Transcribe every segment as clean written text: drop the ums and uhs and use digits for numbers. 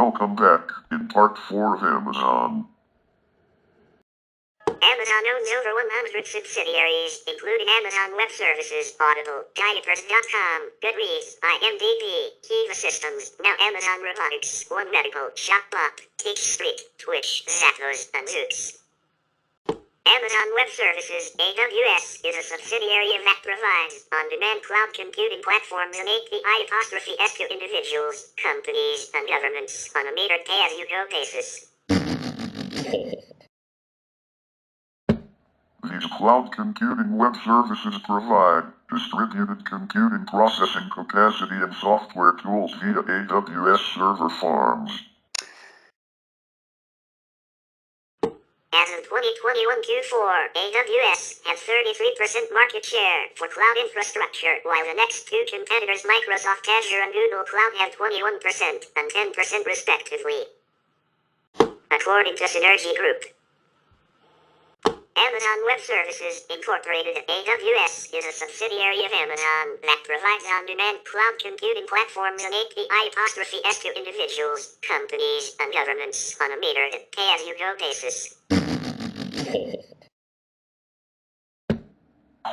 Welcome back in part 4 of Amazon. Amazon owns over 100 subsidiaries, including Amazon Web Services, Audible, Diapers.com, Goodreads, IMDb, Kiva Systems, now Amazon Robotics, One Medical, ShopBot, Teach Street, Twitch, Zappos, and Zoox. Amazon Web Services, AWS, is a subsidiary of that provides on-demand cloud computing platforms and API'(S) to individuals, companies, and governments on a metered pay-as-you-go basis. These cloud computing web services provide distributed computing processing capacity and software tools via AWS server farms. As of 2021 Q4, AWS has 33% market share for cloud infrastructure, while the next two competitors, Microsoft Azure and Google Cloud, have 21% and 10% respectively, according to Synergy Group. Amazon Web Services, Incorporated, AWS, is a subsidiary of Amazon that provides on-demand cloud computing platforms and API'(S) to individuals, companies, and governments on a metered pay-as-you-go basis.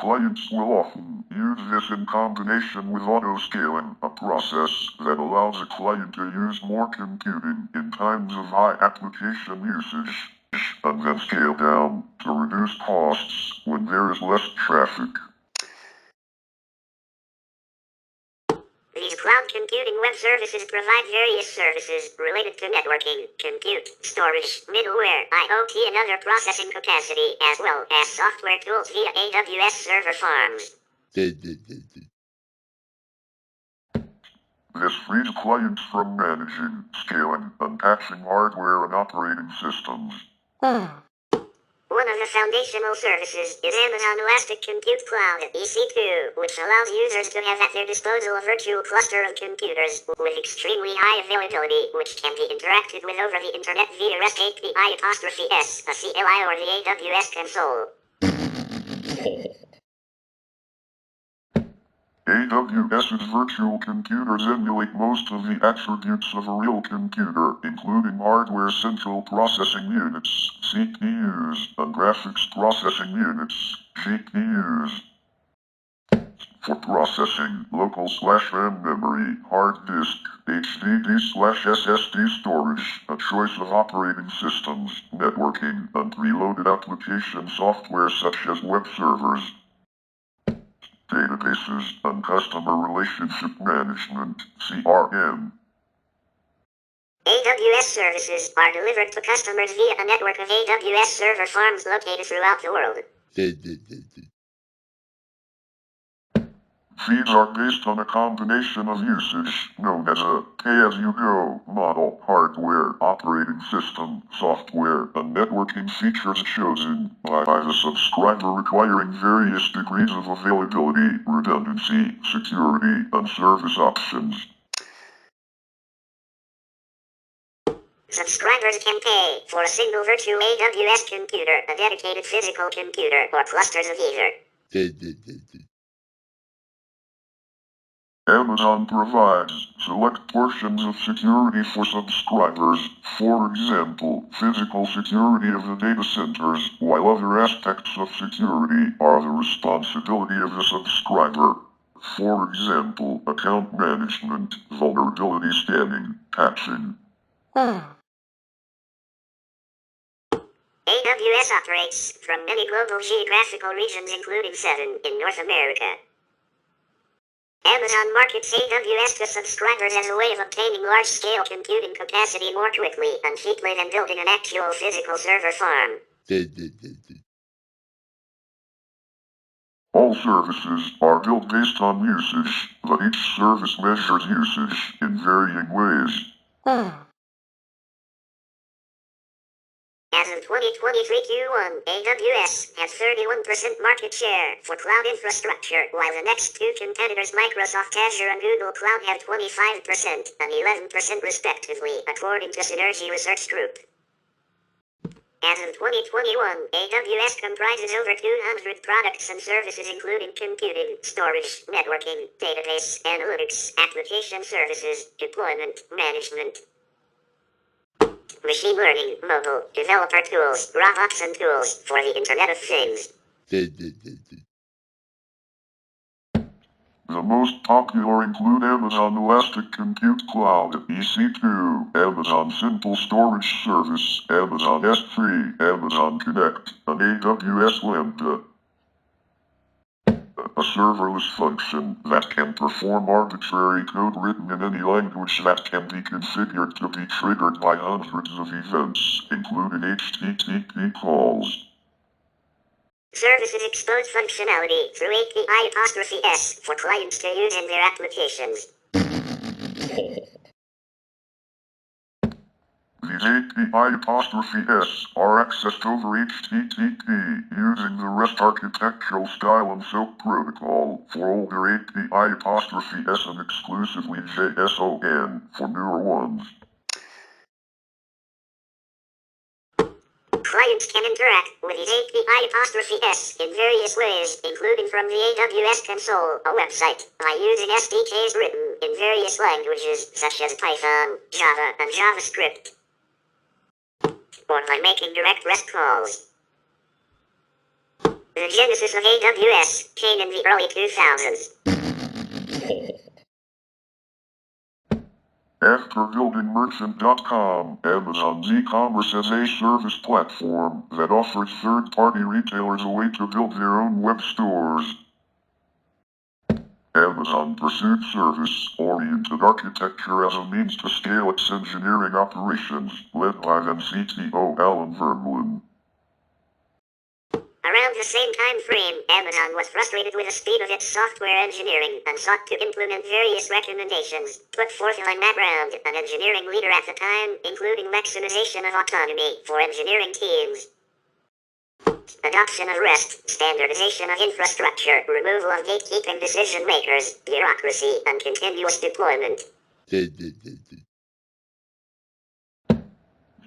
Clients will often use this in combination with auto-scaling, a process that allows a client to use more computing in times of high application usage, and then scale down to reduce costs when there is less traffic. These cloud computing web services provide various services related to networking, compute, storage, middleware, IoT, and other processing capacity, as well as software tools via AWS server farms. This frees clients from managing, scaling, and patching hardware and operating systems. One of the foundational services is Amazon Elastic Compute Cloud, EC2, which allows users to have at their disposal a virtual cluster of computers with extremely high availability, which can be interacted with over the internet via REST API'(S), a CLI, or the AWS console. AWS's virtual computers emulate most of the attributes of a real computer, including hardware central processing units, CPUs, and graphics processing units, GPUs. For processing, local/RAM memory, hard disk, HDD/SSD storage, a choice of operating systems, networking, and preloaded application software such as web servers, databases, and customer relationship management, CRM. AWS services are delivered to customers via a network of AWS server farms located throughout the world. Fees are based on a combination of usage, known as a pay-as-you-go model, hardware, operating system, software, and networking features chosen by the subscriber, requiring various degrees of availability, redundancy, security, and service options. Subscribers can pay for a single virtual AWS computer, a dedicated physical computer, or clusters of either. Amazon provides select portions of security for subscribers, for example, physical security of the data centers, while other aspects of security are the responsibility of the subscriber. For example, account management, vulnerability scanning, patching. AWS operates from many global geographical regions, including 7 in North America. Amazon markets AWS to subscribers as a way of obtaining large-scale computing capacity more quickly and cheaply than building an actual physical server farm. All services are built based on usage, but each service measures usage in varying ways. As of 2023 Q1, AWS has 31% market share for cloud infrastructure, while the next two competitors, Microsoft Azure and Google Cloud, have 25% and 11% respectively, according to Synergy Research Group. As of 2021, AWS comprises over 200 products and services, including computing, storage, networking, database, analytics, application services, deployment, management. Machine learning, mobile, developer tools, robots and tools for the Internet of Things. The most popular include Amazon Elastic Compute Cloud, EC2, Amazon Simple Storage Service, Amazon S3, Amazon Connect, and AWS Lambda. A serverless function that can perform arbitrary code written in any language that can be configured to be triggered by hundreds of events, including HTTP calls. Services expose functionality through API'(S) for clients to use in their applications. These API'(S) are accessed over HTTP using the REST architectural style and SOAP protocol for older API'(S) and exclusively JSON for newer ones. Clients can interact with these API'(S) in various ways, including from the AWS console, a website, by using SDKs written in various languages such as Python, Java, and JavaScript, or by making direct REST calls. The genesis of AWS came in the early 2000s. After building Merchant.com, Amazon's e-commerce as a service platform that offers third-party retailers a way to build their own web stores. Amazon pursued service-oriented architecture as a means to scale its engineering operations, led by then CTO Alan Vermeulen. Around the same time frame, Amazon was frustrated with the speed of its software engineering and sought to implement various recommendations put forth by Matt Brown, an engineering leader at the time, including maximization of autonomy for engineering teams, adoption of REST, standardization of infrastructure, removal of gatekeeping decision makers, bureaucracy, and continuous deployment.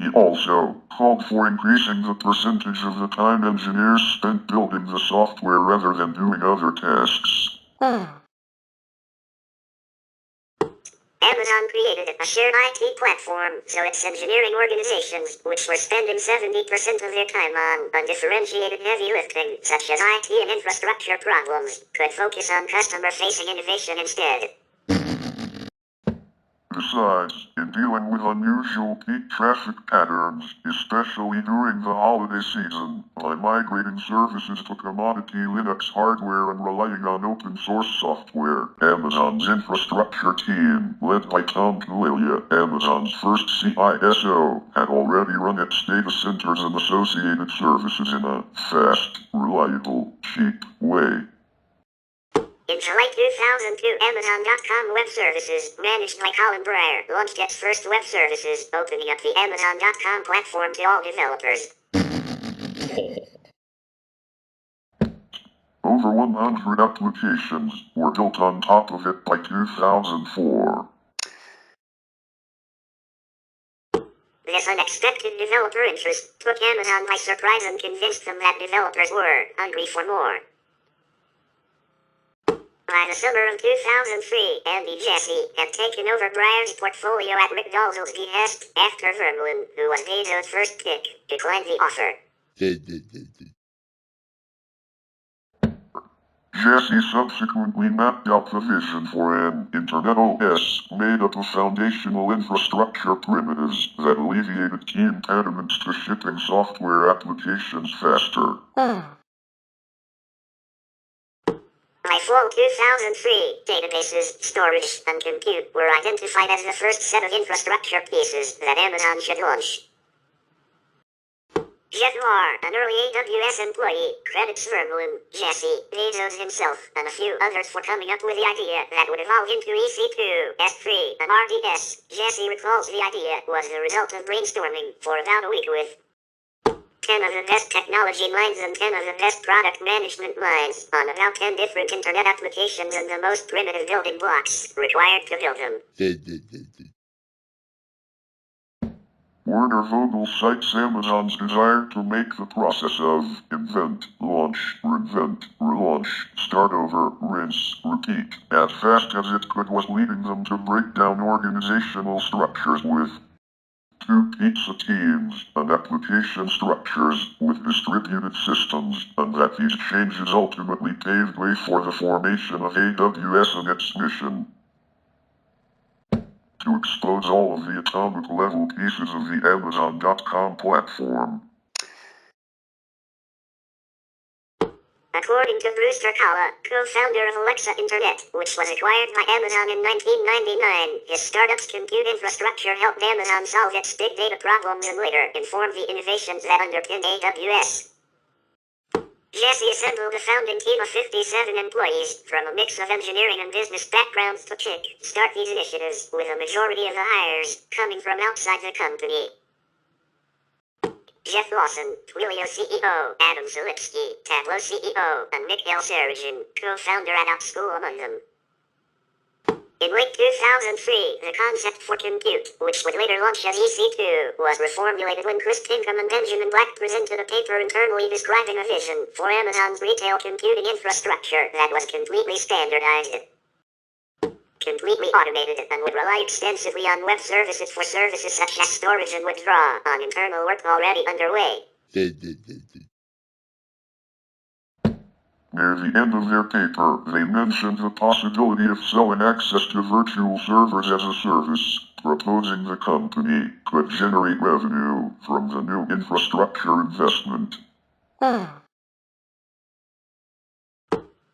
He also called for increasing the percentage of the time engineers spent building the software rather than doing other tasks. Amazon created a shared IT platform so its engineering organizations, which were spending 70% of their time on undifferentiated heavy lifting, such as IT and infrastructure problems, could focus on customer-facing innovation instead. Besides, in dealing with unusual peak traffic patterns, especially during the holiday season, by migrating services to commodity Linux hardware and relying on open source software, Amazon's infrastructure team, led by Tom Kuelia, Amazon's first CISO, had already run its data centers and associated services in a fast, reliable, cheap way. In July 2002, Amazon.com Web Services, managed by Colin Breyer, launched its first web services, opening up the Amazon.com platform to all developers. Over 100 applications were built on top of it by 2004. This unexpected developer interest took Amazon by surprise and convinced them that developers were hungry for more. By the summer of 2003, Andy Jassy had taken over Breyer's portfolio at Rick Dalzell's behest after Vermeulen, who was Bezos' first pick, declined the offer. Jassy subsequently mapped out the vision for an Internet OS made up of foundational infrastructure primitives that alleviated key impediments to shipping software applications faster. By fall 2003, databases, storage, and compute were identified as the first set of infrastructure pieces that Amazon should launch. Jeff Moore, an early AWS employee, credits Vermeulen, Jassy, Bezos himself, and a few others for coming up with the idea that would evolve into EC2, S3, and RDS. Jassy recalls the idea was the result of brainstorming for about a week with 10 of the best technology minds and 10 of the best product management minds on about 10 different internet applications and the most primitive building blocks required to build them. Werner Vogel cites Amazon's desire to make the process of invent, launch, reinvent, relaunch, start over, rinse, repeat, as fast as it could was leading them to break down organizational structures with Two pizza teams and application structures with distributed systems, and that these changes ultimately paved way for the formation of AWS and its mission to expose all of the atomic-level pieces of the Amazon.com platform. According to Bruce Turkala, co-founder of Alexa Internet, which was acquired by Amazon in 1999, his startup's compute infrastructure helped Amazon solve its big data problems and later informed the innovations that underpin AWS. Jesse assembled a founding team of 57 employees from a mix of engineering and business backgrounds to start these initiatives, with a majority of the hires coming from outside the company. Jeff Lawson, Twilio CEO, Adam Zalipsky, Tableau CEO, and Mikhail Sarajin, co-founder at OutSchool among them. In late 2003, the concept for compute, which would later launch as EC2, was reformulated when Chris Pinkham and Benjamin Black presented a paper internally describing a vision for Amazon's retail computing infrastructure that was completely standardized, completely automated, and would rely extensively on web services for services such as storage and withdraw on internal work already underway. Near the end of their paper, they mentioned the possibility of selling access to virtual servers as a service, proposing the company could generate revenue from the new infrastructure investment.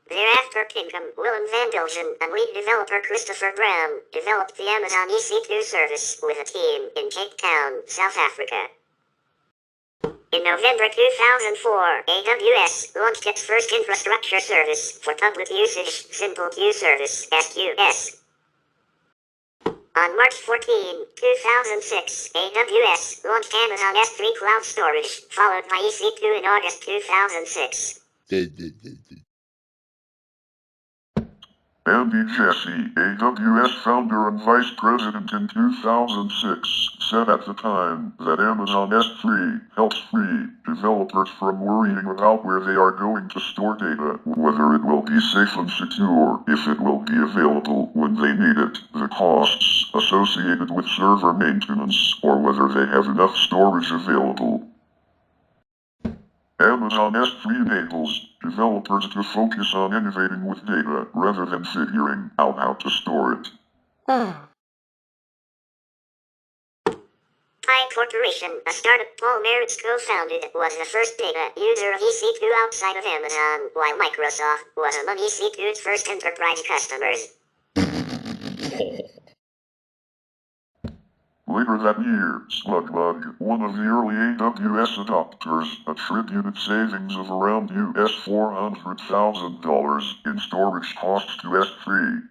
Thereafter, Pinkham, Willem van Delgen, and lead developer Christopher Brown developed the Amazon EC2 service with a team in Cape Town, South Africa. In November 2004, AWS launched its first infrastructure service for public usage, Simple Queue Service, SQS. On March 14, 2006, AWS launched Amazon S3 Cloud Storage, followed by EC2 in August 2006. Andy Jassy, AWS founder and vice president in 2006, said at the time that Amazon S3 helps free developers from worrying about where they are going to store data, whether it will be safe and secure, if it will be available when they need it, the costs associated with server maintenance, or whether they have enough storage available. Amazon S3 enables developers to focus on innovating with data rather than figuring out how to store it. Pi Corporation, a startup Paul Maritz co-founded, was the first data user of EC2 outside of Amazon, while Microsoft was among EC2's first enterprise customers. Later that year, Slugbug, one of the early AWS adopters, attributed savings of around US $400,000 in storage costs to S3.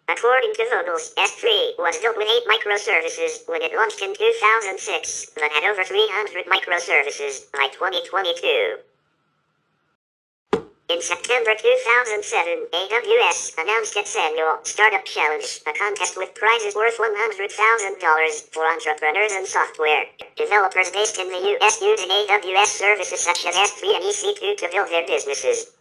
According to Vogels, S3 was built with 8 microservices when it launched in 2006, but had over 300 microservices by 2022. In September 2007, AWS announced its annual Startup Challenge, a contest with prizes worth $100,000 for entrepreneurs and software developers based in the US using AWS services such as S3 and EC2 to build their businesses.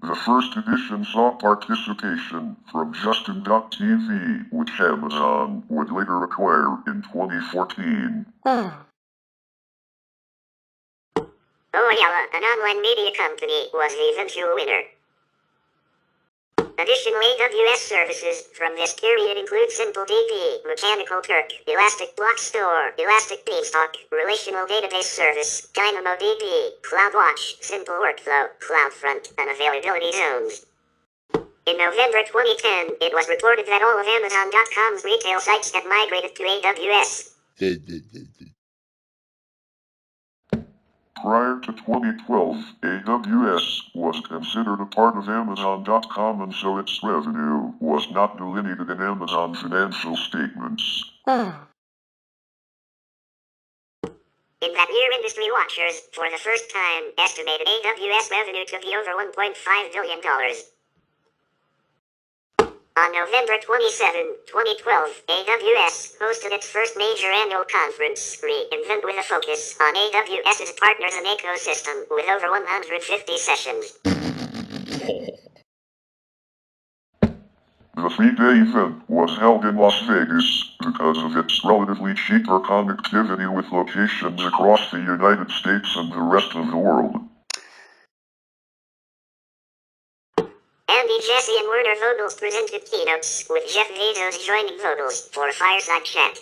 The first edition saw participation from Justin.tv, which Amazon would later acquire in 2014. Oyala, an online media company, was the eventual winner. Additional AWS services from this period include SimpleDB, Mechanical Turk, Elastic Block Store, Elastic Beanstalk, Relational Database Service, DynamoDB, CloudWatch, Simple Workflow, CloudFront, and Availability Zones. In November 2010, it was reported that all of Amazon.com's retail sites had migrated to AWS. Prior to 2012, AWS was considered a part of Amazon.com, and so its revenue was not delineated in Amazon financial statements. In that year, industry watchers, for the first time, estimated AWS revenue to be over $1.5 billion. On November 27, 2012, AWS hosted its first major annual conference, reInvent, with a focus on AWS's partners and ecosystem, with over 150 sessions. The 3-day event was held in Las Vegas because of its relatively cheaper connectivity with locations across the United States and the rest of the world. Andy, Jesse, and Werner Vogels presented keynotes, with Jeff Bezos joining Vogels for a fireside chat.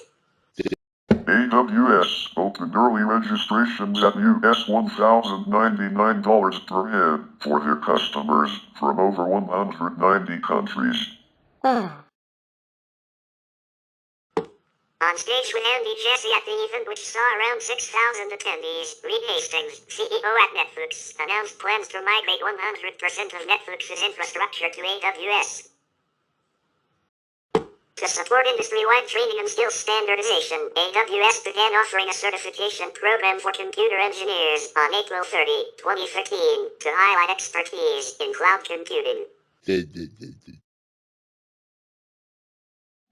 AWS opened early registrations at US $1,099 per head for their customers from over 190 countries. On stage with Andy, Jesse at the event, which saw around 6,000 attendees, Reed Hastings, CEO at Netflix, announced plans to migrate 100% of Netflix's infrastructure to AWS. To support industry-wide training and skills standardization, AWS began offering a certification program for computer engineers on April 30, 2013, to highlight expertise in cloud computing.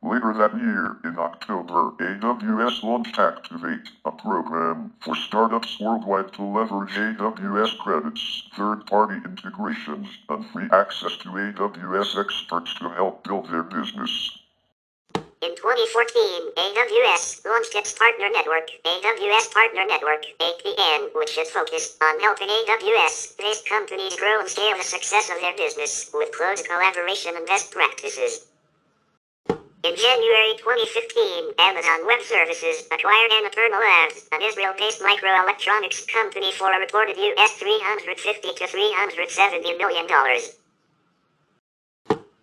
Later that year, in October, AWS launched Activate, a program for startups worldwide to leverage AWS credits, third-party integrations, and free access to AWS experts to help build their business. In 2014, AWS launched its partner network, AWS Partner Network, APN, which is focused on helping AWS-based companies grow and scale the success of their business with close collaboration and best practices. In January 2015, Amazon Web Services acquired Annapurna Labs, an Israel-based microelectronics company, for a reported US $350 to $370 million.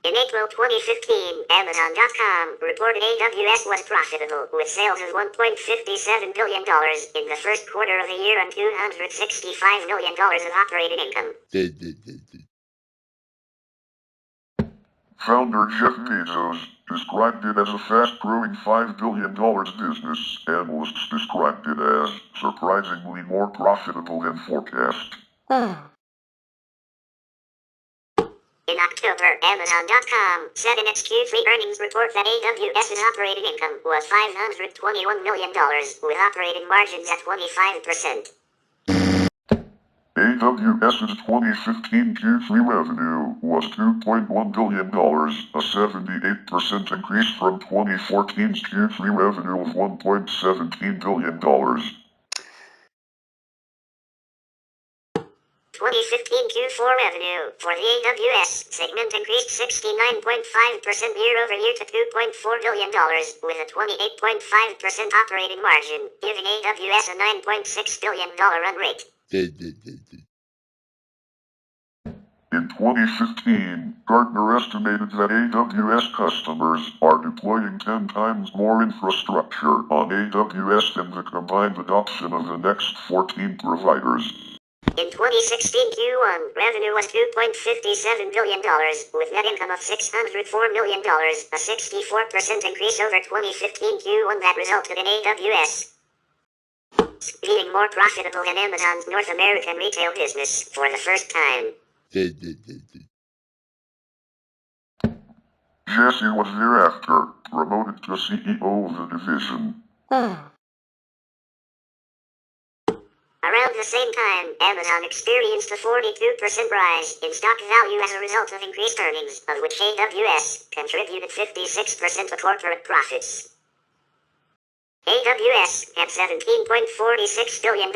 In April 2015, Amazon.com reported AWS was profitable, with sales of $1.57 billion in the first quarter of the year and $265 million of operating income. Founder Jeff Bezos described it as a fast-growing $5 billion business. Analysts described it as surprisingly more profitable than forecast. In October, Amazon.com said in its Q3 earnings report that AWS's operating income was $521 million, with operating margins at 25%. AWS's 2015 Q3 revenue was $2.1 billion, a 78% increase from 2014's Q3 revenue of $1.17 billion. 2015 Q4 revenue for the AWS segment increased 69.5% year-over-year to $2.4 billion, with a 28.5% operating margin, giving AWS a $9.6 billion run rate. In 2015, Gartner estimated that AWS customers are deploying 10 times more infrastructure on AWS than the combined adoption of the next 14 providers. In 2016 Q1, revenue was $2.57 billion, with net income of $604 million, a 64% increase over 2015 Q1 that resulted in AWS being more profitable than Amazon's North American retail business for the first time. Jesse was thereafter promoted to CEO of the division. Around the same time, Amazon experienced a 42% rise in stock value as a result of increased earnings, of which AWS contributed 56% of corporate profits. AWS had $17.46 billion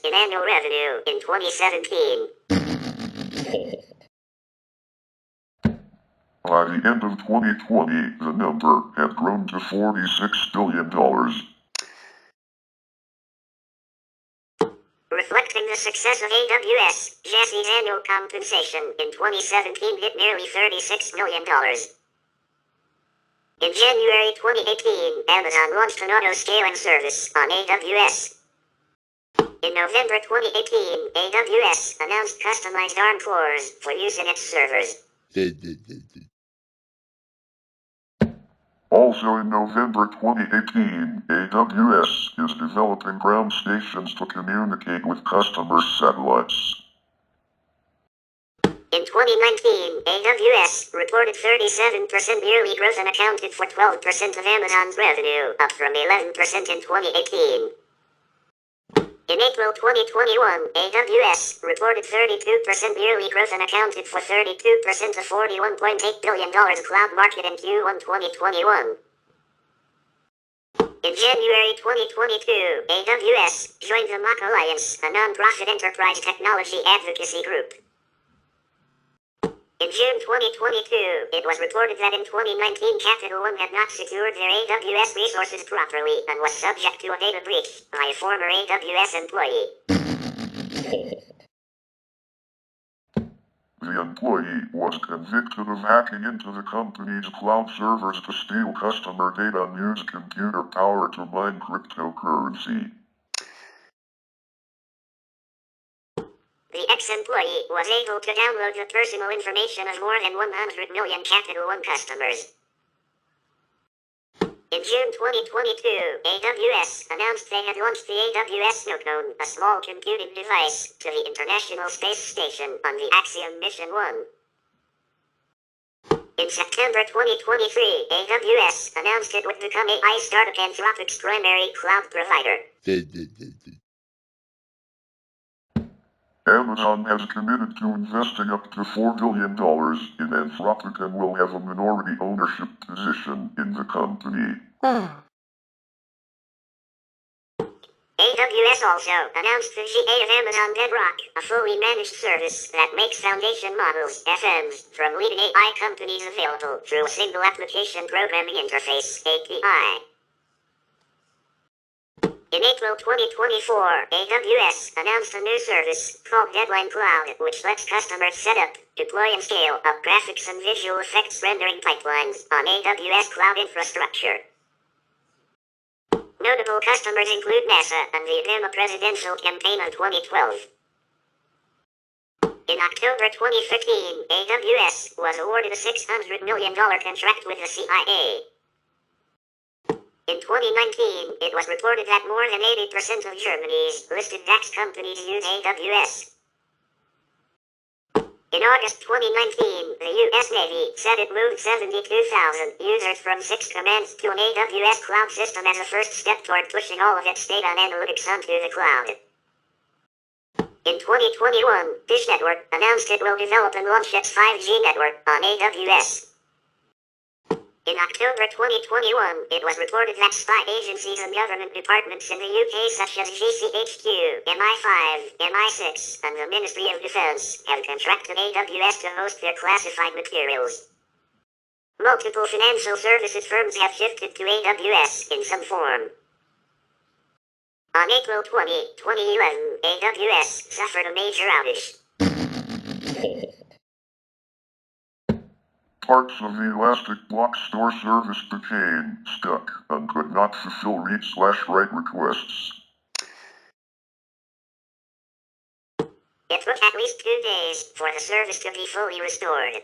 in annual revenue in 2017. By the end of 2020, the number had grown to $46 billion. Reflecting the success of AWS, Jesse's annual compensation in 2017 hit nearly $36 million. In January 2018, Amazon launched an auto-scaling service on AWS. In November 2018, AWS announced customized ARM cores for use in its servers. Also in November 2018, AWS is developing ground stations to communicate with customer satellites. In 2019, AWS reported 37% yearly growth and accounted for 12% of Amazon's revenue, up from 11% in 2018. In April 2021, AWS reported 32% yearly growth and accounted for 32% of $41.8 billion cloud market in Q1 2021. In January 2022, AWS joined the MACH Alliance, a non-profit enterprise technology advocacy group. In June 2022, it was reported that in 2019 Capital One had not secured their AWS resources properly and was subject to a data breach by a former AWS employee. The employee was convicted of hacking into the company's cloud servers to steal customer data and use computer power to mine cryptocurrency. The ex-employee was able to download the personal information of more than 100 million Capital One customers. In June 2022, AWS announced they had launched the AWS Snowcone, a small computing device, to the International Space Station on the Axiom Mission 1. In September 2023, AWS announced it would become AI startup Anthropic's primary cloud provider. Amazon has committed to investing up to $4 billion in Anthropic and will have a minority ownership position in the company. AWS also announced the GA of Amazon Bedrock, a fully managed service that makes foundation models, FMs, from leading AI companies available through a single application programming interface, API. In April 2024, AWS announced a new service called Deadline Cloud, which lets customers set up, deploy and scale up graphics and visual effects rendering pipelines on AWS cloud infrastructure. Notable customers include NASA and the Obama presidential campaign in 2012. In October 2015, AWS was awarded a $600 million contract with the CIA. In 2019, it was reported that more than 80% of Germany's listed DAX companies use AWS. In August 2019, the U.S. Navy said it moved 72,000 users from 6 commands to an AWS cloud system as a first step toward pushing all of its data and analytics onto the cloud. In 2021, Dish Network announced it will develop and launch its 5G network on AWS. In October 2021, it was reported that spy agencies and government departments in the UK such as GCHQ, MI5, MI6, and the Ministry of Defense have contracted AWS to host their classified materials. Multiple financial services firms have shifted to AWS in some form. On April 20, 2011, AWS suffered a major outage. Parts of the Elastic Block Store service became stuck and could not fulfill read/write requests. It took at least 2 days for the service to be fully restored.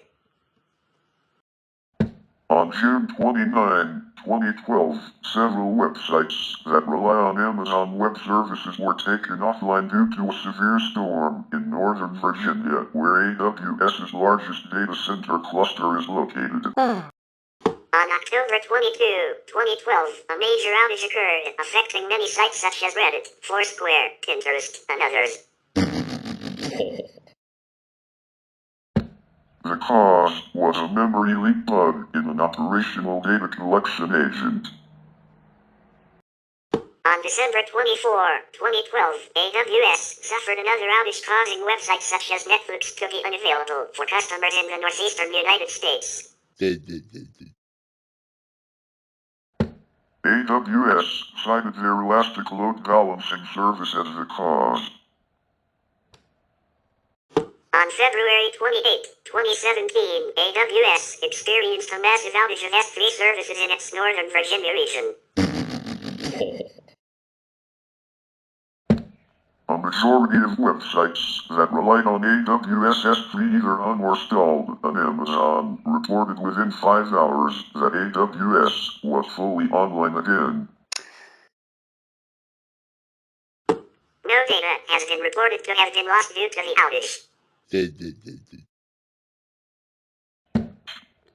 On June 29, 2012, several websites that rely on Amazon Web Services were taken offline due to a severe storm in Northern Virginia, where AWS's largest data center cluster is located. On October 22, 2012, a major outage occurred, affecting many sites such as Reddit, Foursquare, Pinterest, and others. The cause was a memory leak bug in an operational data collection agent. On December 24, 2012, AWS suffered another outage causing websites such as Netflix to be unavailable for customers in the northeastern United States. AWS cited their Elastic Load Balancing service as the cause. On February 28, 2017, AWS experienced a massive outage of S3 services in its Northern Virginia region. A majority of websites that relied on AWS S3 either uninstalled on Amazon reported within 5 hours that AWS was fully online again. No data has been reported to have been lost due to the outage.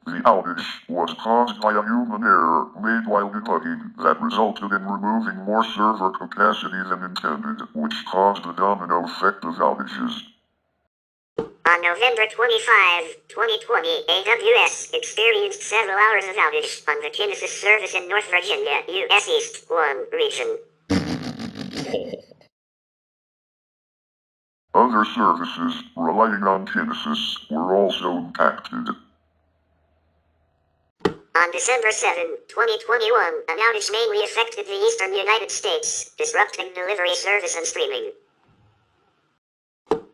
The The outage was caused by a human error made while debugging that resulted in removing more server capacity than intended, which caused a domino effect of outages. On November 25, 2020, AWS experienced several hours of outage on the Kinesis service in North Virginia, U.S. East 1 region. Other services relying on Kinesis were also impacted. On December 7, 2021, an outage mainly affected the eastern United States, disrupting delivery service and streaming.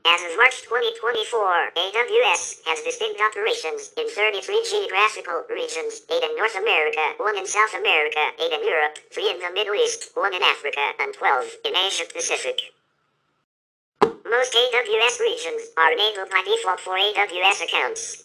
As of March 2024, AWS has distinct operations in 33 geographical regions, 8 in North America, 1 in South America, 8 in Europe, 3 in the Middle East, 1 in Africa, and 12 in Asia Pacific. Most AWS regions are enabled by default for AWS accounts.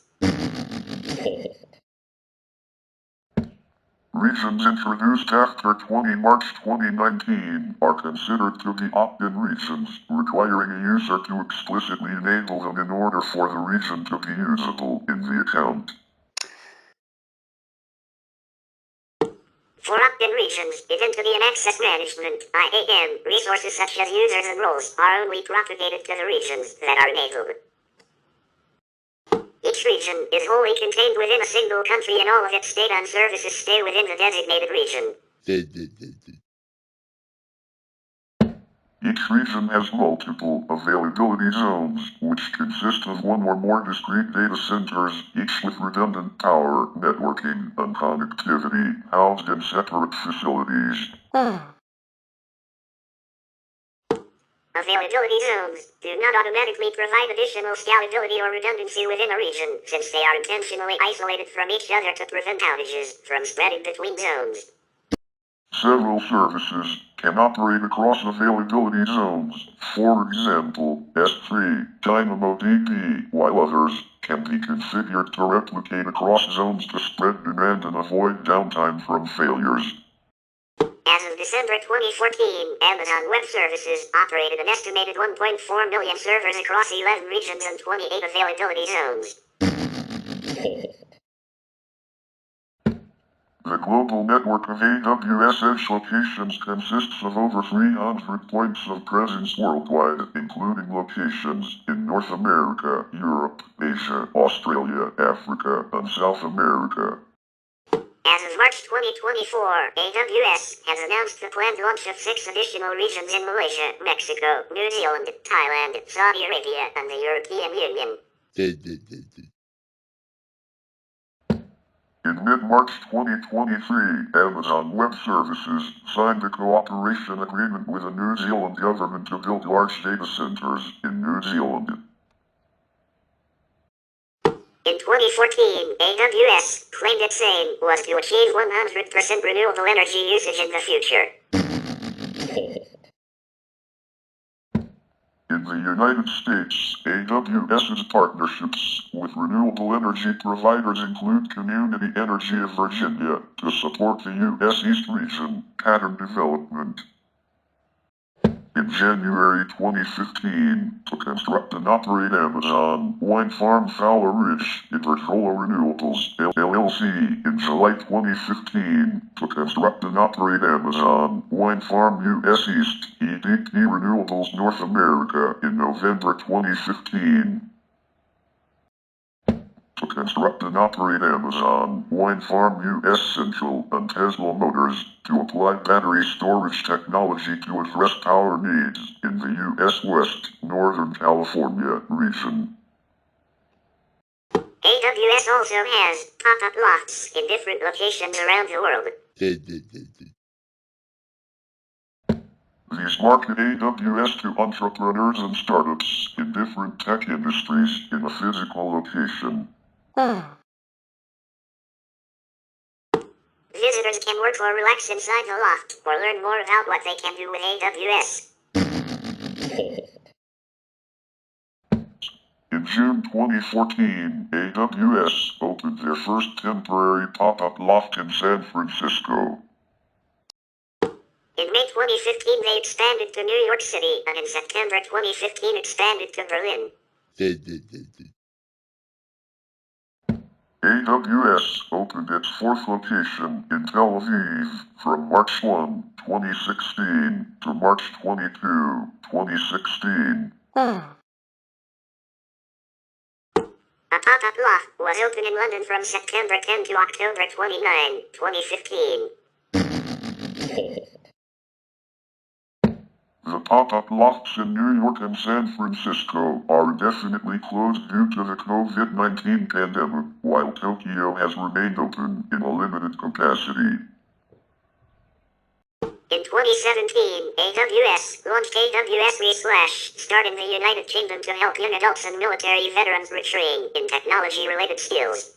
Regions introduced after March 2019 are considered to be opt-in regions, requiring a user to explicitly enable them in order for the region to be usable in the account. For opt-in regions, identity and access management, IAM, resources such as users and roles are only propagated to the regions that are enabled. Each region is wholly contained within a single country and all of its data and services stay within the designated region. Each region has multiple availability zones, which consist of one or more discrete data centers, each with redundant power, networking, and connectivity, housed in separate facilities. Availability zones do not automatically provide additional scalability or redundancy within a region, since they are intentionally isolated from each other to prevent outages from spreading between zones. Several services can operate across availability zones, for example, S3, DynamoDB, while others can be configured to replicate across zones to spread demand and avoid downtime from failures. As of December 2014, Amazon Web Services operated an estimated 1.4 million servers across 11 regions and 28 availability zones. The global network of AWS edge locations consists of over 300 points of presence worldwide, including locations in North America, Europe, Asia, Australia, Africa, and South America. As of March 2024, AWS has announced the planned launch of 6 additional regions in Malaysia, Mexico, New Zealand, Thailand, Saudi Arabia, and the European Union. In mid-March 2023, Amazon Web Services signed a cooperation agreement with the New Zealand government to build large data centers in New Zealand. In 2014, AWS claimed its aim was to achieve 100% renewable energy usage in the future. In the United States, AWS's partnerships with renewable energy providers include Community Energy of Virginia to support the U.S. East region, pattern development. In January 2015, to construct and operate Amazon Wind Farm Fowler Ridge, Iberdrola Renewables, LLC. In July 2015, to construct and operate Amazon Wind Farm U.S. East, EDP Renewables North America. In November 2015, to construct and operate Amazon Wind Farm U.S. Central and Tesla Motors to apply battery storage technology to address power needs in the U.S. West, Northern California region. AWS also has pop-up lofts in different locations around the world. These market AWS to entrepreneurs and startups in different tech industries in a physical location. Visitors can work or relax inside the loft, or learn more about what they can do with AWS. In June 2014, AWS opened their first temporary pop-up loft in San Francisco. In May 2015 they expanded to New York City, and in September 2015 expanded to Berlin. AWS opened its fourth location in Tel Aviv from March 1, 2016 to March 22, 2016. A pop-up loft was opened in London from September 10 to October 29, 2015. The pop-up lofts in New York and San Francisco are indefinitely closed due to the COVID-19 pandemic, while Tokyo has remained open in a limited capacity. In 2017, AWS launched AWS Re/, start in the United Kingdom to help young adults and military veterans retrain in technology-related skills.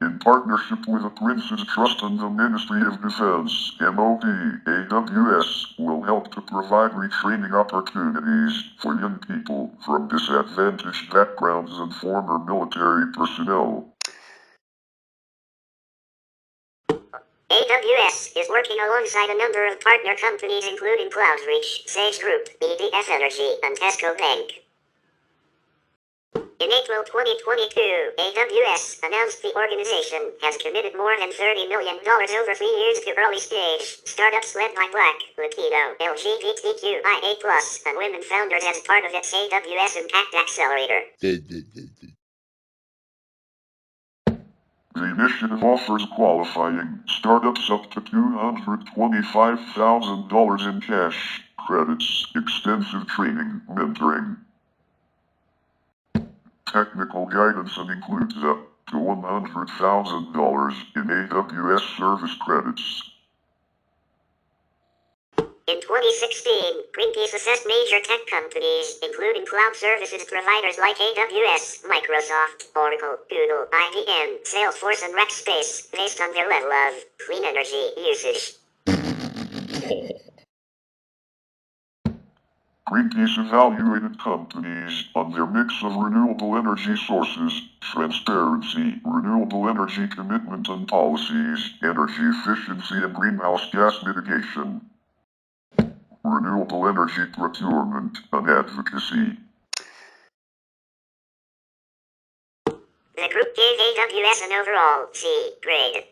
In partnership with the Prince's Trust and the Ministry of Defense, MOD, AWS will help to provide retraining opportunities for young people from disadvantaged backgrounds and former military personnel. AWS is working alongside a number of partner companies including CloudReach, Sage Group, EDF Energy, and Tesco Bank. In April 2022, AWS announced the organization has committed more than $30 million over 3 years to early-stage startups led by Black, Latino, LGBTQIA+, and women founders as part of its AWS Impact Accelerator. The initiative offers qualifying startups up to $225,000 in cash, credits, extensive training, mentoring, technical guidance, and includes up to $100,000 in AWS service credits. In 2016, Greenpeace assessed major tech companies, including cloud services providers like AWS, Microsoft, Oracle, Google, IBM, Salesforce, and Rackspace, based on their level of clean energy usage. Greenpeace evaluated companies on their mix of renewable energy sources, transparency, renewable energy commitment and policies, energy efficiency and greenhouse gas mitigation, renewable energy procurement, and advocacy. The group gave AWS an overall C grade.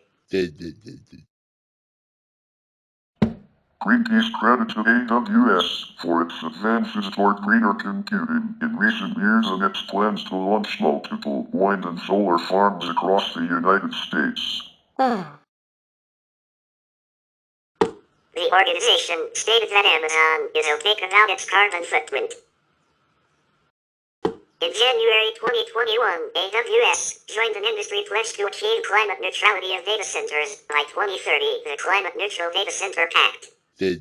Greenpeace credited AWS for its advances toward greener computing in recent years and its plans to launch multiple wind and solar farms across the United States. The organization stated that Amazon is opaque about its carbon footprint. In January 2021, AWS joined an industry pledge to achieve climate neutrality of data centers by 2030, the Climate Neutral Data Center Pact. As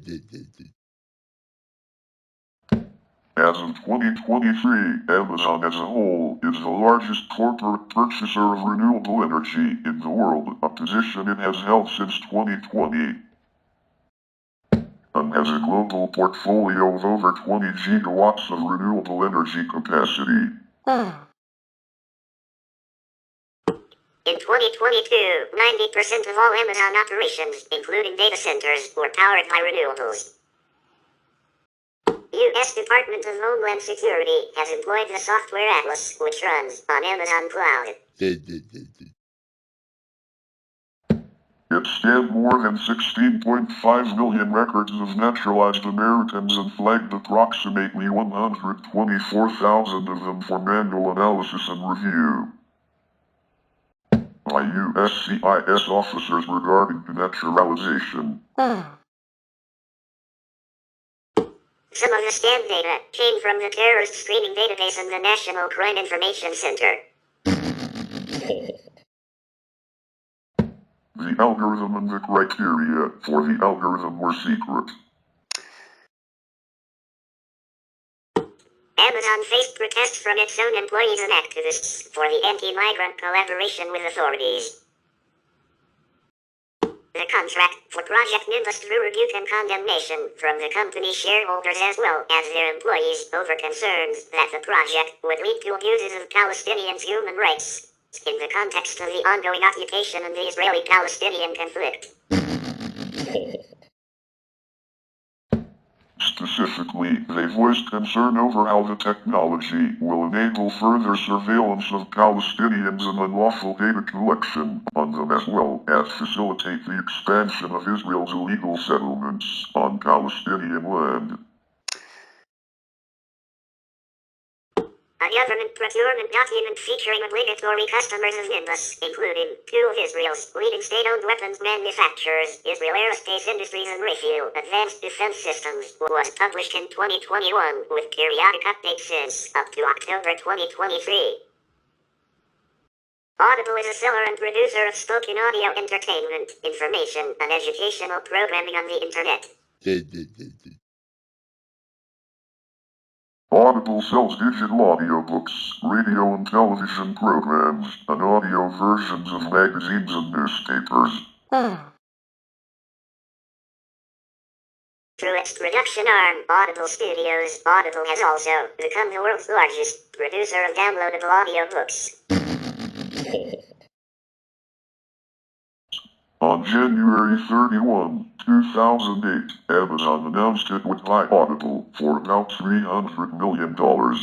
of 2023, Amazon as a whole is the largest corporate purchaser of renewable energy in the world, a position it has held since 2020, and has a global portfolio of over 20 gigawatts of renewable energy capacity. In 2022, 90% of all Amazon operations, including data centers, were powered by renewables. U.S. Department of Homeland Security has employed the software Atlas, which runs on Amazon Cloud. It scanned more than 16.5 million records of naturalized Americans and flagged approximately 124,000 of them for manual analysis and review by USCIS officers regarding naturalization. Some of the scanned data came from the Terrorist Screening Database and the National Crime Information Center. The algorithm and the criteria for the algorithm were secret. Amazon faced protests from its own employees and activists for the anti-migrant collaboration with authorities. The contract for Project Nimbus drew rebuke and condemnation from the company's shareholders as well as their employees over concerns that the project would lead to abuses of Palestinians' human rights in the context of the ongoing occupation and the Israeli-Palestinian conflict. Specifically, they voiced concern over how the technology will enable further surveillance of Palestinians and unlawful data collection on them, as well as facilitate the expansion of Israel's illegal settlements on Palestinian land. A government procurement document featuring obligatory customers of Nimbus, including two of Israel's leading state-owned weapons manufacturers, Israel Aerospace Industries and Raytheon Advanced Defense Systems, was published in 2021, with periodic updates since, up to October 2023. Audible is a seller and producer of spoken audio entertainment, information, and educational programming on the Internet. Audible sells digital audiobooks, radio and television programs, and audio versions of magazines and newspapers. Through its production arm, Audible Studios, Audible has also become the world's largest producer of downloadable audiobooks. On January 31, 2008, Amazon announced it would buy Audible for about $300 million. The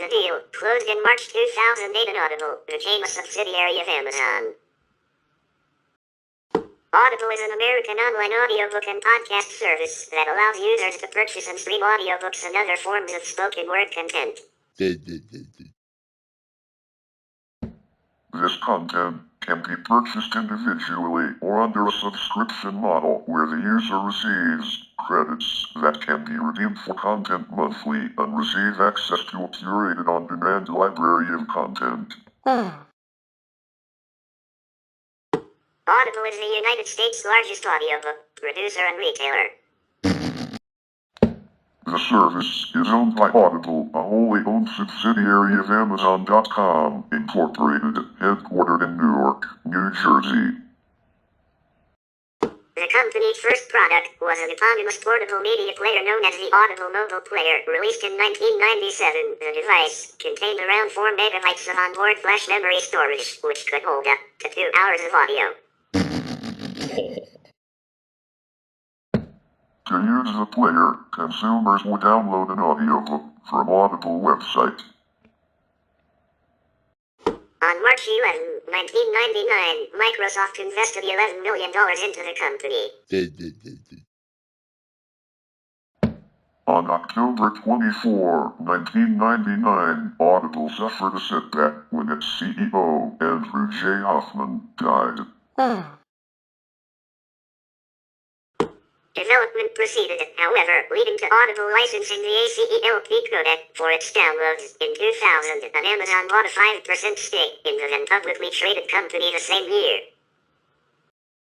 deal closed in March 2008 and Audible became a subsidiary of Amazon. Audible is an American online audiobook and podcast service that allows users to purchase and stream audiobooks and other forms of spoken word content. This content can be purchased individually or under a subscription model where the user receives credits that can be redeemed for content monthly and receive access to a curated on-demand library of content. Audible is the United States' largest audiobook producer and retailer. The service is owned by Audible, a wholly owned subsidiary of Amazon.com, Incorporated, headquartered in Newark, New Jersey. The company's first product was an eponymous portable media player known as the Audible Mobile Player, released in 1997. The device contained around 4 megabytes of onboard flash memory storage, which could hold up to 2 hours of audio. To use the player, consumers would download an audiobook from Audible website. On March 11, 1999, Microsoft invested $11 million into the company. On October 24, 1999, Audible suffered a setback when its CEO, Andrew J. Hoffman, died. Development proceeded, however, leading to Audible licensing the ACELP codec for its downloads in 2000, and Amazon bought a 5% stake in the then publicly traded company the same year.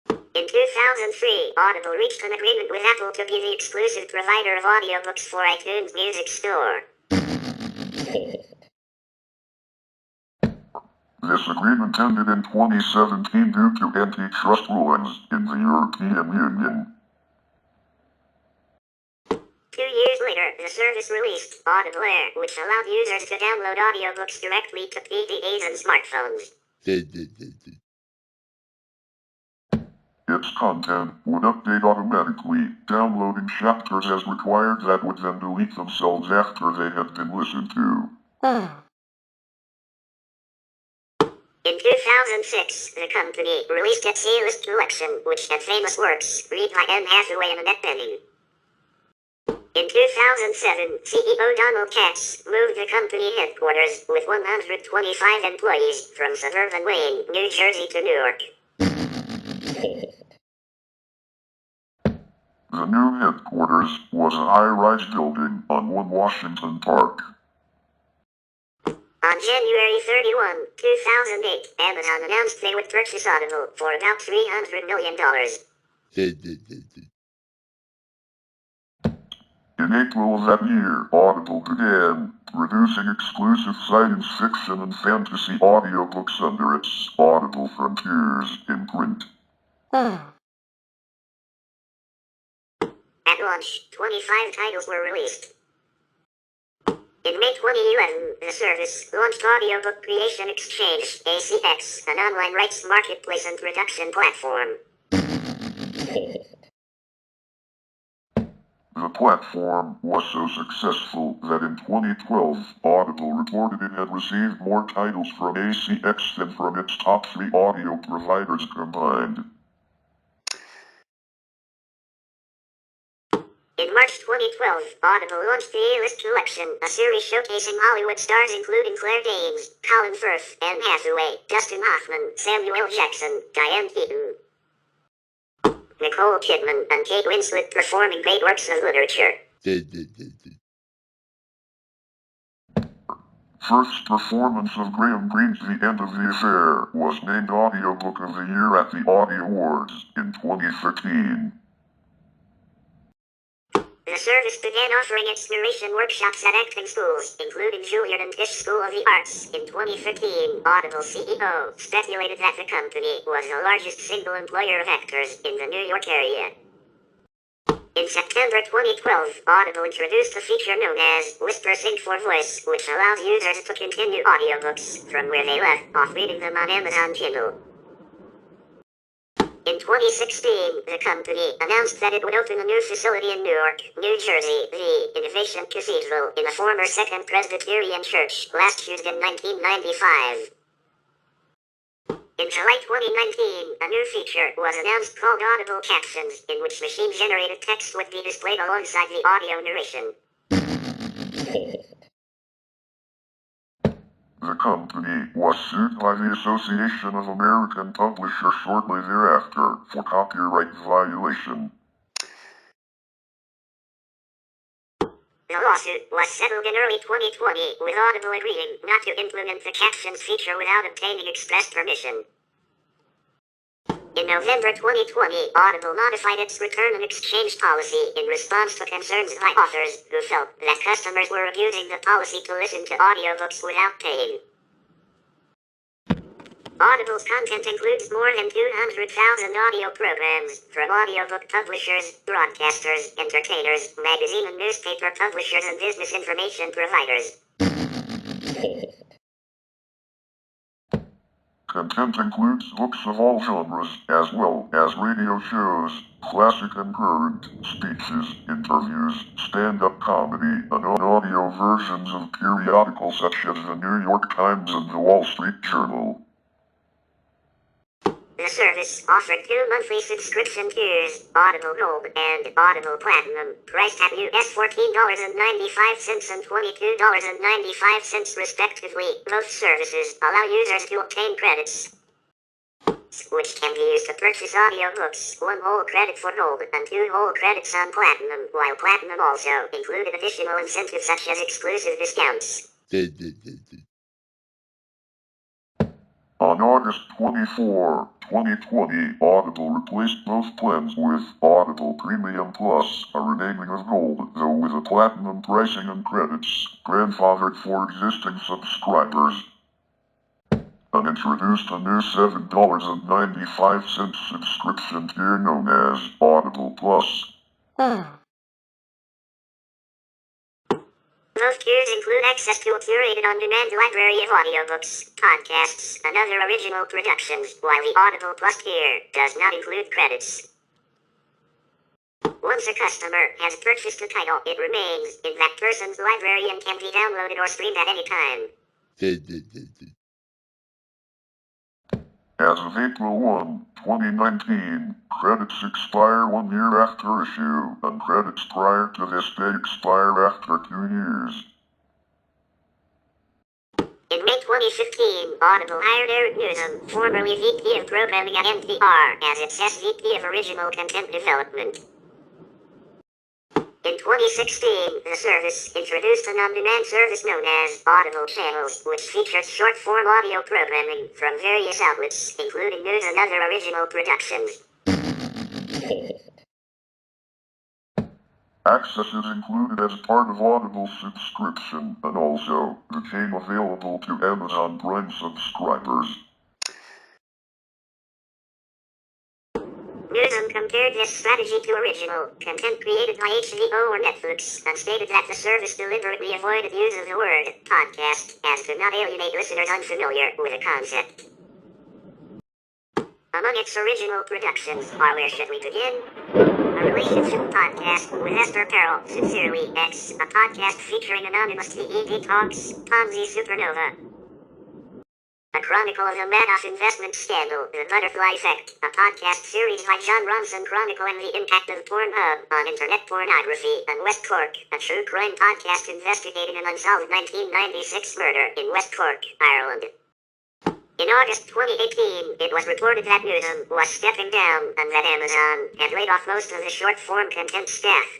In 2003, Audible reached an agreement with Apple to be the exclusive provider of audiobooks for iTunes Music Store. This agreement ended in 2017 due to antitrust rulings in the European Union. 2 years later, the service released Audible Air, which allowed users to download audiobooks directly to PDAs and smartphones. Its content would update automatically, downloading chapters as required that would then delete themselves after they had been listened to. In 2006, the company released its A-List collection, which had famous works read by Anne Hathaway and Annette Bening. In 2007, CEO Donald Katz moved the company headquarters with 125 employees from suburban Wayne, New Jersey to Newark. The new headquarters was a high-rise building on 1 Washington Park. On January 31, 2008, Amazon announced they would purchase Audible for about $300 million. In April of that year, Audible began producing exclusive science fiction and fantasy audiobooks under its Audible Frontiers imprint. At launch, 25 titles were released. In May 2011, the service launched Audiobook Creation Exchange, ACX, an online rights marketplace and production platform. The platform was so successful that in 2012, Audible reported it had received more titles from ACX than from its top 3 audio providers combined. In March 2012, Audible launched the A-List Collection, a series showcasing Hollywood stars including Claire Danes, Colin Firth, Anne Hathaway, Dustin Hoffman, Samuel L. Jackson, Diane Keaton, Nicole Kidman, and Kate Winslet performing great works of literature. First performance of Graham Greene's The End of the Affair was named Audiobook of the Year at the Audio Awards in 2013. The service began offering its narration workshops at acting schools, including Juilliard and Tisch School of the Arts. In 2015, Audible CEO speculated that the company was the largest single employer of actors in the New York area. In September 2012, Audible introduced a feature known as Whisper Sync for Voice, which allows users to continue audiobooks from where they left off reading them on Amazon Kindle. In 2016, the company announced that it would open a new facility in Newark, New Jersey, the Innovation Cathedral, in the former Second Presbyterian Church, last used in 1995. In July 2019, a new feature was announced called Audible Captions, in which machine-generated text would be displayed alongside the audio narration. The company was sued by the Association of American Publishers shortly thereafter for copyright violation. The lawsuit was settled in early 2020, with Audible agreeing not to implement the captions feature without obtaining express permission. In November 2020, Audible modified its return and exchange policy in response to concerns by authors who felt that customers were abusing the policy to listen to audiobooks without paying. Audible's content includes more than 200,000 audio programs from audiobook publishers, broadcasters, entertainers, magazine and newspaper publishers, and business information providers. Content includes books of all genres, as well as radio shows, classic and current, speeches, interviews, stand-up comedy, and audio versions of periodicals such as the New York Times and the Wall Street Journal. The service offered 2 monthly subscription tiers, Audible Gold and Audible Platinum, priced at US $14.95 and $22.95 respectively. Both services allow users to obtain credits, which can be used to purchase audiobooks, 1 whole credit for Gold and 2 whole credits on Platinum, while Platinum also included additional incentives such as exclusive discounts. On August 24, 2020, Audible replaced both plans with Audible Premium Plus, a renaming of Gold, though with a Platinum pricing and credits, grandfathered for existing subscribers, and introduced a new $7.95 subscription tier known as Audible Plus. Both tiers include access to a curated on-demand library of audiobooks, podcasts, and other original productions, while the Audible Plus tier does not include credits. Once a customer has purchased a title, it remains in that person's library and can be downloaded or streamed at any time. As of April 1, 2019, credits expire 1 year after issue, and credits prior to this date expire after 2 years. In May 2015, Audible hired Eric Newsom, formerly VP of Programming at NPR, as its SVP of Original Content Development. In 2016, the service introduced an on-demand service known as Audible Channels, which features short-form audio programming from various outlets, including news and other original productions. Access is included as part of Audible's subscription, and also became available to Amazon Prime subscribers. Newsom compared this strategy to original content created by HBO or Netflix, and stated that the service deliberately avoided use of the word podcast, as to not alienate listeners unfamiliar with the concept. Among its original productions are Where Should We Begin? A relationship podcast with Esther Perel, Sincerely X, a podcast featuring anonymous TED Talks, Ponzi Supernova. A chronicle of the Madoff investment scandal, The Butterfly Effect, a podcast series by John Ronson chronicling the impact of Pornhub on internet pornography, and West Cork, a true crime podcast investigating an unsolved 1996 murder in West Cork, Ireland. In August 2018, it was reported that Newsom was stepping down and that Amazon had laid off most of the short-form content staff.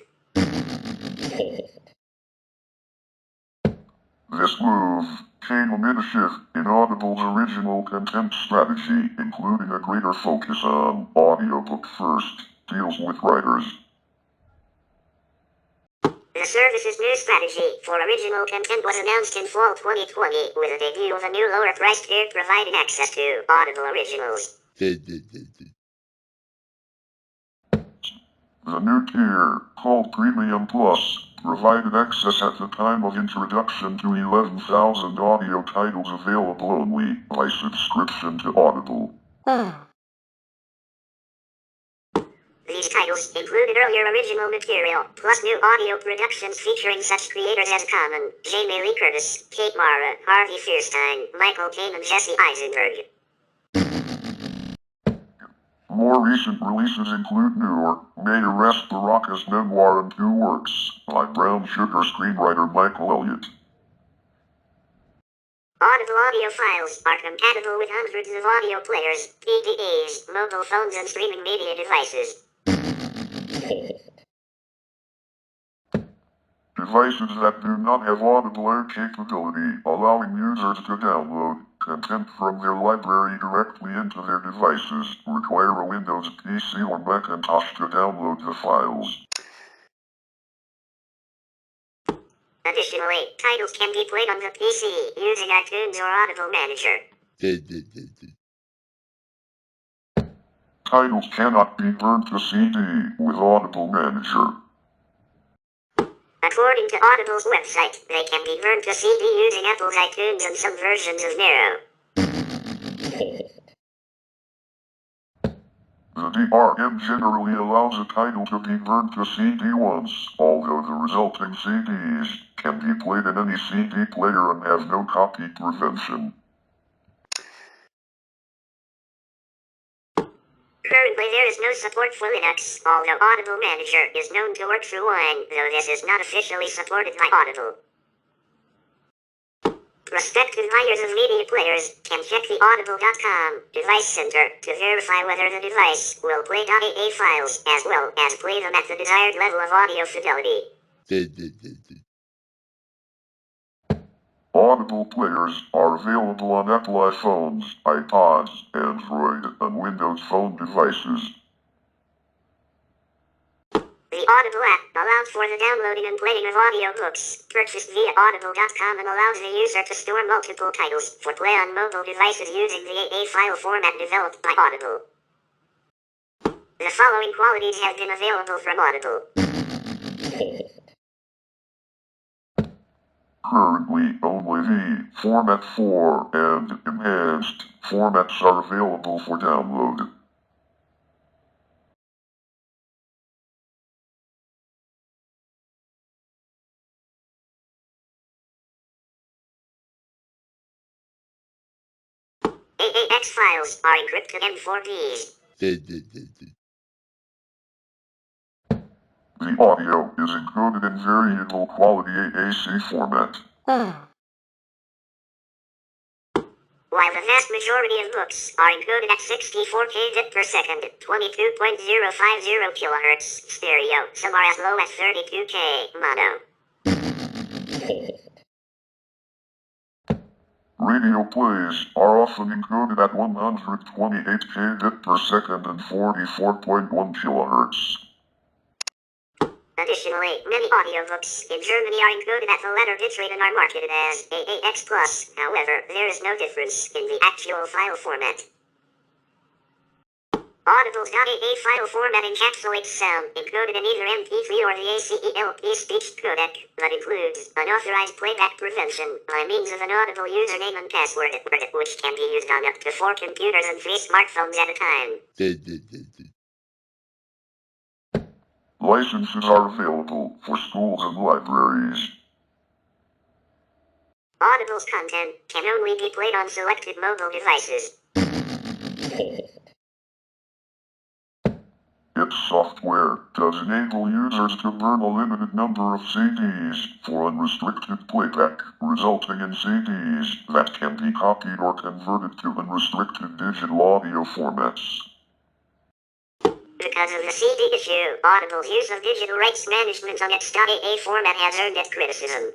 This move came amid a shift in Audible's original content strategy, including a greater focus on audiobook first deals with writers. The service's new strategy for original content was announced in fall 2020 with the debut of a new lower-priced tier providing access to Audible originals. The new tier, called Premium Plus, provided access at the time of introduction to 11,000 audio titles available only by subscription to Audible. These titles included earlier original material, plus new audio productions featuring such creators as Common, Jamie Lee Curtis, Kate Mara, Harvey Fierstein, Michael Caine, and Jesse Eisenberg. More recent releases include New York, May Arrest Baraka's memoir and two works by Brown Sugar screenwriter Michael Elliott. Audible audio files are compatible with hundreds of audio players, PDAs, mobile phones, and streaming media devices. Devices that do not have Audible Air capability, allowing users to download content from their library directly into their devices, require a Windows PC or Macintosh to download the files. Additionally, titles can be played on the PC using iTunes or Audible Manager. Titles cannot be burned to CD with Audible Manager. According to Audible's website, they can be burned to CD using Apple's iTunes and some versions of Nero. The DRM generally allows a title to be burned to CD once, although the resulting CDs can be played in any CD player and have no copy prevention. Currently there is no support for Linux, although Audible Manager is known to work through Wine, though this is not officially supported by Audible. Prospective buyers of media players can check the Audible.com Device Center to verify whether the device will play .aa files as well as play them at the desired level of audio fidelity. Audible players are available on Apple iPhones, iPods, Android, and Windows Phone devices. The Audible app allows for the downloading and playing of audiobooks purchased via Audible.com and allows the user to store multiple titles for play on mobile devices using the AA file format developed by Audible. The following qualities have been available from Audible. Currently, only the Format 4 and Enhanced formats are available for download. AAX files are encrypted M4Ds. The audio is encoded in variable quality AAC format. While the vast majority of books are encoded at 64 kbit per second, 22.050 kHz stereo, some are as low as 32K mono. Radio plays are often encoded at 128 kbit per second and 44.1 kHz. Additionally, many audiobooks in Germany are encoded at the latter bitrate and are marketed as AAX+. However, there is no difference in the actual file format. Audible's .aa file format encapsulates sound encoded in either MP3 or the ACELP speech codec, but includes unauthorized playback prevention by means of an Audible username and password, which can be used on up to 4 computers and 3 smartphones at a time. Licenses are available for schools and libraries. Audible's content can only be played on selected mobile devices. Its software does enable users to burn a limited number of CDs for unrestricted playback, resulting in CDs that can be copied or converted to unrestricted digital audio formats. Because of the CD issue, Audible's use of digital rights management on its .AA format has earned it criticism.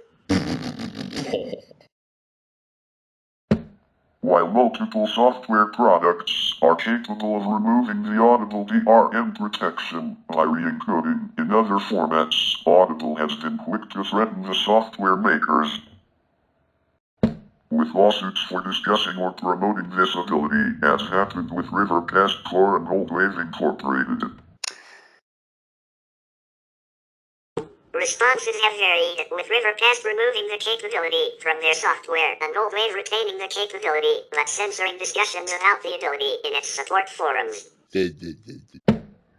While multiple software products are capable of removing the Audible DRM protection by re-encoding in other formats, Audible has been quick to threaten the software makers with lawsuits for discussing or promoting this ability, as happened with Rivercast Core and Goldwave Incorporated. Responses have varied, with Rivercast removing the capability from their software and Goldwave retaining the capability, but censoring discussions about the ability in its support forums.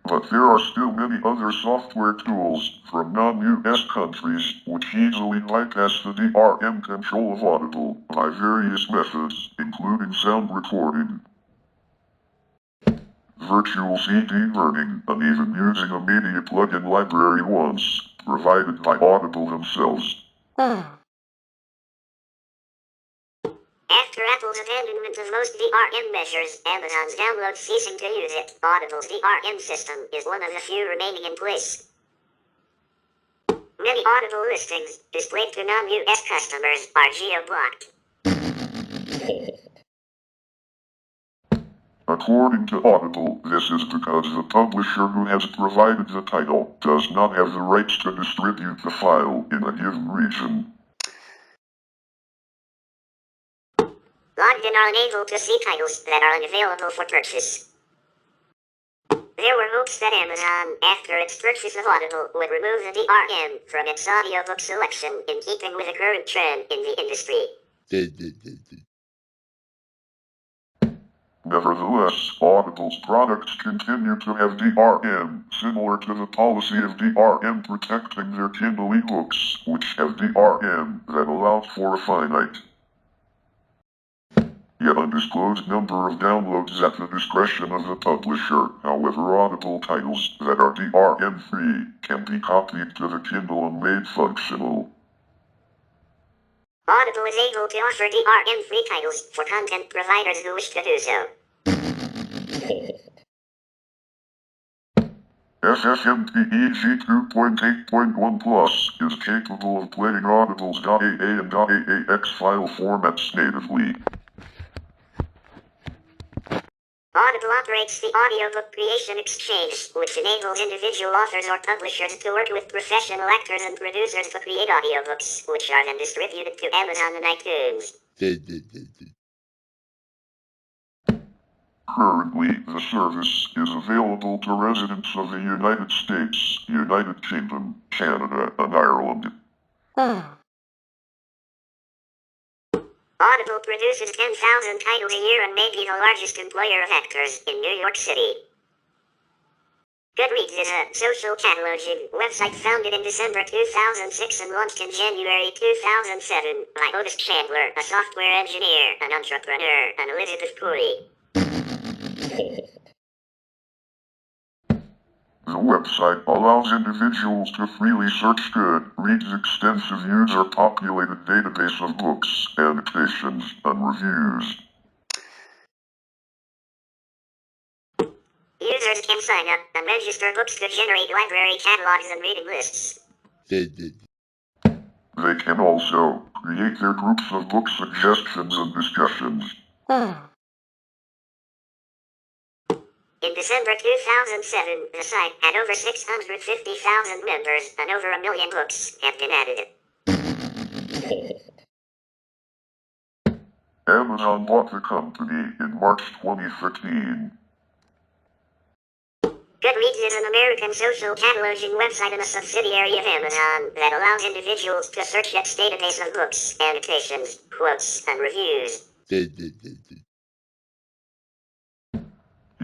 But there are still many other software tools from non-US countries which easily bypass the DRM control of Audible by various methods, including sound recording, virtual CD burning, and even using a media plugin library once provided by Audible themselves. After Apple's abandonment of most DRM measures, Amazon's download ceasing to use it, Audible's DRM system is one of the few remaining in place. Many Audible listings, displayed to non-US customers, are geo-blocked. According to Audible, this is because the publisher who has provided the title does not have the rights to distribute the file in a given region. Logged in are unable to see titles that are unavailable for purchase. There were hopes that Amazon, after its purchase of Audible, would remove the DRM from its audiobook selection in keeping with the current trend in the industry. Nevertheless, Audible's products continue to have DRM, similar to the policy of DRM protecting their Kindle ebooks, which have DRM that allows for a finite, yet undisclosed number of downloads at the discretion of the publisher. However, Audible titles that are DRM-free can be copied to the Kindle and made functional. Audible is able to offer DRM-free titles for content providers who wish to do so. SSMPEG 2.8.1 Plus is capable of playing Audible's .AA and .AAX file formats natively. Audible operates the Audiobook Creation Exchange, which enables individual authors or publishers to work with professional actors and producers to create audiobooks, which are then distributed to Amazon and iTunes. Currently, the service is available to residents of the United States, United Kingdom, Canada, and Ireland. Audible produces 10,000 titles a year and may be the largest employer of actors in New York City. Goodreads is a social cataloging website founded in December 2006 and launched in January 2007 by Otis Chandler, a software engineer, an entrepreneur, and Elizabeth Puri. The website allows individuals to freely search good, reads extensive user-populated database of books, annotations, and reviews. Users can sign up and register books to generate library catalogs and reading lists. They can also create their groups of book suggestions and discussions. In December 2007, the site had over 650,000 members and over 1 million books have been added. Amazon bought the company in March 2013. Goodreads is an American social cataloging website and a subsidiary of Amazon that allows individuals to search its database of books, annotations, quotes, and reviews.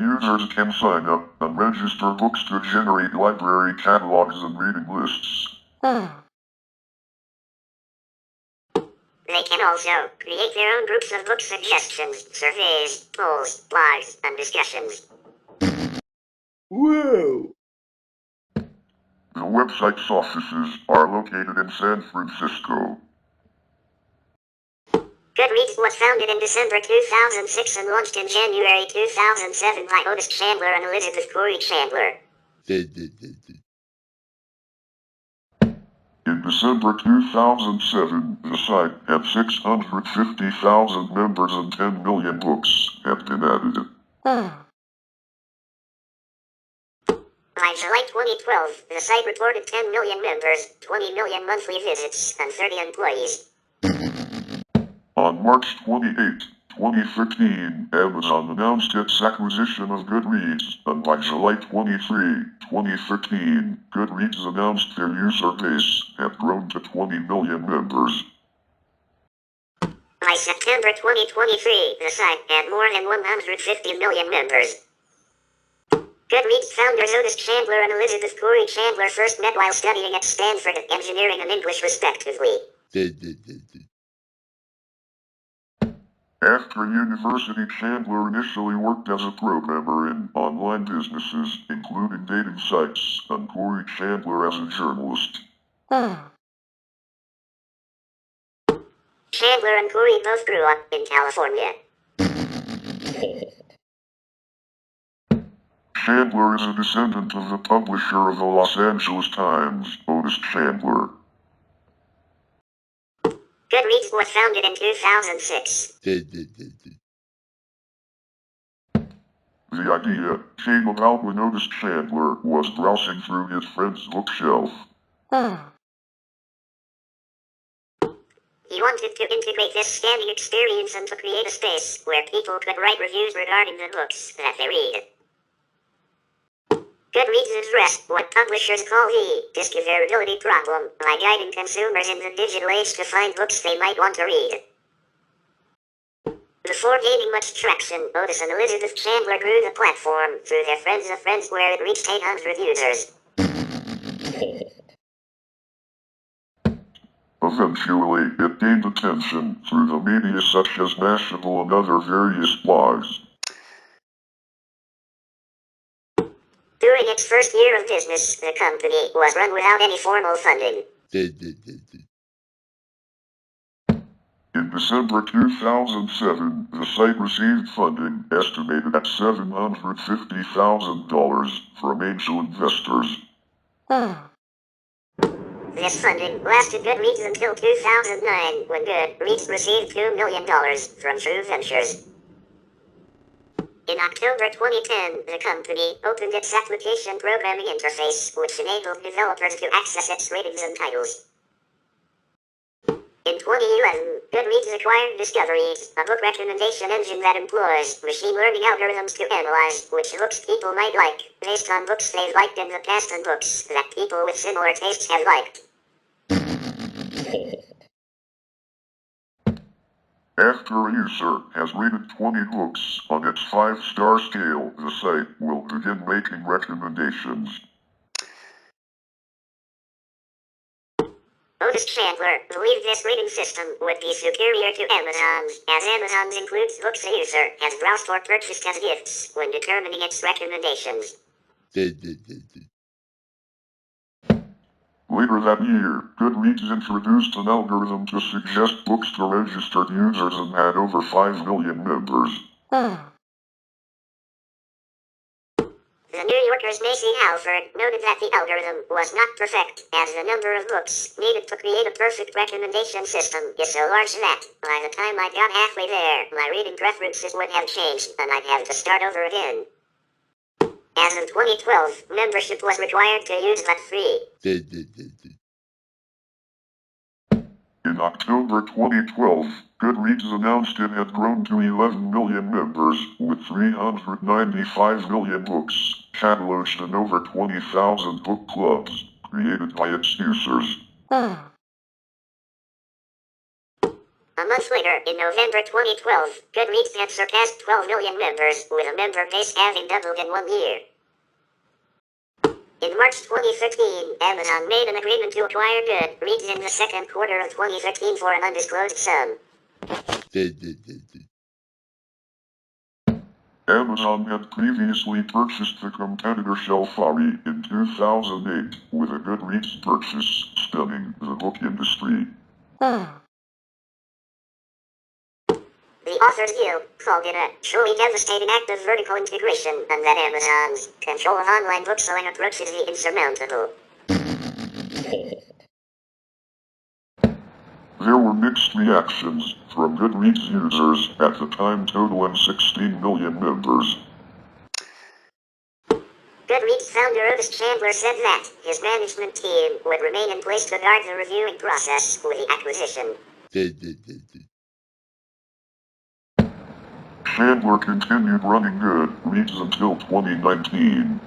Users can sign up and register books to generate library catalogs and reading lists. They can also create their own groups of book suggestions, surveys, polls, blogs, and discussions. Whoa! The website's offices are located in San Francisco. Goodreads was founded in December 2006 and launched in January 2007 by Otis Chandler and Elizabeth Corey Chandler. In December 2007, the site had 650,000 members and 10 million books had been added. By July 2012, the site reported 10 million members, 20 million monthly visits, and 30 employees. On March 28, 2013, Amazon announced its acquisition of Goodreads, and by July 23, 2013, Goodreads announced their user base had grown to 20 million members. By September 2023, the site had more than 150 million members. Goodreads founders Otis Chandler and Elizabeth Corey Chandler first met while studying at Stanford at engineering and English respectively. After university, Chandler initially worked as a programmer in online businesses, including dating sites, and Corey Chandler as a journalist. Chandler and Corey both grew up in California. Chandler is a descendant of the publisher of the Los Angeles Times, Otis Chandler. Goodreads was founded in 2006. The idea came about when Otis Chandler was browsing through his friend's bookshelf. He wanted to integrate this scanning experience and to create a space where people could write reviews regarding the books that they read. Goodreads addressed what publishers call the discoverability problem by guiding consumers in the digital age to find books they might want to read. Before gaining much traction, Otis and Elizabeth Chandler grew the platform through their Friends of Friends where it reached 800 users. Eventually, it gained attention through the media such as Mashable and other various blogs. During its first year of business, the company was run without any formal funding. In December 2007, the site received funding estimated at $750,000 from angel investors. This funding lasted Goodreads until 2009, when Goodreads received $2 million from True Ventures. In October 2010, the company opened its application programming interface, which enabled developers to access its ratings and titles. In 2011, Goodreads acquired Discoveries, a book recommendation engine that employs machine learning algorithms to analyze which books people might like, based on books they've liked in the past and books that people with similar tastes have liked. After a user has rated 20 books on its 5-star scale, the site will begin making recommendations. Otis Chandler believed this rating system would be superior to Amazon's, as Amazon's includes books a user has browsed or purchased as gifts when determining its recommendations. Later that year, Goodreads introduced an algorithm to suggest books to registered users and had over 5 million members. The New Yorker's Macy Halford noted that the algorithm was not perfect, as the number of books needed to create a perfect recommendation system is so large that, by the time I got halfway there, my reading preferences would have changed, and I'd have to start over again. As of 2012, membership was required to use but free. In October 2012, Goodreads announced it had grown to 11 million members, with 395 million books cataloged in over 20,000 book clubs created by its users. Among month later, in November 2012, Goodreads had surpassed 12 million members, with a member base having doubled in 1 year. In March 2013, Amazon made an agreement to acquire Goodreads in the second quarter of 2013 for an undisclosed sum. Amazon had previously purchased the competitor Shelfari in 2008, with a Goodreads purchase stunning the book industry. The Authors Guild called it a truly devastating act of vertical integration, and that Amazon's control of online bookselling approach is the insurmountable. There were mixed reactions from Goodreads users, at the time totaling 16 million members. Goodreads founder Otis Chandler said that his management team would remain in place to guard the reviewing process with the acquisition. Chandler continued running Goodreads until 2019.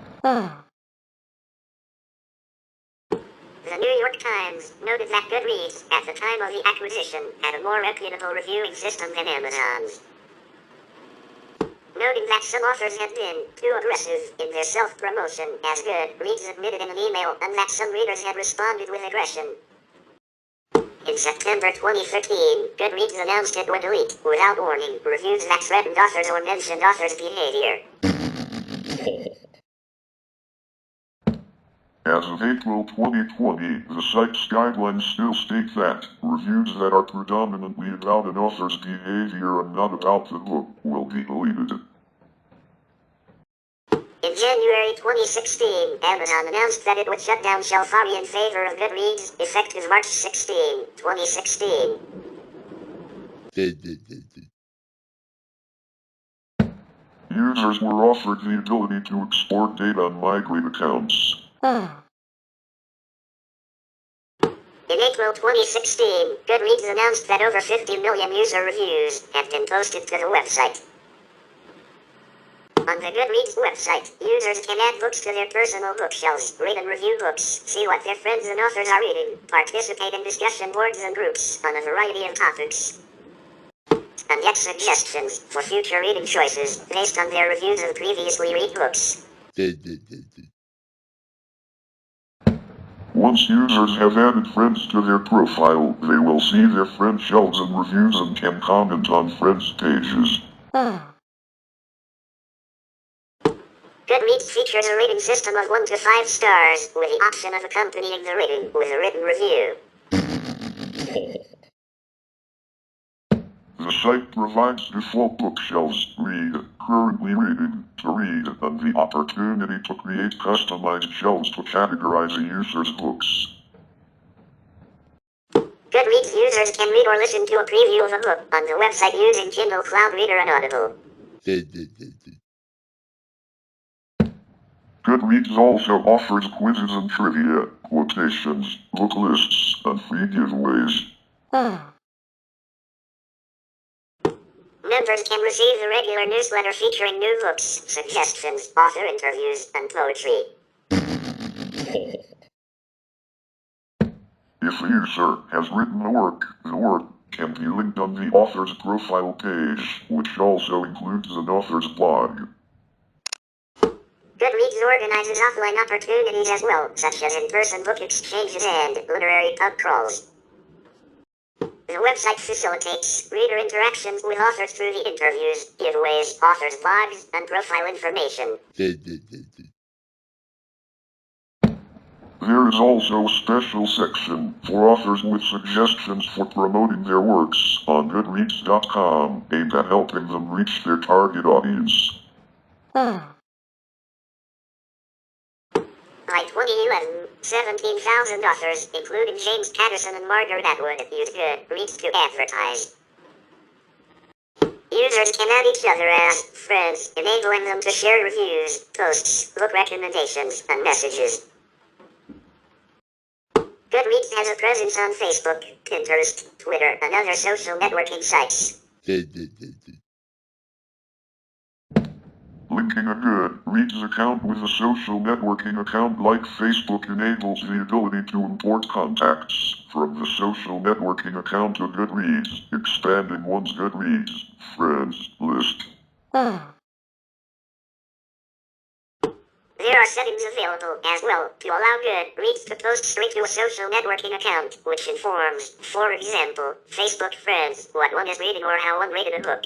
The New York Times noted that Goodreads, at the time of the acquisition, had a more reputable reviewing system than Amazon's. Noting that some authors had been too aggressive in their self-promotion, as Goodreads admitted in an email, and that some readers had responded with aggression. In September 2013, Goodreads announced it would delete, without warning, reviews that threatened authors or mentioned authors' behavior. As of April 2020, the site's guidelines still state that reviews that are predominantly about an author's behavior and not about the book will be deleted. In January 2016, Amazon announced that it would shut down Shelfari in favor of Goodreads, effective March 16, 2016. Users were offered the ability to export data and migrate accounts. In April 2016, Goodreads announced that over 50 million user reviews have been posted to the website. On the Goodreads website, users can add books to their personal bookshelves, read and review books, see what their friends and authors are reading, participate in discussion boards and groups on a variety of topics, and get suggestions for future reading choices based on their reviews of previously read books. Once users have added friends to their profile, they will see their friend shelves and reviews and can comment on friends' pages. Goodreads features a rating system of 1 to 5 stars, with the option of accompanying the rating with a written review. The site provides default bookshelves, read, currently reading, to read, and the opportunity to create customized shelves to categorize a user's books. Goodreads users can read or listen to a preview of a book on the website using Kindle Cloud Reader and Audible. Goodreads also offers quizzes and trivia, quotations, book lists, and free giveaways. Members can receive the regular newsletter featuring new books, suggestions, author interviews, and poetry. If a user has written a work, the work can be linked on the author's profile page, which also includes an author's blog. Goodreads organizes offline opportunities as well, such as in-person book exchanges and literary pub crawls. The website facilitates reader interactions with authors through the interviews, giveaways, authors' blogs, and profile information. There is also a special section for authors with suggestions for promoting their works on Goodreads.com, aimed at helping them reach their target audience. By 2011, 17,000 authors, including James Patterson and Margaret Atwood, used Goodreads to advertise. Users can add each other as friends, enabling them to share reviews, posts, book recommendations, and messages. Goodreads has a presence on Facebook, Pinterest, Twitter, and other social networking sites. Linking a Goodreads account with a social networking account like Facebook enables the ability to import contacts from the social networking account to Goodreads, expanding one's Goodreads friends list. There are settings available as well to allow Goodreads to post straight to a social networking account, which informs, for example, Facebook friends what one is reading or how one rated a book.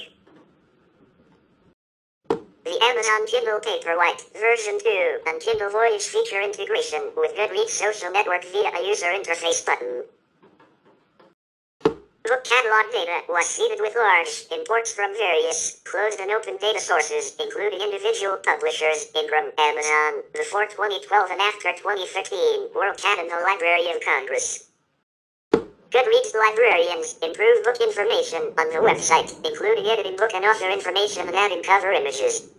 The Amazon Kindle Paperwhite version 2 and Kindle Voyage feature integration with Goodreads social network via a user interface button. Book catalog data was seeded with large imports from various closed and open data sources, including individual publishers, Ingram, Amazon, before 2012 and after 2013, WorldCat and the Library of Congress. Goodreads librarians improve book information on the website, including editing book and author information and adding cover images.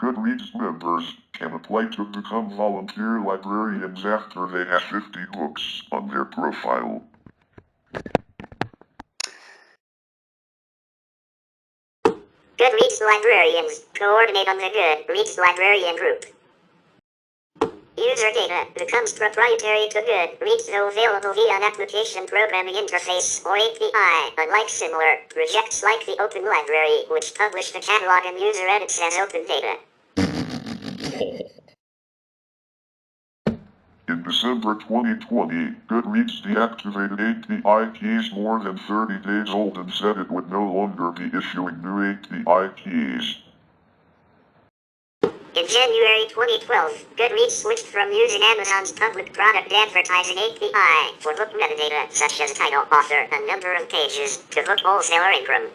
Goodreads members can apply to become volunteer librarians after they have 50 books on their profile. Goodreads librarians coordinate on the Goodreads librarian group. User data becomes proprietary to Goodreads though available via an application programming interface or API, unlike similar projects like the Open Library, which publish the catalog and user edits as open data. In December 2020, Goodreads deactivated API keys more than 30 days old and said it would no longer be issuing new API keys. In January 2012, Goodreads switched from using Amazon's public product advertising API for book metadata such as title, author, and number of pages to book wholesaler Ingram.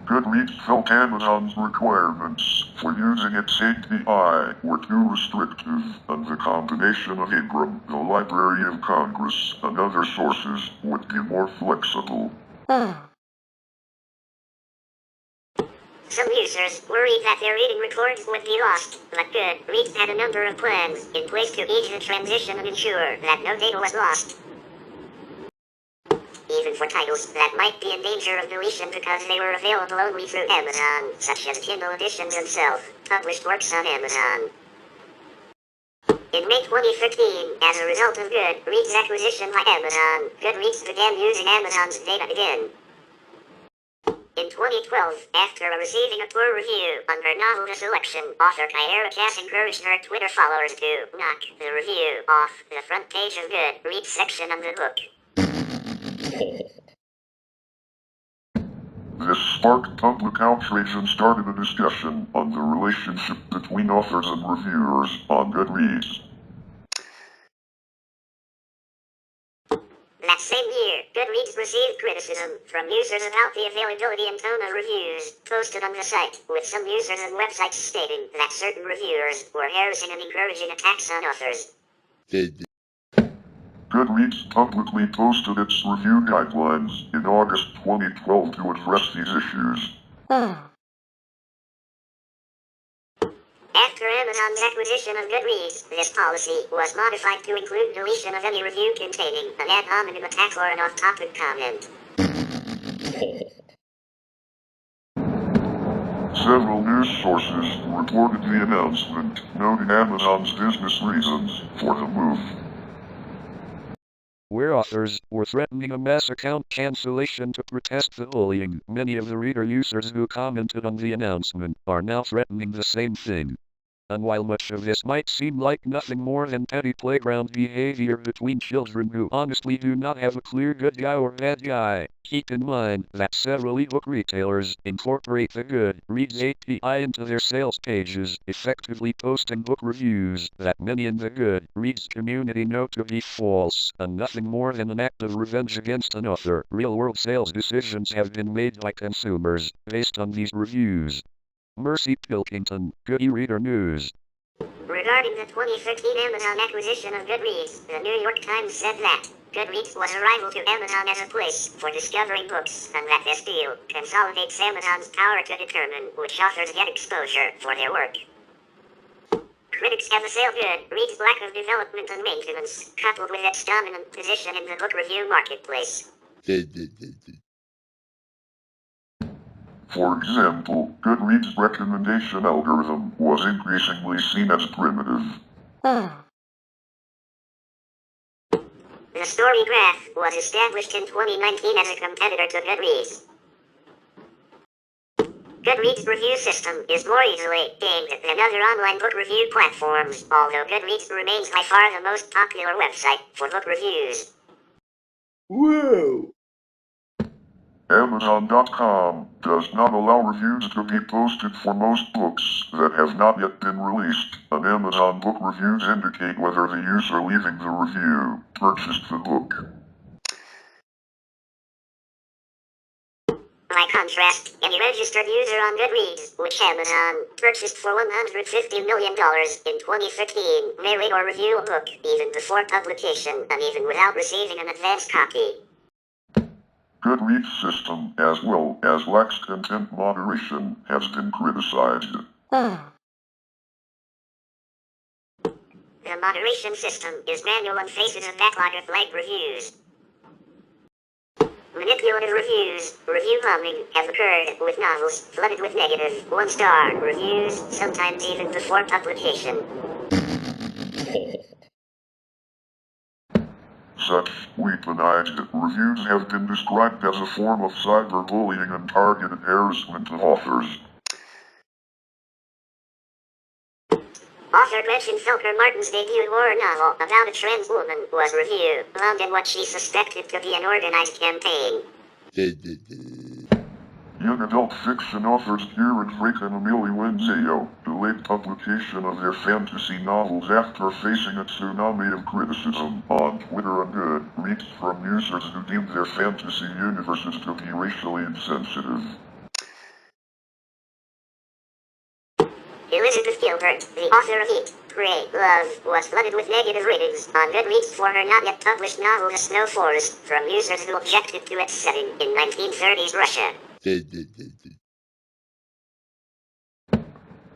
Goodreads felt Amazon's requirements for using its API were too restrictive, and the combination of Ingram, the Library of Congress, and other sources would be more flexible. Some users worried that their reading records would be lost, but Goodreads had a number of plans in place to ease the transition and ensure that no data was lost. Even for titles that might be in danger of deletion because they were available only through Amazon, such as Kindle editions and self-published works on Amazon. In May 2013, as a result of Goodreads' acquisition by Amazon, Goodreads began using Amazon's data again. In 2012, after receiving a poor review on her novel The Selection, author Kyra Cass encouraged her Twitter followers to knock the review off the front page of Goodreads section of the book. This sparked public outrage and started a discussion on the relationship between authors and reviewers on Goodreads. That same year, Goodreads received criticism from users about the availability and tone of reviews posted on the site, with some users and websites stating that certain reviewers were harassing and encouraging attacks on authors. Goodreads publicly posted its review guidelines in August 2012 to address these issues. After Amazon's acquisition of Goodreads, this policy was modified to include deletion of any review containing an ad hominem attack or an off-topic comment. Several news sources reported the announcement, noting Amazon's business reasons for the move. Where authors were threatening a mass account cancellation to protest the bullying, many of the reader users who commented on the announcement are now threatening the same thing. And while much of this might seem like nothing more than petty playground behavior between children who honestly do not have a clear good guy or bad guy, keep in mind that several ebook retailers incorporate the Goodreads API into their sales pages, effectively posting book reviews that many in the Goodreads community know to be false, and nothing more than an act of revenge against an author. Real-world sales decisions have been made by consumers based on these reviews. Mercy Pilkington, Good e-Reader News. Regarding the 2013 Amazon acquisition of Goodreads, the New York Times said that Goodreads was a rival to Amazon as a place for discovering books, and that this deal consolidates Amazon's power to determine which authors get exposure for their work. Critics have assailed Goodreads' lack of development and maintenance, coupled with its dominant position in the book review marketplace. For example, Goodreads' recommendation algorithm was increasingly seen as primitive. The story graph was established in 2019 as a competitor to Goodreads. Goodreads' review system is more easily gamed than other online book review platforms, although Goodreads remains by far the most popular website for book reviews. Whoa! Amazon.com does not allow reviews to be posted for most books that have not yet been released. An Amazon book reviews indicate whether the user leaving the review purchased the book. By contrast, any registered user on Goodreads, which Amazon purchased for $150 million in 2015, may read or review a book even before publication and even without receiving an advance copy. Goodreads' system, as well as lax content moderation, has been criticized. The moderation system is manual and faces a backlog of blank reviews. Manipulative reviews, review bombing, have occurred with novels flooded with negative, one-star reviews, sometimes even before publication. Such weaponized reviews have been described as a form of cyberbullying and targeted harassment of authors. Author Gretchen Felker Martin's debut horror novel about a trans woman was reviewed, bombed in what she suspected to be an organized campaign. Young adult fiction authors Kieran Drake and Amelia Wenzio delayed publication of their fantasy novels after facing a tsunami of criticism on Twitter and Goodreads from users who deemed their fantasy universes to be racially insensitive. Elizabeth Gilbert, the author of Heat, Grey, Love, was flooded with negative ratings on Goodreads for her not yet published novel The Snow Forest from users who objected to its setting in 1930s Russia.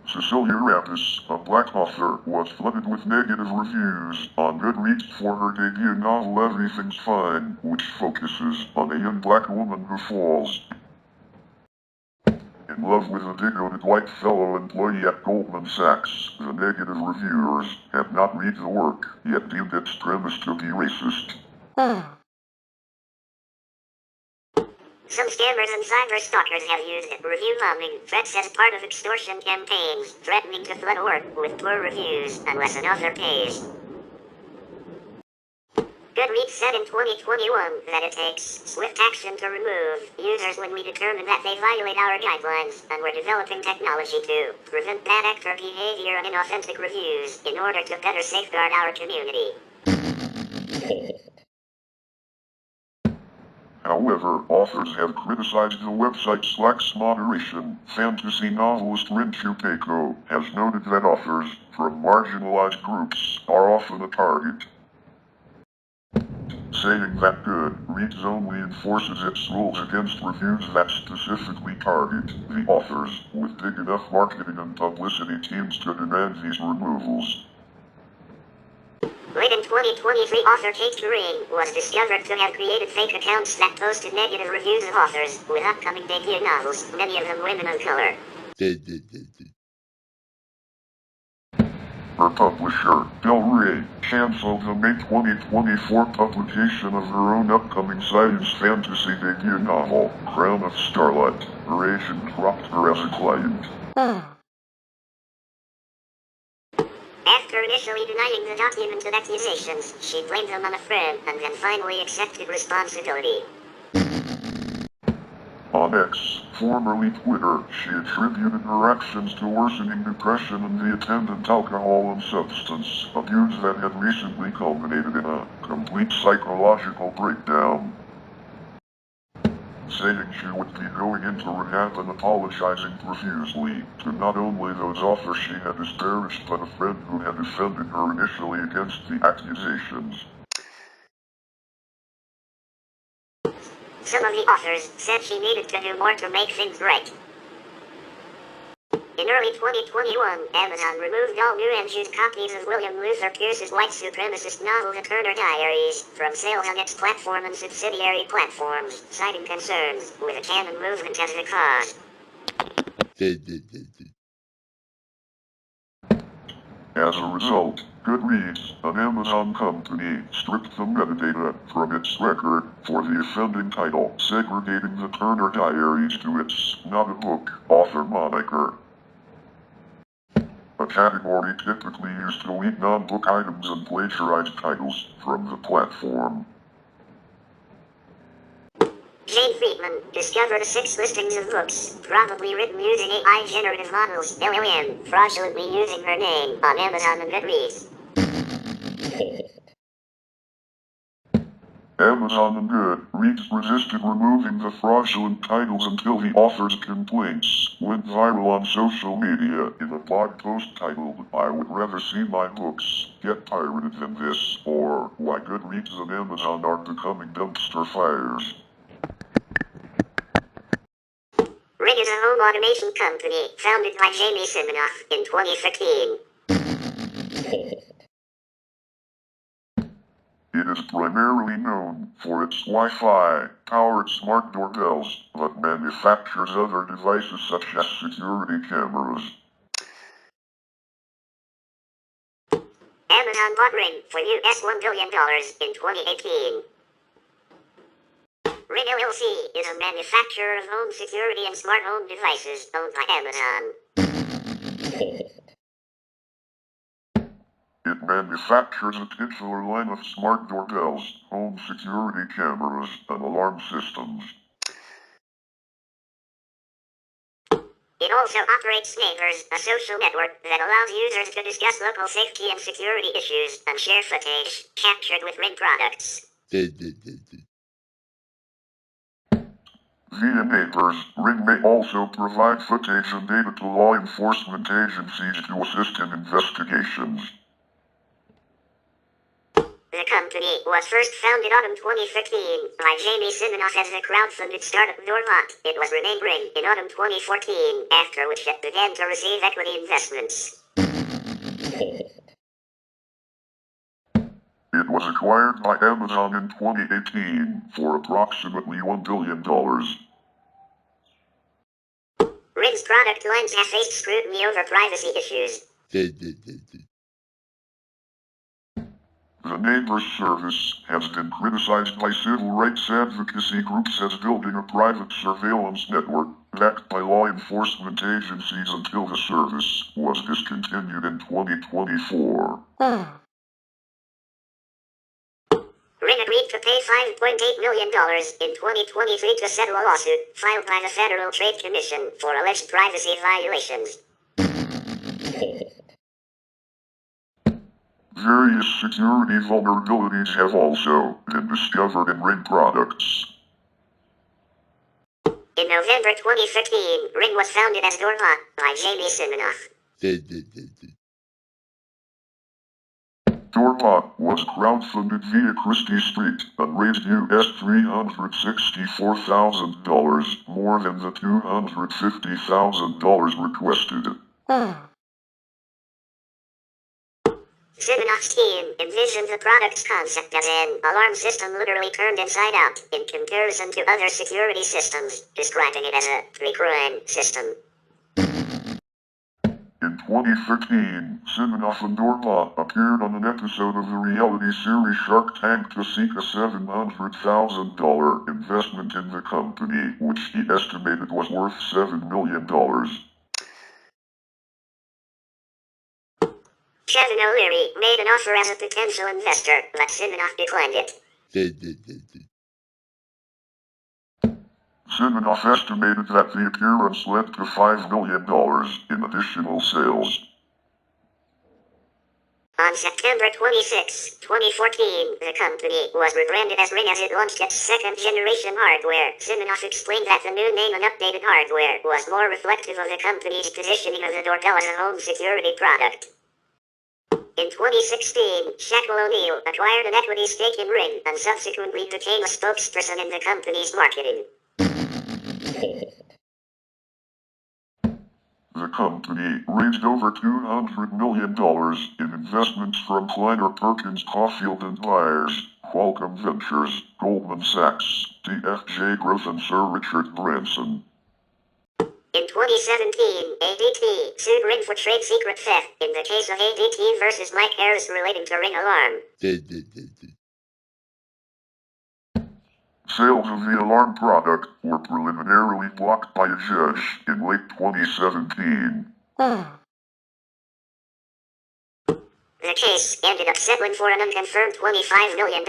Cecilia Rappis, a black author, was flooded with negative reviews on Goodreads for her debut novel Everything's Fine, which focuses on a young black woman who falls in love with a bigoted white fellow employee at Goldman Sachs. The negative reviewers have not read the work, yet deemed its premise to be racist. Some scammers and cyber stalkers have used review bombing threats as part of extortion campaigns, threatening to flood work with poor reviews unless an author pays. Goodreads said in 2021 that it takes swift action to remove users when we determine that they violate our guidelines, and we're developing technology to prevent bad actor behavior and inauthentic reviews in order to better safeguard our community. However, authors have criticized the website's lax moderation. Fantasy novelist Rin Chupeco has noted that authors from marginalized groups are often a target, saying that Goodreads only enforces its rules against reviews that specifically target the authors with big enough marketing and publicity teams to demand these removals. Late in 2023, author Kate Turing was discovered to have created fake accounts that posted negative reviews of authors with upcoming debut novels, many of them women of color. Her publisher, Del Rey, canceled the May 2024 publication of her own upcoming science fantasy debut novel, Crown of Starlight. Her agent dropped her as a client. After initially denying the documented accusations, she blamed them on a friend and then finally accepted responsibility. On X, formerly Twitter, she attributed her actions to worsening depression and the attendant alcohol and substance abuse that had recently culminated in a complete psychological breakdown, saying she would be going into rehab and apologizing profusely to not only those authors she had disparaged but a friend who had defended her initially against the accusations. Some of the authors said she needed to do more to make things right. In early 2021, Amazon removed all new and used copies of William Luther Pierce's white supremacist novel The Turner Diaries from sales on its platform and subsidiary platforms, citing concerns with the canon movement as the cause. As a result, Goodreads, an Amazon company, stripped the metadata from its record for the offending title, segregating the Turner Diaries to its not a book author moniker. A category typically used to delete non-book items and plagiarized titles from the platform. Jane Friedman discovered 6 listings of books, probably written using AI generative models, LLM, fraudulently using her name on Amazon and Goodreads. Amazon and Goodreads resisted removing the fraudulent titles until the author's complaints went viral on social media in a blog post titled, "I would rather see my books get pirated than this," or "Why Goodreads and Amazon are becoming dumpster fires." Ring is a home automation company founded by Jamie Siminoff in 2015. It is primarily known for its Wi-Fi-powered smart doorbells, but manufactures other devices such as security cameras. Amazon bought Ring for US $1 billion in 2018. Ring LLC is a manufacturer of home security and smart home devices owned by Amazon. It manufactures a titular line of smart doorbells, home security cameras, and alarm systems. It also operates Neighbors, a social network that allows users to discuss local safety and security issues and share footage captured with Ring products. Via Neighbors, Ring may also provide footage and data to law enforcement agencies to assist in investigations. The company was first founded autumn 2015 by Jamie Siminoff as a crowdfunded startup Doorbot. It was renamed Ring in autumn 2014, after which it began to receive equity investments. It was acquired by Amazon in 2018 for approximately $1 billion. Ring's product lines have faced scrutiny over privacy issues. The Neighbors service has been criticized by civil rights advocacy groups as building a private surveillance network backed by law enforcement agencies until the service was discontinued in 2024. Ring agreed to pay $5.8 million in 2023 to settle a lawsuit filed by the Federal Trade Commission for alleged privacy violations. Various security vulnerabilities have also been discovered in Ring products. In November 2015, Ring was founded as Doorbot by Jamie Siminoff. Doorbot was crowdfunded via Christie Street and raised US $364,000, more than the $250,000 requested. Siminoff's team envisioned the product's concept as an alarm system literally turned inside out, in comparison to other security systems, describing it as a pre-crime system. In 2013, Siminoff and Doorbot appeared on an episode of the reality series Shark Tank to seek a $700,000 investment in the company, which he estimated was worth $7 million. Kevin O'Leary made an offer as a potential investor, but Siminoff declined it. Siminoff estimated that the appearance led to $5 million in additional sales. On September 26, 2014, the company was rebranded as Ring as it launched its second-generation hardware. Siminoff explained that the new name and updated hardware was more reflective of the company's positioning of the doorbell as a home security product. In 2016, Shaquille O'Neal acquired an equity stake in Ring and subsequently became a spokesperson in the company's marketing. The company raised over $200 million in investments from Kleiner Perkins Caulfield and Myers, Qualcomm Ventures, Goldman Sachs, DFJ Growth and Sir Richard Branson. In 2017, ADT sued Ring for trade secret theft in the case of ADT versus Mike Harris relating to Ring Alarm. Sales of the alarm product were preliminarily blocked by a judge in late 2017. The case ended up settling for an unconfirmed $25 million.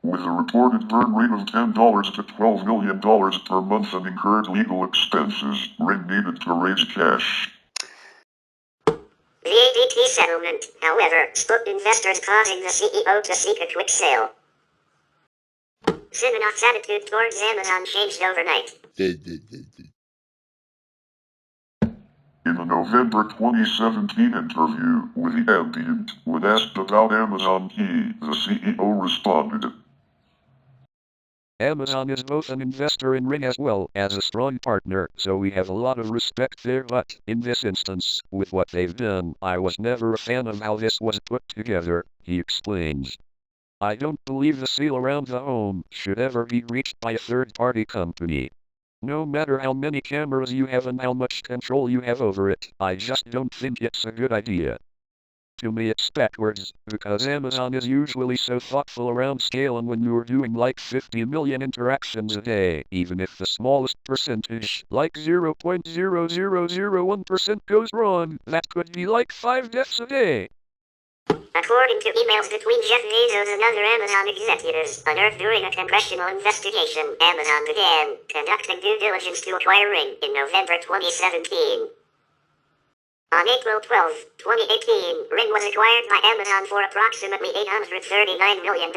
With a reported burn rate of $10 to $12 million per month and incurred legal expenses, Ring needed to raise cash. The ADT settlement, however, spooked investors, causing the CEO to seek a quick sale. Siminoff's attitude towards Amazon changed overnight. In a November 2017 interview with The Ambient, when asked about Amazon, the CEO responded, Amazon is both an investor in Ring as well as a strong partner, so we have a lot of respect there, but in this instance, with what they've done, I was never a fan of how this was put together, he explains. I don't believe the seal around the home should ever be reached by a third-party company. No matter how many cameras you have and how much control you have over it, I just don't think it's a good idea. To me it's backwards, because Amazon is usually so thoughtful around scale, and when you're doing like 50 million interactions a day, even if the smallest percentage, like 0.0001% goes wrong, that could be like 5 deaths a day. According to emails between Jeff Bezos and other Amazon executives unearthed during a congressional investigation, Amazon began conducting due diligence to acquire Ring in November 2017. On April 12, 2018, Ring was acquired by Amazon for approximately $839 million.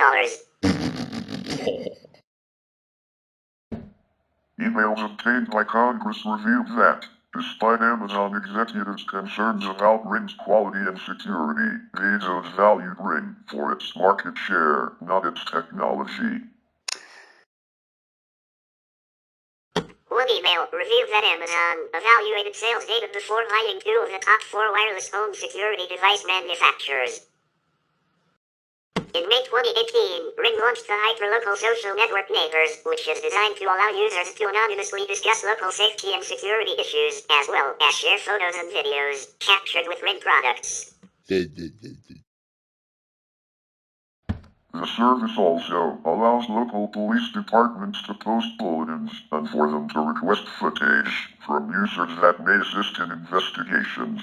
emails obtained by Congress revealed that, despite Amazon executives' concerns about Ring's quality and security, Bezos valued Ring for its market share, not its technology. One email revealed that Amazon evaluated sales data before buying 2 of the top 4 wireless home security device manufacturers. In May 2018, Ring launched the hyperlocal social network Neighbors, which is designed to allow users to anonymously discuss local safety and security issues, as well as share photos and videos captured with Ring products. The service also allows local police departments to post bulletins and for them to request footage from users that may assist in investigations.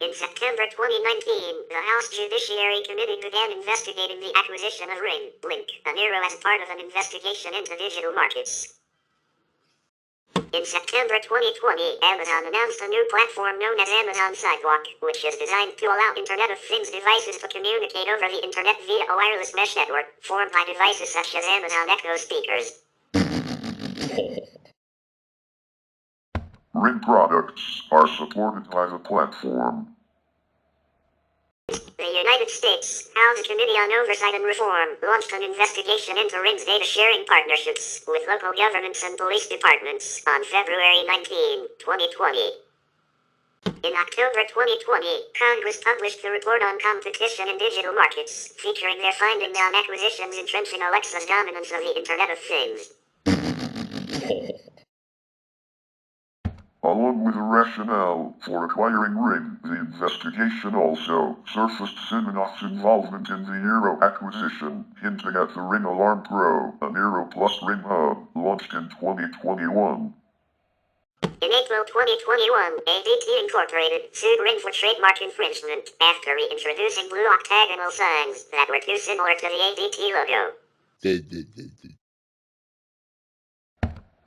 In September 2019, the House Judiciary Committee began investigating the acquisition of Ring, Link, and Eero as part of an investigation into digital markets. In September 2020, Amazon announced a new platform known as Amazon Sidewalk, which is designed to allow Internet of Things devices to communicate over the Internet via a wireless mesh network, formed by devices such as Amazon Echo speakers. Ring products are supported by the platform. The United States House Committee on Oversight and Reform launched an investigation into Ring's data-sharing partnerships with local governments and police departments on February 19, 2020. In October 2020, Congress published the Report on Competition in Digital Markets, featuring their findings on acquisitions entrenching Alexa's dominance of the Internet of Things. Along with the rationale for acquiring Ring, the investigation also surfaced Siminoff's involvement in the Eero acquisition, hinting at the Ring Alarm Pro, an Eero Plus Ring Hub, launched in 2021. In April 2021, ADT Incorporated sued Ring for trademark infringement after reintroducing blue octagonal signs that were too similar to the ADT logo.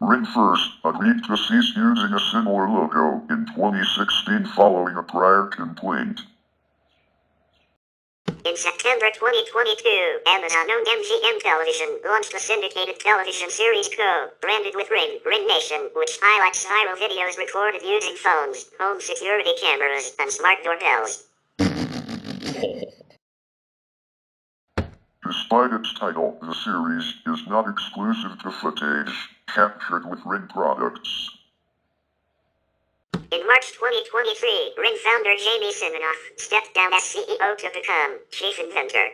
Ring first agreed to cease using a similar logo in 2016 following a prior complaint. In September 2022, Amazon-owned MGM Television launched a syndicated television series co-branded with Ring, Ring Nation, which highlights viral videos recorded using phones, home security cameras, and smart doorbells. Despite its title, the series is not exclusive to footage captured with Ring products. In March 2023, Ring founder Jamie Siminoff stepped down as CEO to become chief inventor.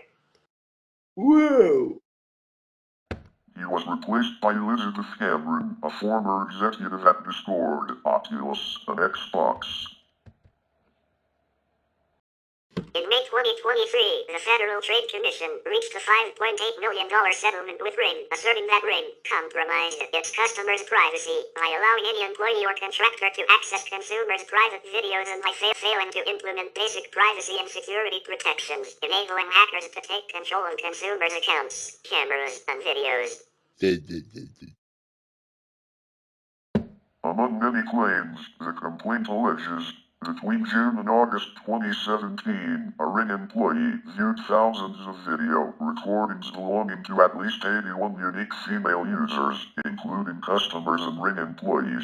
Whoa! He was replaced by Elizabeth Cameron, a former executive at Discord, Oculus, and Xbox. In May 2023, the Federal Trade Commission reached a $5.8 million settlement with Ring, asserting that Ring compromised its customers' privacy by allowing any employee or contractor to access consumers' private videos and by failing to implement basic privacy and security protections, enabling hackers to take control of consumers' accounts, cameras, and videos. Among many claims, the complaint alleges, between June and August 2017, a Ring employee viewed thousands of video recordings belonging to at least 81 unique female users, including customers and Ring employees.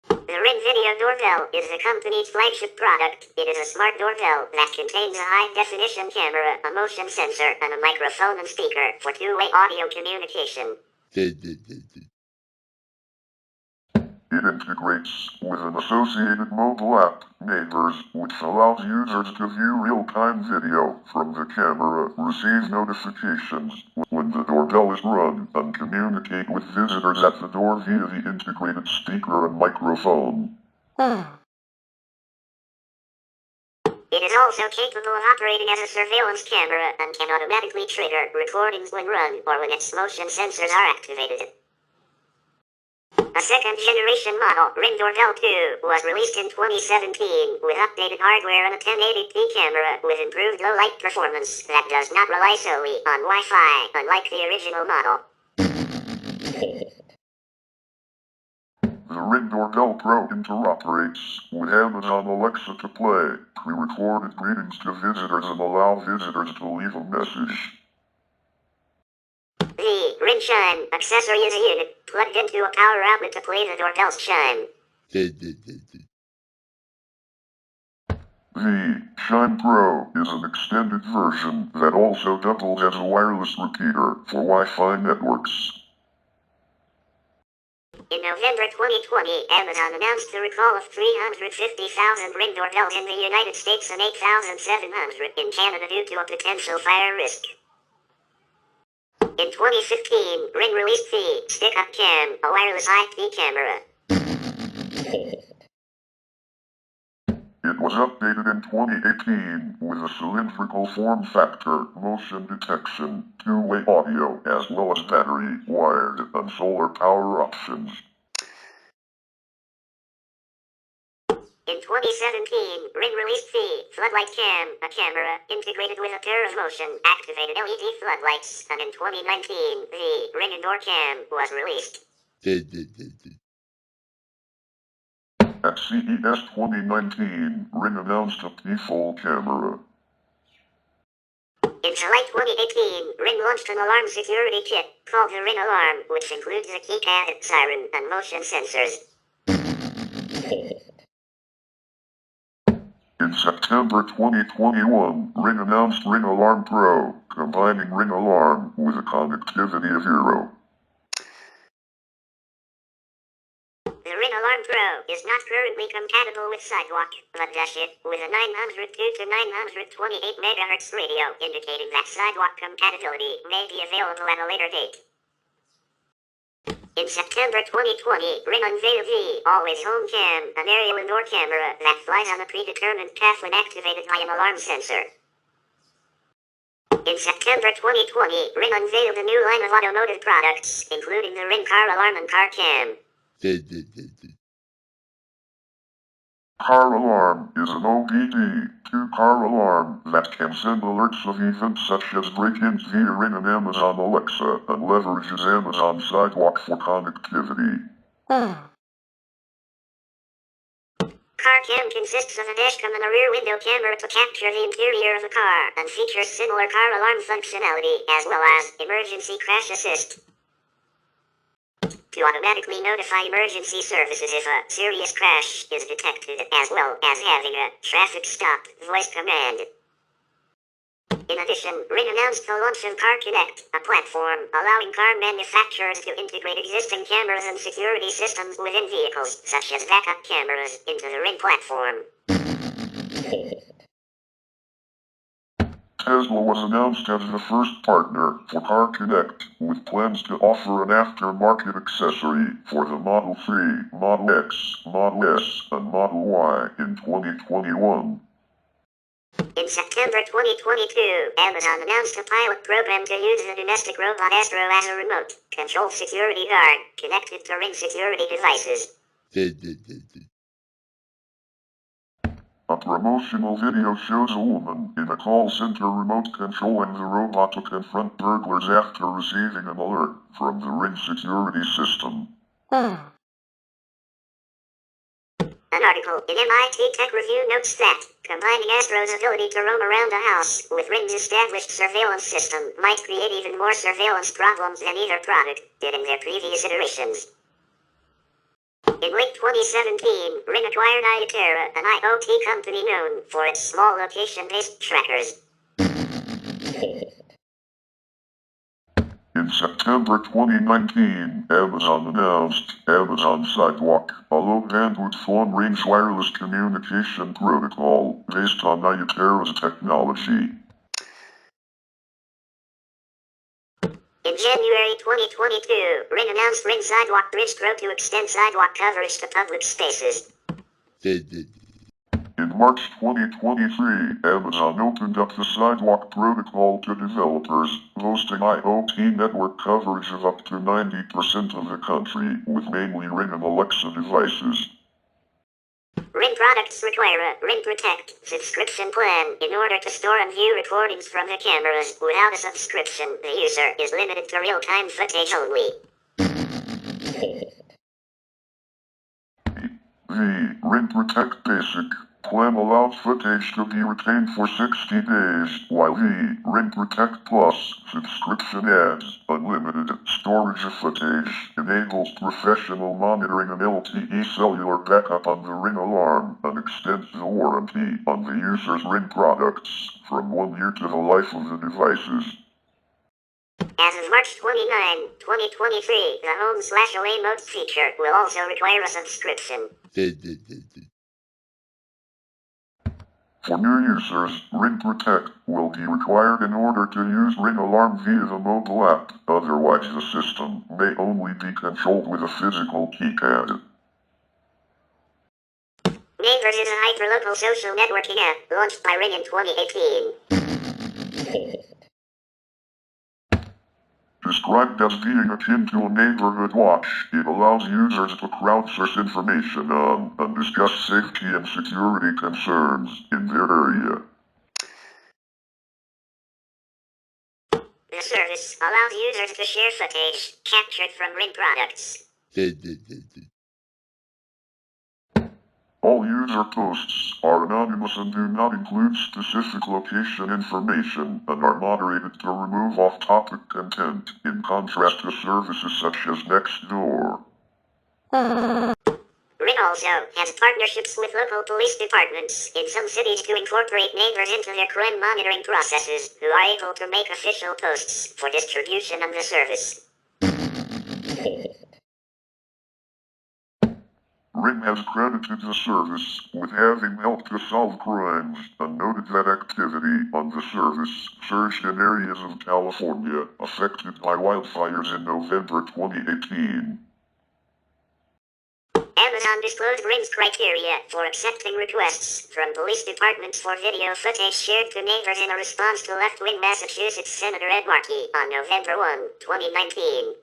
The Ring Video Doorbell is the company's flagship product. It is a smart doorbell that contains a high-definition camera, a motion sensor, and a microphone and speaker for two-way audio communication. It integrates with an associated mobile app, Neighbors, which allows users to view real-time video from the camera, receive notifications when the doorbell is rung, and communicate with visitors at the door via the integrated speaker and microphone. It is also capable of operating as a surveillance camera and can automatically trigger recordings when run or when its motion sensors are activated. A second-generation model, Ring Doorbell 2, was released in 2017 with updated hardware and a 1080p camera with improved low-light performance that does not rely solely on Wi-Fi, unlike the original model. The Ring Doorbell Pro interoperates with Amazon Alexa to play pre-recorded greetings to visitors and allow visitors to leave a message. The Ring Chime accessory is a unit plugged into a power outlet to play the doorbell's chime. The Chime Pro is an extended version that also doubles as a wireless repeater for Wi-Fi networks. In November 2020, Amazon announced the recall of 350,000 Ring doorbells in the United States and 8,700 in Canada due to a potential fire risk. In 2015, Ring released the Stick-Up Cam, a wireless IP camera. It was updated in 2018 with a cylindrical form factor, motion detection, two-way audio, as well as battery, wired, and solar power options. In 2017, Ring released the Floodlight Cam, a camera integrated with a pair of motion-activated LED floodlights, and in 2019, the Ring Indoor Cam was released. At CES 2019, Ring announced a P-Fold camera. In July 2018, Ring launched an alarm security kit called the Ring Alarm, which includes a keypad, siren, and motion sensors. In September 2021, Ring announced Ring Alarm Pro, combining Ring Alarm with a connectivity hero. The Ring Alarm Pro is not currently compatible with Sidewalk, but does ship with a 902 to 928 MHz radio, indicating that Sidewalk compatibility may be available at a later date. In September 2020, Ring unveiled the Always Home Cam, an aerial indoor camera that flies on a predetermined path when activated by an alarm sensor. In September 2020, Ring unveiled a new line of automotive products, including the Ring Car Alarm and Car Cam. Car Alarm is an OBD, two-car alarm that can send alerts of events such as break-ins via Ring and Amazon Alexa and leverages Amazon Sidewalk for connectivity. Car Cam consists of a dashcam and a rear window camera to capture the interior of the car and features similar car alarm functionality as well as emergency crash assist. To automatically notify emergency services if a serious crash is detected, as well as having a traffic stop voice command. In addition, Ring announced the launch of Car Connect, a platform allowing car manufacturers to integrate existing cameras and security systems within vehicles, such as backup cameras, into the Ring platform. Tesla was announced as the first partner for Car Connect, with plans to offer an aftermarket accessory for the Model 3, Model X, Model S, and Model Y in 2021. In September 2022, Amazon announced a pilot program to use the domestic robot Astro as a remote control security guard connected to Ring security devices. A promotional video shows a woman in a call center remote controlling the robot to confront burglars after receiving an alert from the Ring security system. An article in MIT Tech Review notes that combining Astro's ability to roam around a house with Ring's established surveillance system might create even more surveillance problems than either product did in their previous iterations. In late 2017, Ring acquired iTerra, an IoT company known for its small location-based trackers. In September 2019, Amazon announced Amazon Sidewalk, a low-bandwidth long-range wireless communication protocol based on iTerra's technology. In January 2022, Ring announced Ring Sidewalk Bridge Pro to extend sidewalk coverage to public spaces. In March 2023, Amazon opened up the Sidewalk protocol to developers, boasting IoT network coverage of up to 90% of the country, with mainly Ring and Alexa devices. Ring products require a Ring Protect subscription plan in order to store and view recordings from the cameras. Without a subscription, the user is limited to real-time footage only. The Ring Protect Basic plan allows footage to be retained for 60 days, while the Ring Protect Plus subscription adds unlimited storage of footage, enables professional monitoring and LTE cellular backup on the Ring alarm, and extends the warranty on the user's Ring products from 1 year to the life of the devices. As of March 29, 2023, the Home/Away mode feature will also require a subscription. For new users, Ring Protect will be required in order to use Ring Alarm via the mobile app, otherwise the system may only be controlled with a physical keypad. Neighbors is a hyperlocal social networking app launched by Ring in 2018. Described as being akin to a neighborhood watch, it allows users to crowdsource information on and discuss safety and security concerns in their area. The service allows users to share footage captured from Ring products. All user posts are anonymous and do not include specific location information and are moderated to remove off-topic content, in contrast to services such as Nextdoor. Ring also has partnerships with local police departments in some cities to incorporate neighbors into their crime monitoring processes, who are able to make official posts for distribution of the service. Ring has credited the service with having helped to solve crimes and noted that activity on the service surged in areas of California affected by wildfires in November 2018. Amazon disclosed Ring's criteria for accepting requests from police departments for video footage shared to neighbors in a response to left-wing Massachusetts Senator Ed Markey on November 1, 2019.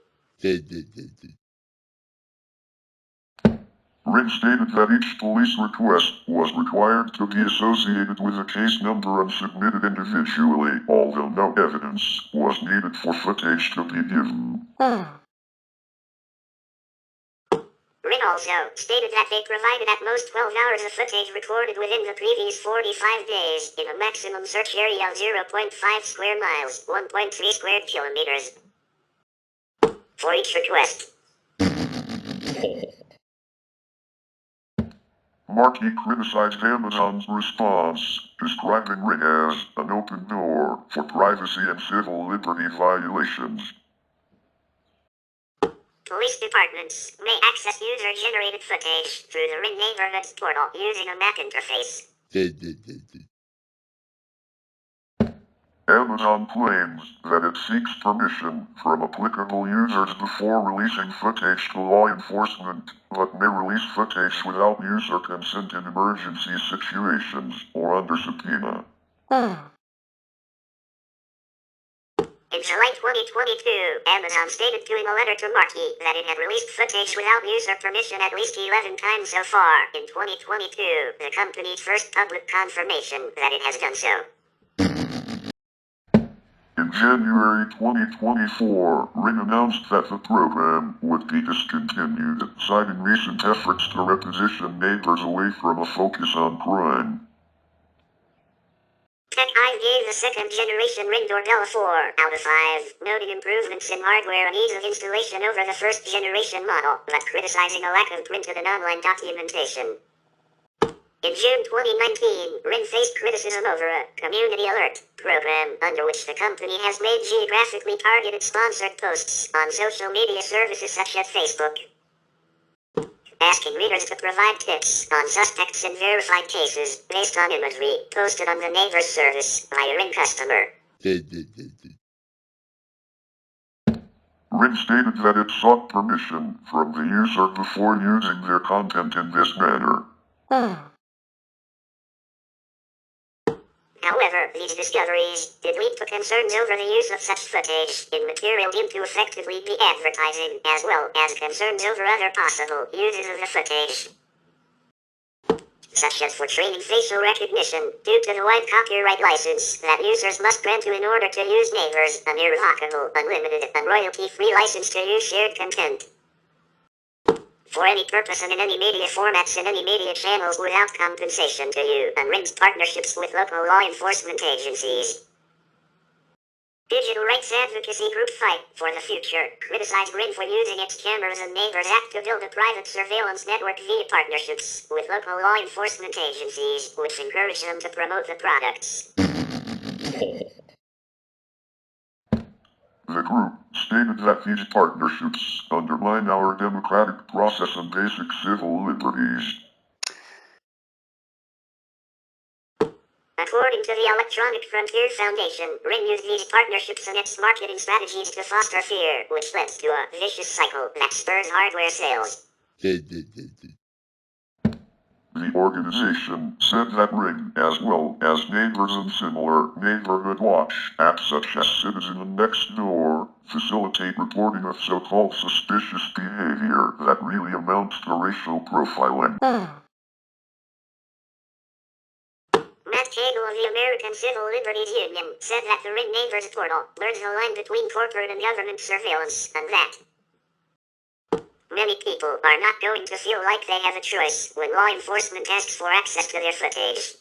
Ring stated that each police request was required to be associated with a case number and submitted individually, although no evidence was needed for footage to be given. Ring also stated that they provided at most 12 hours of footage recorded within the previous 45 days in a maximum search area of 0.5 square miles, 1.3 square kilometers, for each request. Markey criticized Amazon's response, describing Ring as an open door for privacy and civil liberty violations. Police departments may access user-generated footage through the Ring Neighborhoods portal using a Mac interface. Amazon claims that it seeks permission from applicable users before releasing footage to law enforcement, but may release footage without user consent in emergency situations or under subpoena. In July 2022, Amazon stated in a letter to Markey that it had released footage without user permission at least 11 times so far. In 2022, the company's first public confirmation that it has done so. In January 2024, Ring announced that the program would be discontinued, citing recent efforts to reposition neighbors away from a focus on crime. TechHive gave the second-generation Ring doorbell a 4 out of 5, noting improvements in hardware and ease of installation over the first-generation model, but criticizing a lack of printed and online documentation. In June 2019, Ring faced criticism over a community alert program under which the company has made geographically targeted sponsored posts on social media services such as Facebook, asking readers to provide tips on suspects in verified cases based on imagery posted on the neighbor's service by a Ring customer. Ring stated that it sought permission from the user before using their content in this manner. However, these discoveries did lead to concerns over the use of such footage in material deemed to effectively be advertising, as well as concerns over other possible uses of the footage, such as for training facial recognition, due to the wide copyright license that users must grant to in order to use Neighbors, an irrevocable, unlimited, and royalty-free license to use shared content for any purpose and in any media formats and any media channels without compensation to you, and Ring's partnerships with local law enforcement agencies. Digital rights advocacy group Fight for the Future criticized Ring for using its Cameras and Neighbors Act to build a private surveillance network via partnerships with local law enforcement agencies, which encourage them to promote the products. The group stated that these partnerships undermine our democratic process and basic civil liberties. According to the Electronic Frontier Foundation, Ring used these partnerships and its marketing strategies to foster fear, which led to a vicious cycle that spurs hardware sales. The organization said that Ring, as well as Neighbors and similar neighborhood watch apps such as Citizen and Nextdoor, facilitate reporting of so-called suspicious behavior that really amounts to racial profiling. Matt Cagle of the American Civil Liberties Union said that the Ring Neighbors portal blurs the line between corporate and government surveillance, and that many people are not going to feel like they have a choice when law enforcement asks for access to their footage.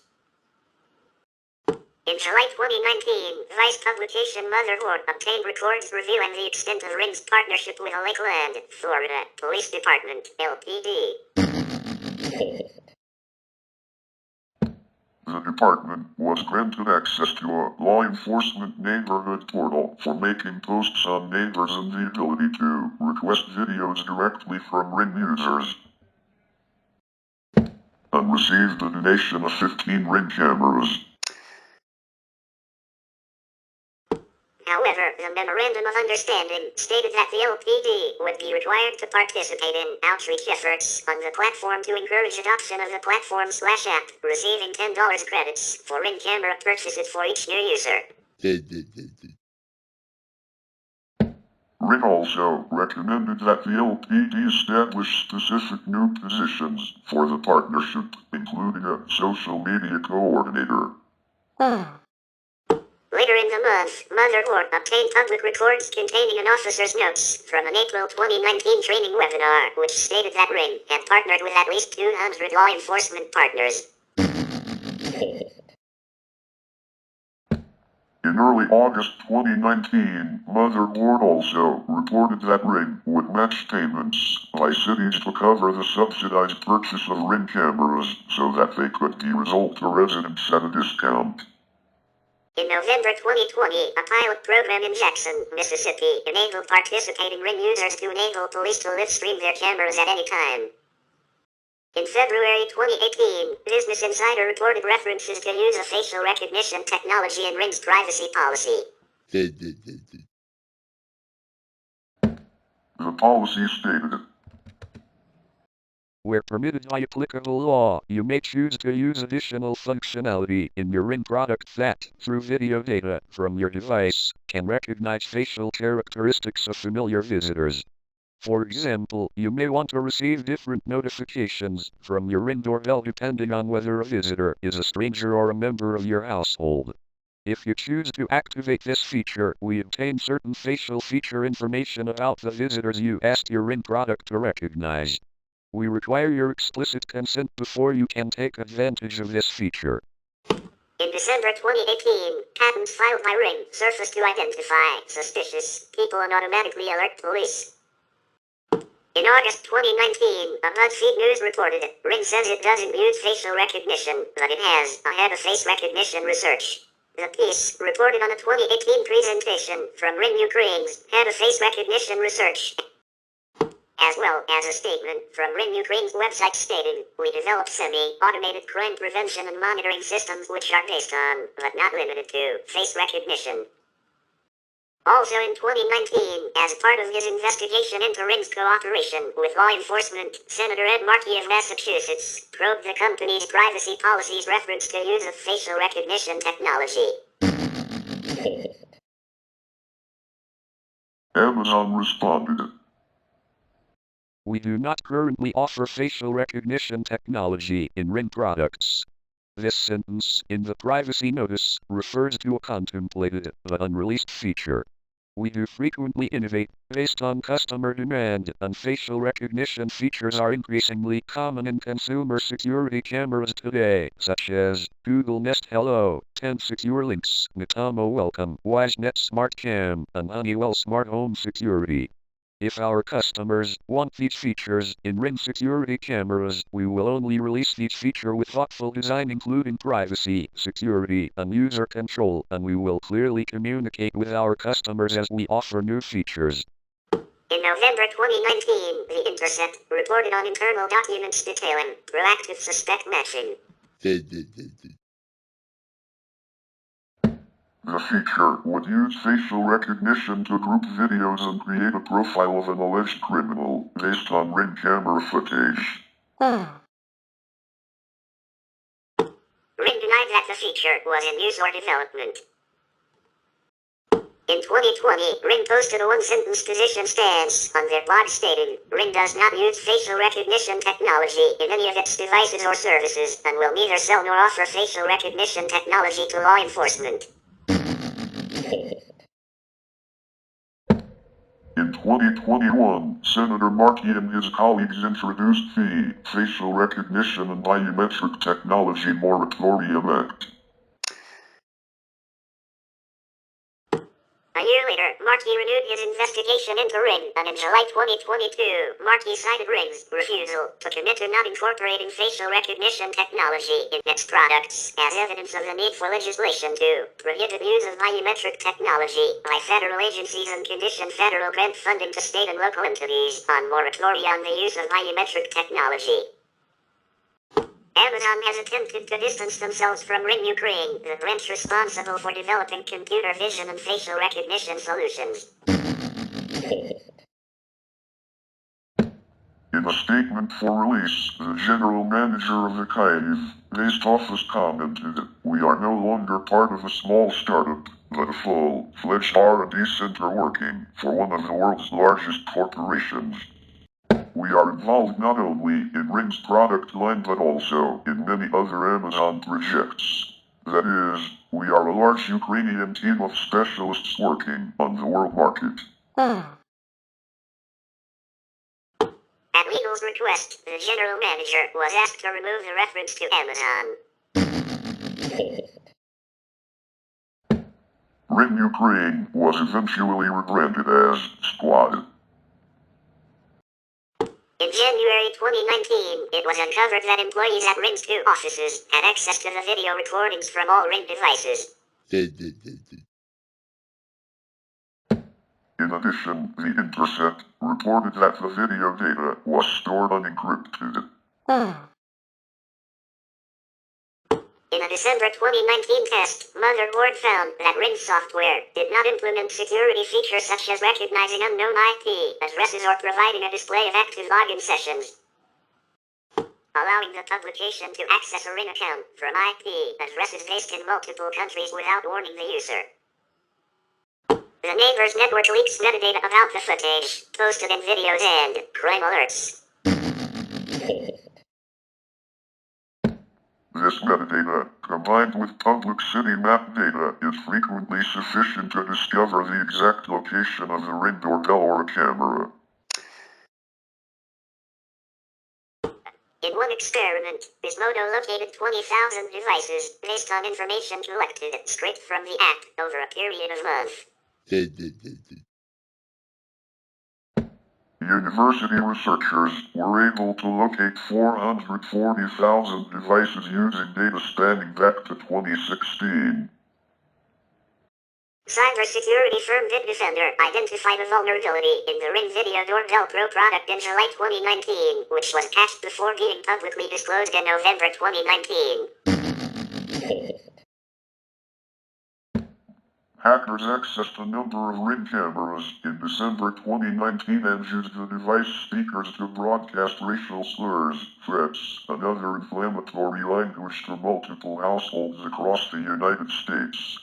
In July 2019, Vice publication Motherboard obtained records revealing the extent of Ring's partnership with a Lakeland, Florida, Police Department, LPD. The department was granted access to a law enforcement neighborhood portal for making posts on neighbors and the ability to request videos directly from Ring users, and received a donation of 15 Ring cameras. However, the Memorandum of Understanding stated that the LPD would be required to participate in outreach efforts on the platform to encourage adoption of the platform/app, receiving $10 credits for Ring camera purchases for each new user. Ring also recommended that the LPD establish specific new positions for the partnership, including a social media coordinator. Later in the month, Motherboard obtained public records containing an officer's notes from an April 2019 training webinar, which stated that Ring had partnered with at least 200 law enforcement partners. In early August 2019, Motherboard also reported that Ring would match payments by cities to cover the subsidized purchase of Ring cameras so that they could be resold to residents at a discount. In November 2020, a pilot program in Jackson, Mississippi, enabled participating Ring users to enable police to live stream their cameras at any time. In February 2018, Business Insider reported references to use of facial recognition technology in Ring's privacy policy. The policy stated, Where permitted by applicable law, you may choose to use additional functionality in your Ring product that, through video data from your device, can recognize facial characteristics of familiar visitors. For example, you may want to receive different notifications from your Ring doorbell depending on whether a visitor is a stranger or a member of your household. If you choose to activate this feature, we obtain certain facial feature information about the visitors you asked your Ring product to recognize. We require your explicit consent before you can take advantage of this feature. In December 2018, patents filed by Ring surfaced to identify suspicious people and automatically alert police. In August 2019, a BuzzFeed News reported it. Ring says it doesn't use facial recognition, but it has a head of face recognition research. The piece reported on a 2018 presentation from Ring Ukraine's head of face recognition research, as well as a statement from Ring Ukraine's website stating, we developed semi-automated crime prevention and monitoring systems which are based on, but not limited to, face recognition. Also in 2019, as part of his investigation into Ring's cooperation with law enforcement, Senator Ed Markey of Massachusetts probed the company's privacy policy's reference to use of facial recognition technology. Amazon responded, We do not currently offer facial recognition technology in Ring products. This sentence in the privacy notice refers to a contemplated but unreleased feature. We do frequently innovate based on customer demand, and facial recognition features are increasingly common in consumer security cameras today, such as Google Nest Hello, 10 Secure Links, Natomo Welcome, WiseNet Smart Cam, and Honeywell Smart Home Security. If our customers want these features in Ring security cameras, we will only release each feature with thoughtful design including privacy, security, and user control, and we will clearly communicate with our customers as we offer new features. In November 2019, The Intercept reported on internal documents detailing proactive suspect matching. The feature would use facial recognition to group videos and create a profile of an alleged criminal based on Ring camera footage. Ring denied that the feature was in use or development. In 2020, Ring posted a one-sentence position stance on their blog stating, Ring does not use facial recognition technology in any of its devices or services, and will neither sell nor offer facial recognition technology to law enforcement. In 2021, Senator Markey and his colleagues introduced the Facial Recognition and Biometric Technology Moratorium Act. A year later, Markey renewed his investigation into Ring, and in July 2022, Markey cited Ring's refusal to commit to not incorporating facial recognition technology in its products as evidence of the need for legislation to prohibit use of biometric technology by federal agencies and condition federal grant funding to state and local entities on moratoria on the use of biometric technology. Amazon has attempted to distance themselves from Ring Ukraine, the branch responsible for developing computer vision and facial recognition solutions. In a statement for release, the general manager of the Kyiv-based office commented, "We are no longer part of a small startup, but a full-fledged R&D center working for one of the world's largest corporations. We are involved not only in Ring's product line but also in many other Amazon projects. That is, we are a large Ukrainian team of specialists working on the world market." At legal's request, the general manager was asked to remove the reference to Amazon. Ring Ukraine was eventually rebranded as Squad. In January 2019, it was uncovered that employees at Ring's 2 offices had access to the video recordings from all Ring devices. In addition, The Intercept reported that the video data was stored unencrypted. In a December 2019 test, Motherboard found that Ring software did not implement security features such as recognizing unknown IP addresses or providing a display of active login sessions, allowing the publication to access a Ring account from IP addresses based in multiple countries without warning the user. The neighbor's network leaks metadata about the footage, posted in videos and crime alerts. This metadata, combined with public city map data, is frequently sufficient to discover the exact location of the Ring doorbell or a camera. In one experiment, Gizmodo located 20,000 devices based on information collected straight from the app over a period of months. University researchers were able to locate 440,000 devices using data spanning back to 2016. Cybersecurity firm Bitdefender identified a vulnerability in the Ring Video Doorbell Pro product in July 2019, which was patched before being publicly disclosed in November 2019. Hackers accessed a number of Ring cameras in December 2019 and used the device speakers to broadcast racial slurs, threats, and other inflammatory language to multiple households across the United States.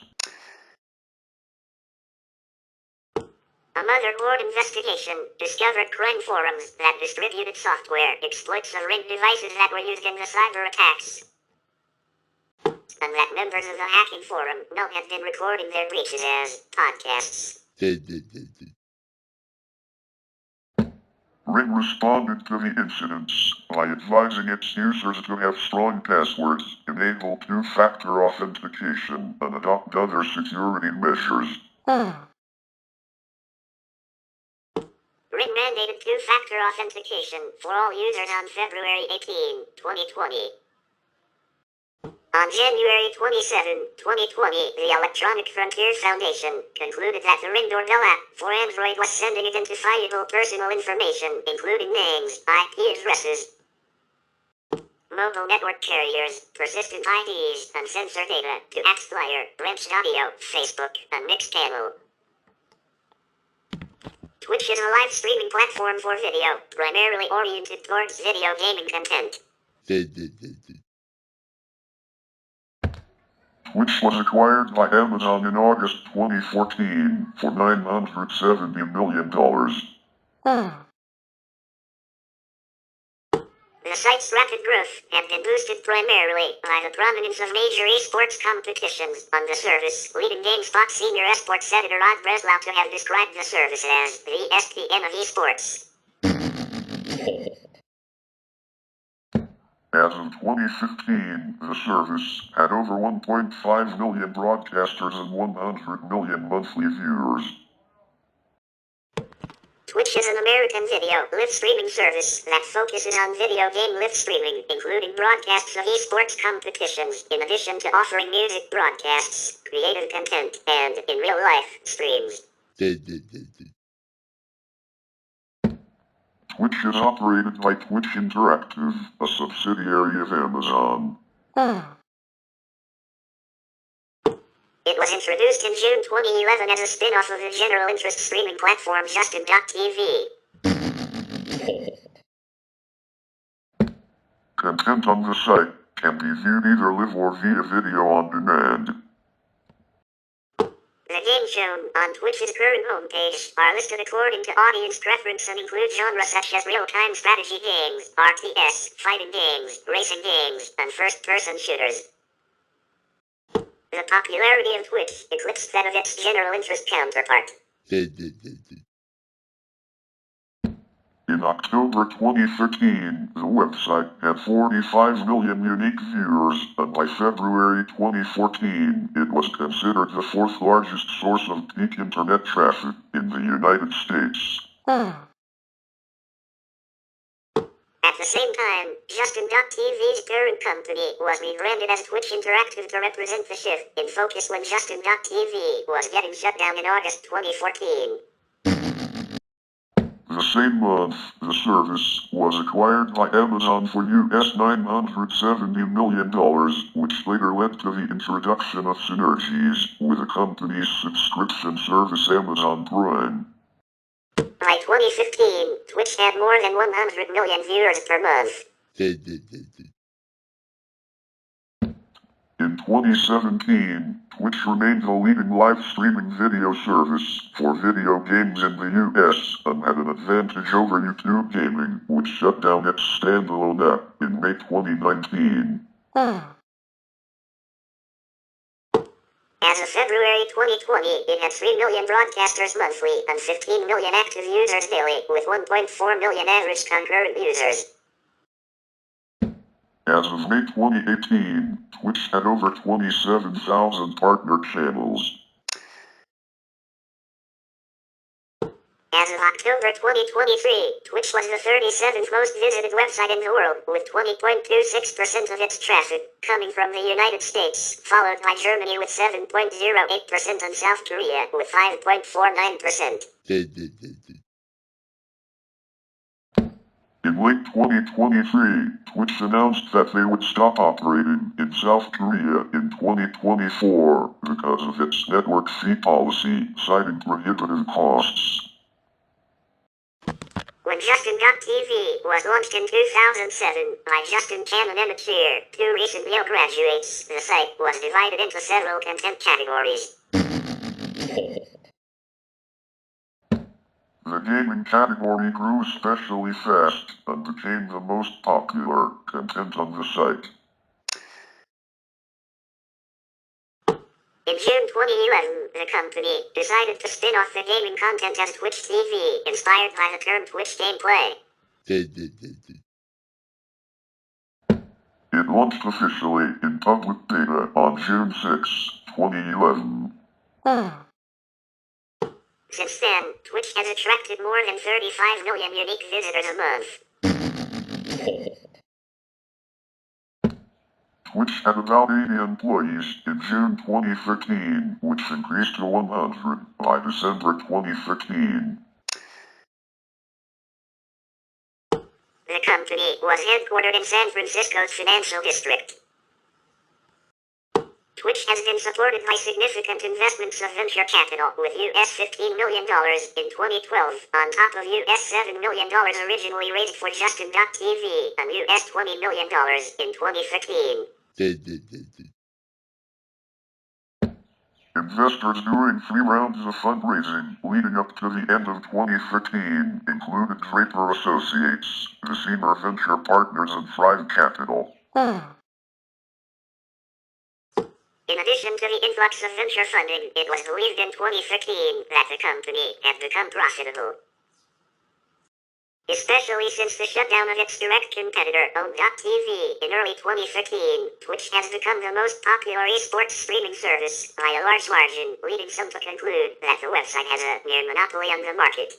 A Motherboard investigation discovered crime forums that distributed software exploits of Ring devices that were used in the cyber attacks, and that members of the hacking forum now have been recording their breaches as podcasts. Ring responded to the incidents by advising its users to have strong passwords, enable two-factor authentication, and adopt other security measures. Ring mandated two-factor authentication for all users on February 18, 2020. On January 27, 2020, the Electronic Frontier Foundation concluded that the Ring Doorbell app for Android was sending identifiable personal information, including names, IP addresses, mobile network carriers, persistent IDs, and sensor data to AppsFlyer, Wrenched Audio, Facebook, and Mixpanel. Twitch is a live streaming platform for video, primarily oriented towards video gaming content. Twitch was acquired by Amazon in August 2014 for $970 million. The site's rapid growth has been boosted primarily by the prominence of major esports competitions on the service, leading GameSpot senior esports editor Rod Breslau to have described the service as the SPN of esports. As of 2015, the service had over 1.5 million broadcasters and 100 million monthly viewers. Twitch is an American video live streaming service that focuses on video game live streaming, including broadcasts of esports competitions, in addition to offering music broadcasts, creative content, and, in real life, streams. Twitch is operated by Twitch Interactive, a subsidiary of Amazon. It was introduced in June 2011 as a spin-off of the general interest streaming platform Justin.tv. Content on the site can be viewed either live or via video on demand. The games shown on Twitch's current homepage are listed according to audience preference and include genres such as real-time strategy games, RTS, fighting games, racing games, and first-person shooters. The popularity of Twitch eclipsed that of its general interest counterpart. In October 2013, the website had 45 million unique viewers, and by February 2014, it was considered the fourth largest source of peak internet traffic in the United States. At the same time, Justin.tv's parent company was rebranded as Twitch Interactive to represent the shift in focus when Justin.tv was getting shut down in August 2014. The same month, the service was acquired by Amazon for US $970 million, which later led to the introduction of synergies with the company's subscription service Amazon Prime. By 2015, Twitch had more than 100 million viewers per month. In 2017, Twitch remained the leading live streaming video service for video games in the US and had an advantage over YouTube Gaming, which shut down its standalone app in May 2019. As of February 2020, it had 3 million broadcasters monthly and 15 million active users daily, with 1.4 million average concurrent users. As of May 2018, Twitch had over 27,000 partner channels. As of October 2023, Twitch was the 37th most visited website in the world, with 20.26% of its traffic coming from the United States, followed by Germany with 7.08% and South Korea with 5.49%. In late 2023, Twitch announced that they would stop operating in South Korea in 2024 because of its network fee policy, citing prohibitive costs. When Justin.tv was launched in 2007 by Justin Cannon and Cheer, two recent Yale graduates, the site was divided into several content categories. The gaming category grew especially fast and became the most popular content on the site. In June 2011, the company decided to spin off the gaming content as Twitch TV, inspired by the term Twitch gameplay. It launched officially in public beta on June 6, 2011. Since then, Twitch has attracted more than 35 million unique visitors a month. Twitch had about 80 employees in June 2013, which increased to 100 by December 2013. The company was headquartered in San Francisco's financial district. Twitch has been supported by significant investments of venture capital, with US $15 million in 2012, on top of US $7 million originally raised for Justin.tv, and US $20 million in 2015. Investors during 3 rounds of fundraising leading up to the end of 2013 included Draper Associates, Deceiver Venture Partners, and Thrive Capital. In addition to the influx of venture funding, it was believed in 2015 that the company had become profitable. Especially since the shutdown of its direct competitor, TaBNWNE, in early 2015, Twitch has become the most popular esports streaming service by a large margin, leading some to conclude that the website has a near monopoly on the market.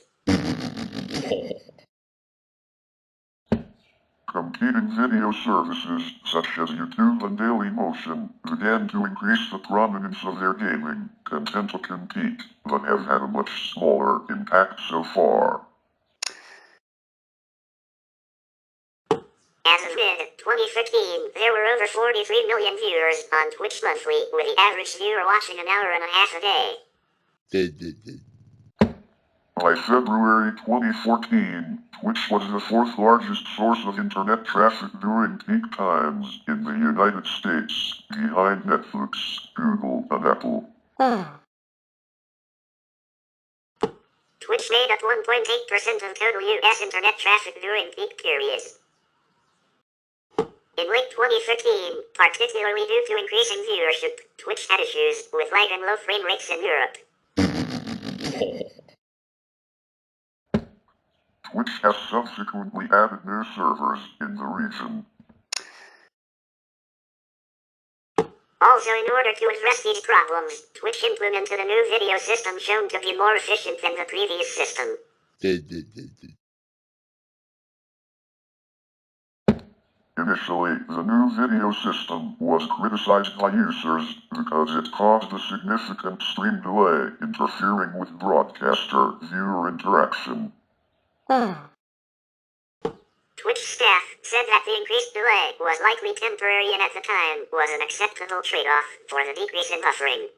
Competing video services, such as YouTube and Dailymotion, began to increase the prominence of their gaming content to compete, but have had a much smaller impact so far. As of mid-2015, there were over 43 million viewers on Twitch monthly, with the average viewer watching an hour and a half a day. By February 2014, Twitch was the 4th largest source of internet traffic during peak times in the United States, behind Netflix, Google, and Apple. Twitch made up 1.8% of total US internet traffic during peak periods. In late 2015, particularly due to increasing viewership, Twitch had issues with lag and low frame rates in Europe. Twitch has subsequently added new servers in the region. Also, in order to address these problems, Twitch implemented a new video system shown to be more efficient than the previous system. Initially, the new video system was criticized by users because it caused a significant stream delay, interfering with broadcaster-viewer interaction. Twitch staff said that the increased delay was likely temporary and at the time was an acceptable trade-off for the decrease in buffering.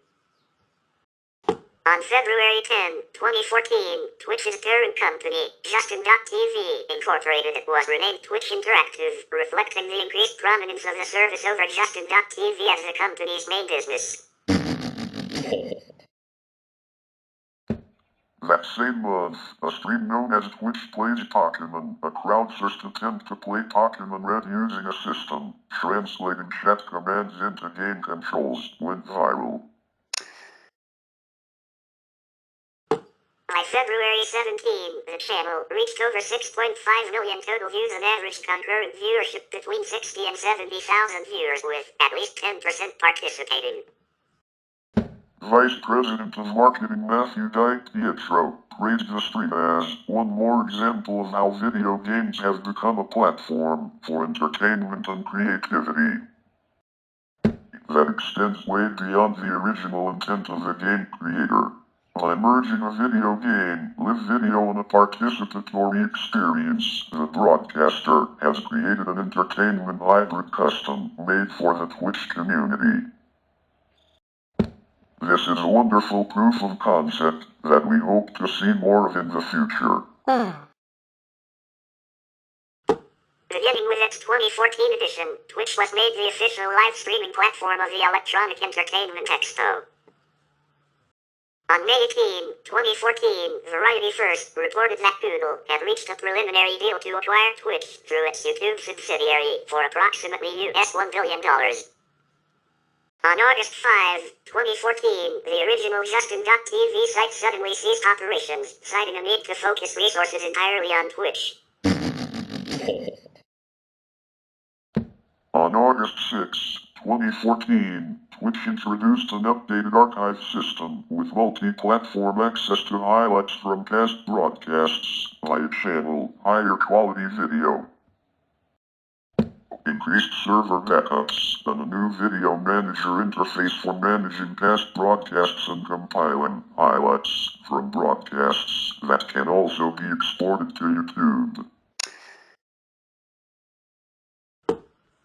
On February 10, 2014, Twitch's parent company, Justin.tv Incorporated, was renamed Twitch Interactive, reflecting the increased prominence of the service over Justin.tv as the company's main business. That same month, a stream known as Twitch Plays Pokemon, a crowdsourced attempt to play Pokemon Red using a system, translating chat commands into game controls, went viral. By February 17, the channel reached over 6.5 million total views and averaged concurrent viewership between 60 and 70,000 viewers, with at least 10% participating. Vice President of Marketing Matthew Pietro praised the stream as one more example of how video games have become a platform for entertainment and creativity that extends way beyond the original intent of the game creator. By merging a video game, live video, and a participatory experience, the broadcaster has created an entertainment hybrid custom made for the Twitch community. This is a wonderful proof of concept that we hope to see more of in the future. Beginning with its 2014 edition, Twitch was made the official live streaming platform of the Electronic Entertainment Expo. On May 18, 2014, Variety First reported that Google had reached a preliminary deal to acquire Twitch through its YouTube subsidiary for approximately $1 billion. On August 5, 2014, the original Justin.tv site suddenly ceased operations, citing a need to focus resources entirely on Twitch. On August 6, 2014, Twitch introduced an updated archive system with multi-platform access to highlights from past broadcasts via channel, higher quality video, increased server backups, and a new video manager interface for managing past broadcasts and compiling highlights from broadcasts that can also be exported to YouTube.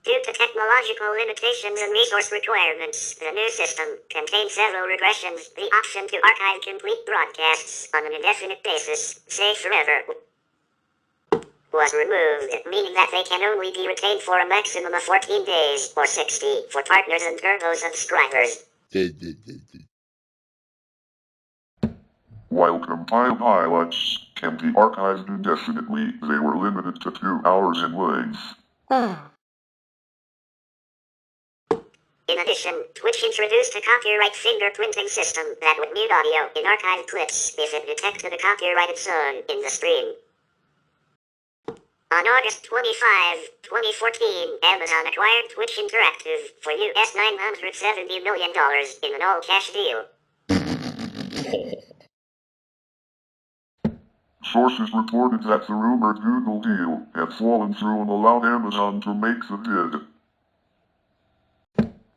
Due to technological limitations and resource requirements, the new system contains several regressions. The option to archive complete broadcasts on an indefinite basis, say forever, was removed, meaning that they can only be retained for a maximum of 14 days, or 60, for partners and turbo subscribers. While compiled highlights can be archived indefinitely, they were limited to 2 hours in length. In addition, Twitch introduced a copyright fingerprinting system that would mute audio in archived clips if it detected a copyrighted song in the stream. On August 25, 2014, Amazon acquired Twitch Interactive for $970 million in an all-cash deal. Sources reported that the rumored Google deal had fallen through and allowed Amazon to make the bid,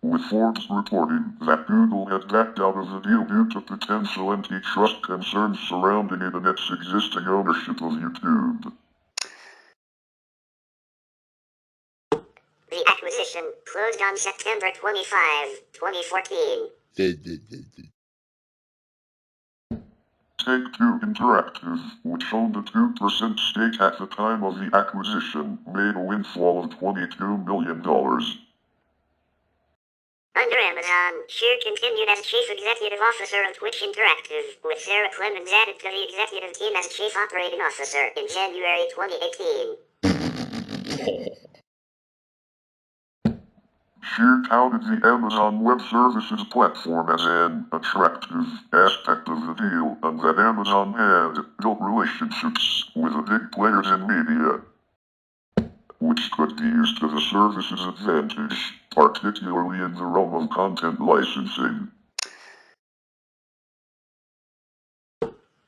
with Forbes reporting that Google had backed out of the deal due to potential antitrust concerns surrounding it and its existing ownership of YouTube. The acquisition closed on September 25, 2014. Take-Two Interactive, which owned a 2% stake at the time of the acquisition, made a windfall of $22 million. Under Amazon, Scheer continued as Chief Executive Officer of Twitch Interactive, with Sarah Clemens added to the executive team as Chief Operating Officer in January 2018. She touted the Amazon Web Services platform as an attractive aspect of the deal, and that Amazon had built relationships with the big players in media, which could be used to the service's advantage, particularly in the realm of content licensing.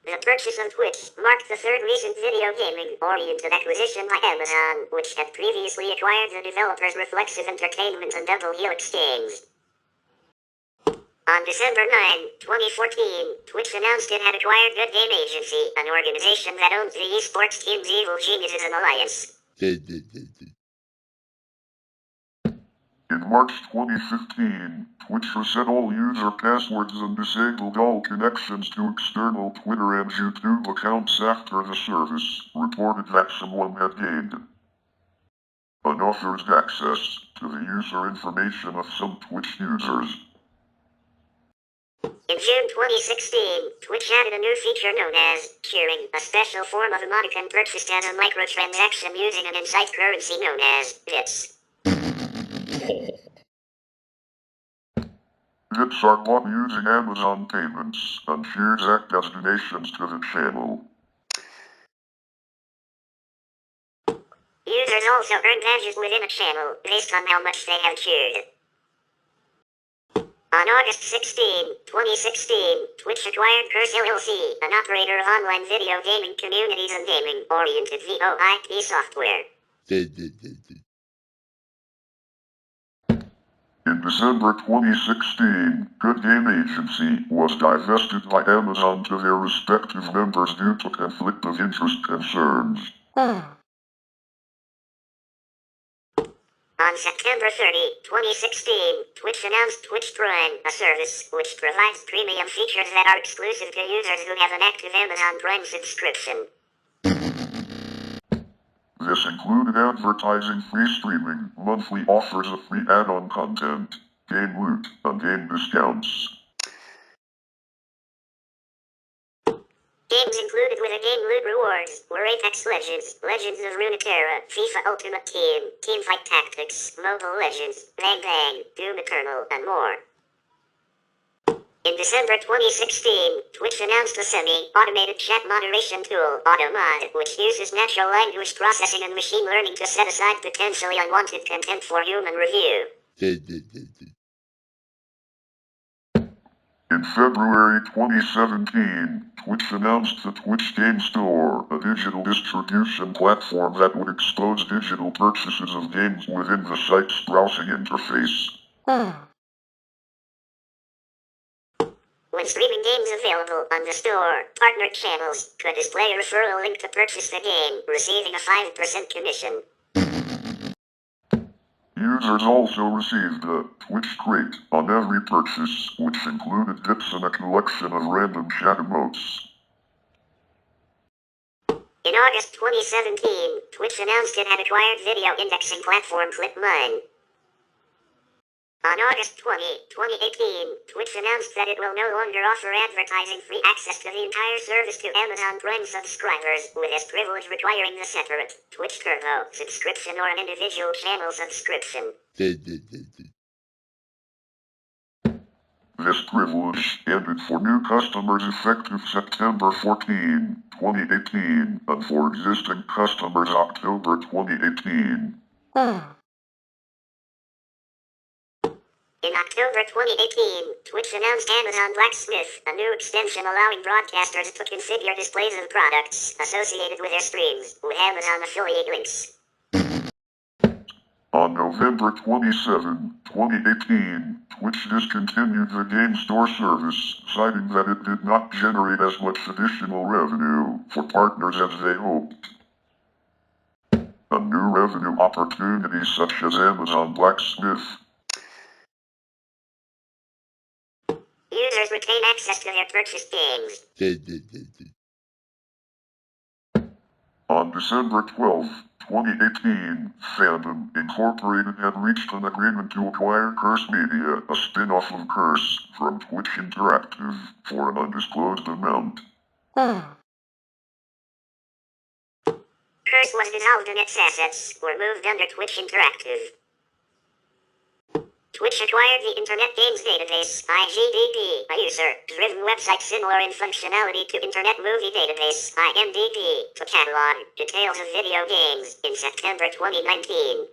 The purchase of Twitch marked the third recent video gaming-oriented acquisition by Amazon, which had previously acquired the developers Reflexive Entertainment and Double Helix Games. On December 9, 2014, Twitch announced it had acquired Good Game Agency, an organization that owns the esports teams Evil Geniuses and Alliance. In March 2015, Twitch reset all user passwords and disabled all connections to external Twitter and YouTube accounts after the service reported that someone had gained unauthorized access to the user information of some Twitch users. In June 2016, Twitch added a new feature known as cheering, a special form of emoticon purchased as a microtransaction using an in-site currency known as bits. Bits are bought using Amazon payments, and cheers act as donations to the channel. Users also earn badges within a channel based on how much they have cheered. On August 16, 2016, Twitch acquired Curse LLC, an operator of online video gaming communities and gaming-oriented VoIP software. In December 2016, Good Game Agency was divested by Amazon to their respective members due to conflict of interest concerns. On September 30, 2016, Twitch announced Twitch Prime, a service which provides premium features that are exclusive to users who have an active Amazon Prime subscription. This included advertising, free streaming, monthly offers of free add-on content, game loot, and game discounts. Games included with a game loot rewards were Apex Legends, Legends of Runeterra, FIFA Ultimate Team, Teamfight Tactics, Mobile Legends, Bang Bang, Doom Eternal, and more. In December 2016, Twitch announced a semi-automated chat moderation tool, AutoMod, which uses natural language processing and machine learning to set aside potentially unwanted content for human review. In February 2017, Twitch announced the Twitch Game Store, a digital distribution platform that would expose digital purchases of games within the site's browsing interface. When streaming games available on the store, partner channels could display a referral link to purchase the game, receiving a 5% commission. Users also received a Twitch crate on every purchase, which included bits and a collection of random chat emotes. In August 2017, Twitch announced it had acquired video indexing platform ClipMine. On August 20, 2018, Twitch announced that it will no longer offer advertising-free access to the entire service to Amazon Prime subscribers, with this privilege requiring the separate Twitch Turbo subscription or an individual channel subscription. This privilege ended for new customers effective September 14, 2018, and for existing customers October 2018. In October 2018, Twitch announced Amazon Blacksmith, a new extension allowing broadcasters to configure displays of products associated with their streams with Amazon affiliate links. On November 27, 2018, Twitch discontinued the Game Store service, citing that it did not generate as much additional revenue for partners as they hoped. A new revenue opportunities such as Amazon Blacksmith. Users retain access to their purchased games. On December 12, 2018, Fandom Incorporated had reached an agreement to acquire Curse Media, a spin-off of Curse, from Twitch Interactive, for an undisclosed amount. Curse was dissolved and its assets were moved under Twitch Interactive. Twitch acquired the Internet Games Database, IGDB, a user-driven website similar in functionality to Internet Movie Database, IMDb, to catalog details of video games in September 2019.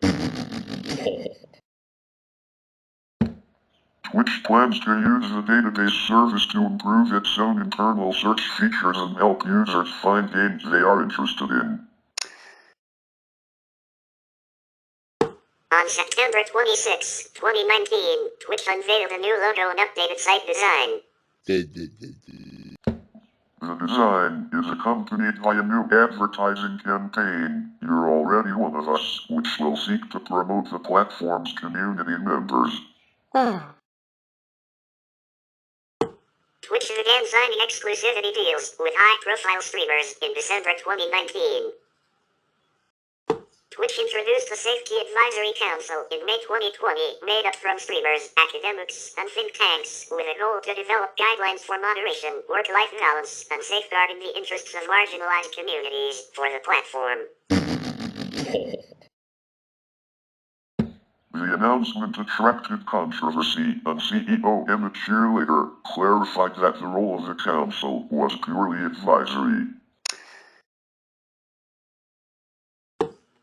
Twitch plans to use the database service to improve its own internal search features and help users find games they are interested in. On September 26, 2019, Twitch unveiled a new logo and updated site design. The design is accompanied by a new advertising campaign, "You're Already One of Us," which will seek to promote the platform's community members. Twitch began signing exclusivity deals with high-profile streamers in December 2019. Twitch introduced the Safety Advisory Council in May 2020, made up from streamers, academics, and think tanks, with a goal to develop guidelines for moderation, work-life balance, and safeguarding the interests of marginalized communities for the platform. The announcement attracted controversy, and CEO Emmett Shearlater clarified that the role of the council was purely advisory.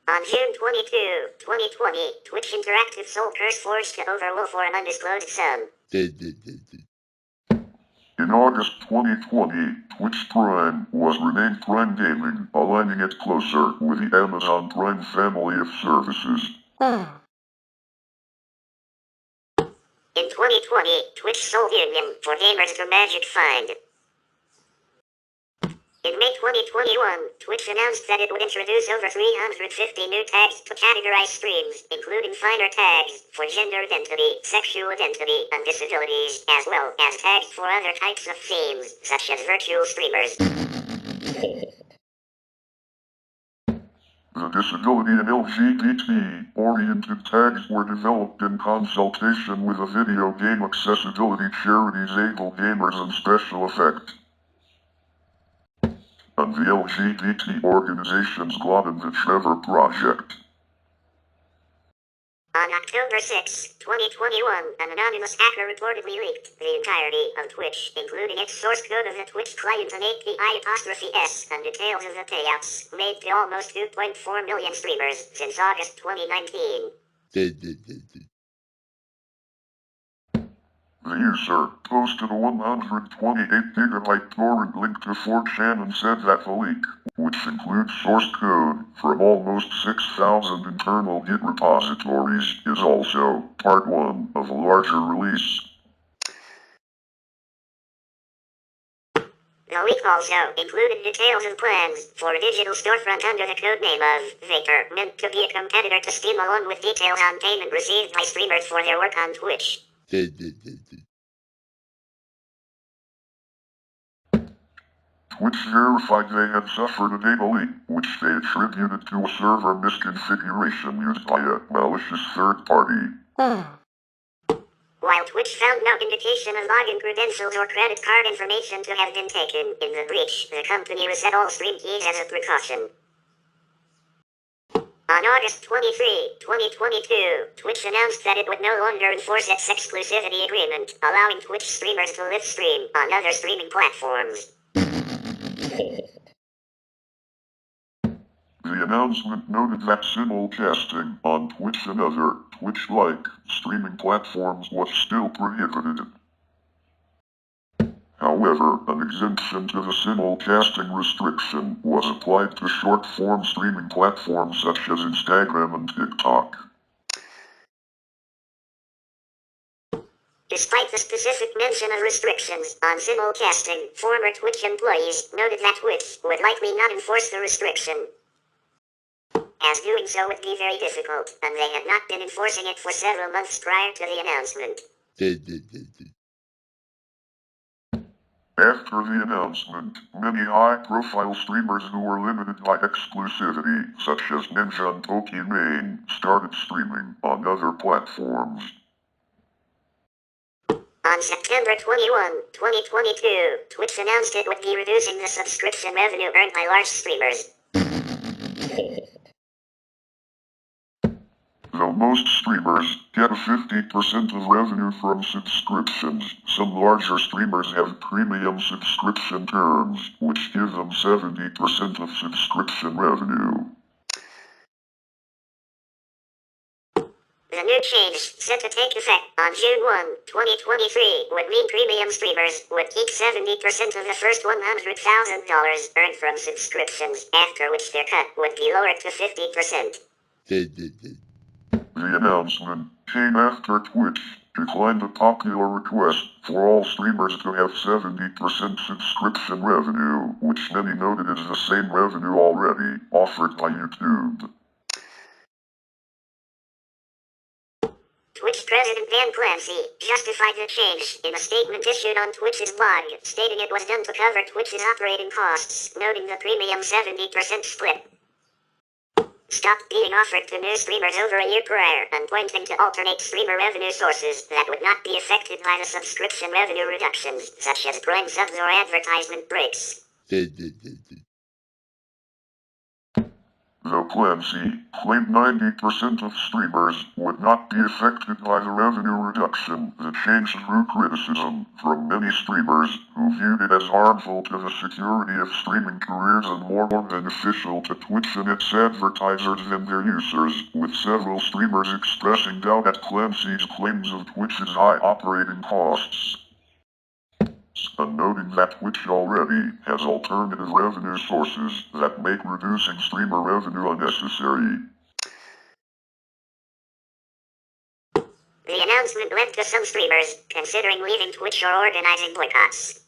On June 22, 2020, Twitch Interactive sold CurseForge to Overwolf for an undisclosed sum. In August 2020, Twitch Prime was renamed Prime Gaming, aligning it closer with the Amazon Prime family of services. In 2020, Twitch sold Union for gamers to Magic Find. In May 2021, Twitch announced that it would introduce over 350 new tags to categorize streams, including finer tags for gender identity, sexual identity, and disabilities, as well as tags for other types of themes, such as virtual streamers. The disability and LGBT-oriented tags were developed in consultation with the video game accessibility charities Able Gamers and Special Effect, and the LGBT organization's GLOB and the Trevor Project. On October 6, 2021, an anonymous hacker reportedly leaked the entirety of Twitch, including its source code of the Twitch client and API''S and details of the payouts made to almost 2.4 million streamers since August 2019. The user posted a 128-gigabyte torrent link to 4chan and said that the leak, which includes source code from almost 6,000 internal Git repositories, is also part 1 of a larger release. The leak also included details of plans for a digital storefront under the codename of Vapor, meant to be a competitor to Steam, along with details on payment received by streamers for their work on Twitch. Twitch verified they had suffered a data leak, which they attributed to a server misconfiguration used by a malicious third party. While Twitch found no indication of login credentials or credit card information to have been taken in the breach, the company reset all stream keys as a precaution. On August 23, 2022, Twitch announced that it would no longer enforce its exclusivity agreement, allowing Twitch streamers to live stream on other streaming platforms. The announcement noted that simulcasting on Twitch and other Twitch-like streaming platforms was still prohibited. However, an exemption to the simulcasting restriction was applied to short-form streaming platforms such as Instagram and TikTok. Despite the specific mention of restrictions on simulcasting, former Twitch employees noted that Twitch would likely not enforce the restriction, as doing so would be very difficult, and they had not been enforcing it for several months prior to the announcement. After the announcement, many high-profile streamers who were limited by exclusivity, such as Ninja and TaBNWNE, started streaming on other platforms. On September 21, 2022, Twitch announced it would be reducing the subscription revenue earned by large streamers. Though most streamers get 50% of revenue from subscriptions, some larger streamers have premium subscription terms, which give them 70% of subscription revenue. The new change, set to take effect on June 1, 2023, would mean premium streamers would keep 70% of the first $100,000 earned from subscriptions, after which their cut would be lowered to 50%. The announcement came after Twitch declined a popular request for all streamers to have 70% subscription revenue, which many noted is the same revenue already offered by YouTube. Twitch President Dan Clancy justified the change in a statement issued on Twitch's blog, stating it was done to cover Twitch's operating costs, noting the premium 70% split stopped being offered to new streamers over a year prior, and pointing to alternate streamer revenue sources that would not be affected by the subscription revenue reductions, such as Prime subs or advertisement breaks. Though Clancy claimed 90% of streamers would not be affected by the revenue reduction, the change drew criticism from many streamers who viewed it as harmful to the security of streaming careers and more beneficial to Twitch and its advertisers and their users, with several streamers expressing doubt at Clancy's claims of Twitch's high operating costs, and noting that Twitch already has alternative revenue sources that make reducing streamer revenue unnecessary. The announcement led to some streamers considering leaving Twitch or organizing boycotts.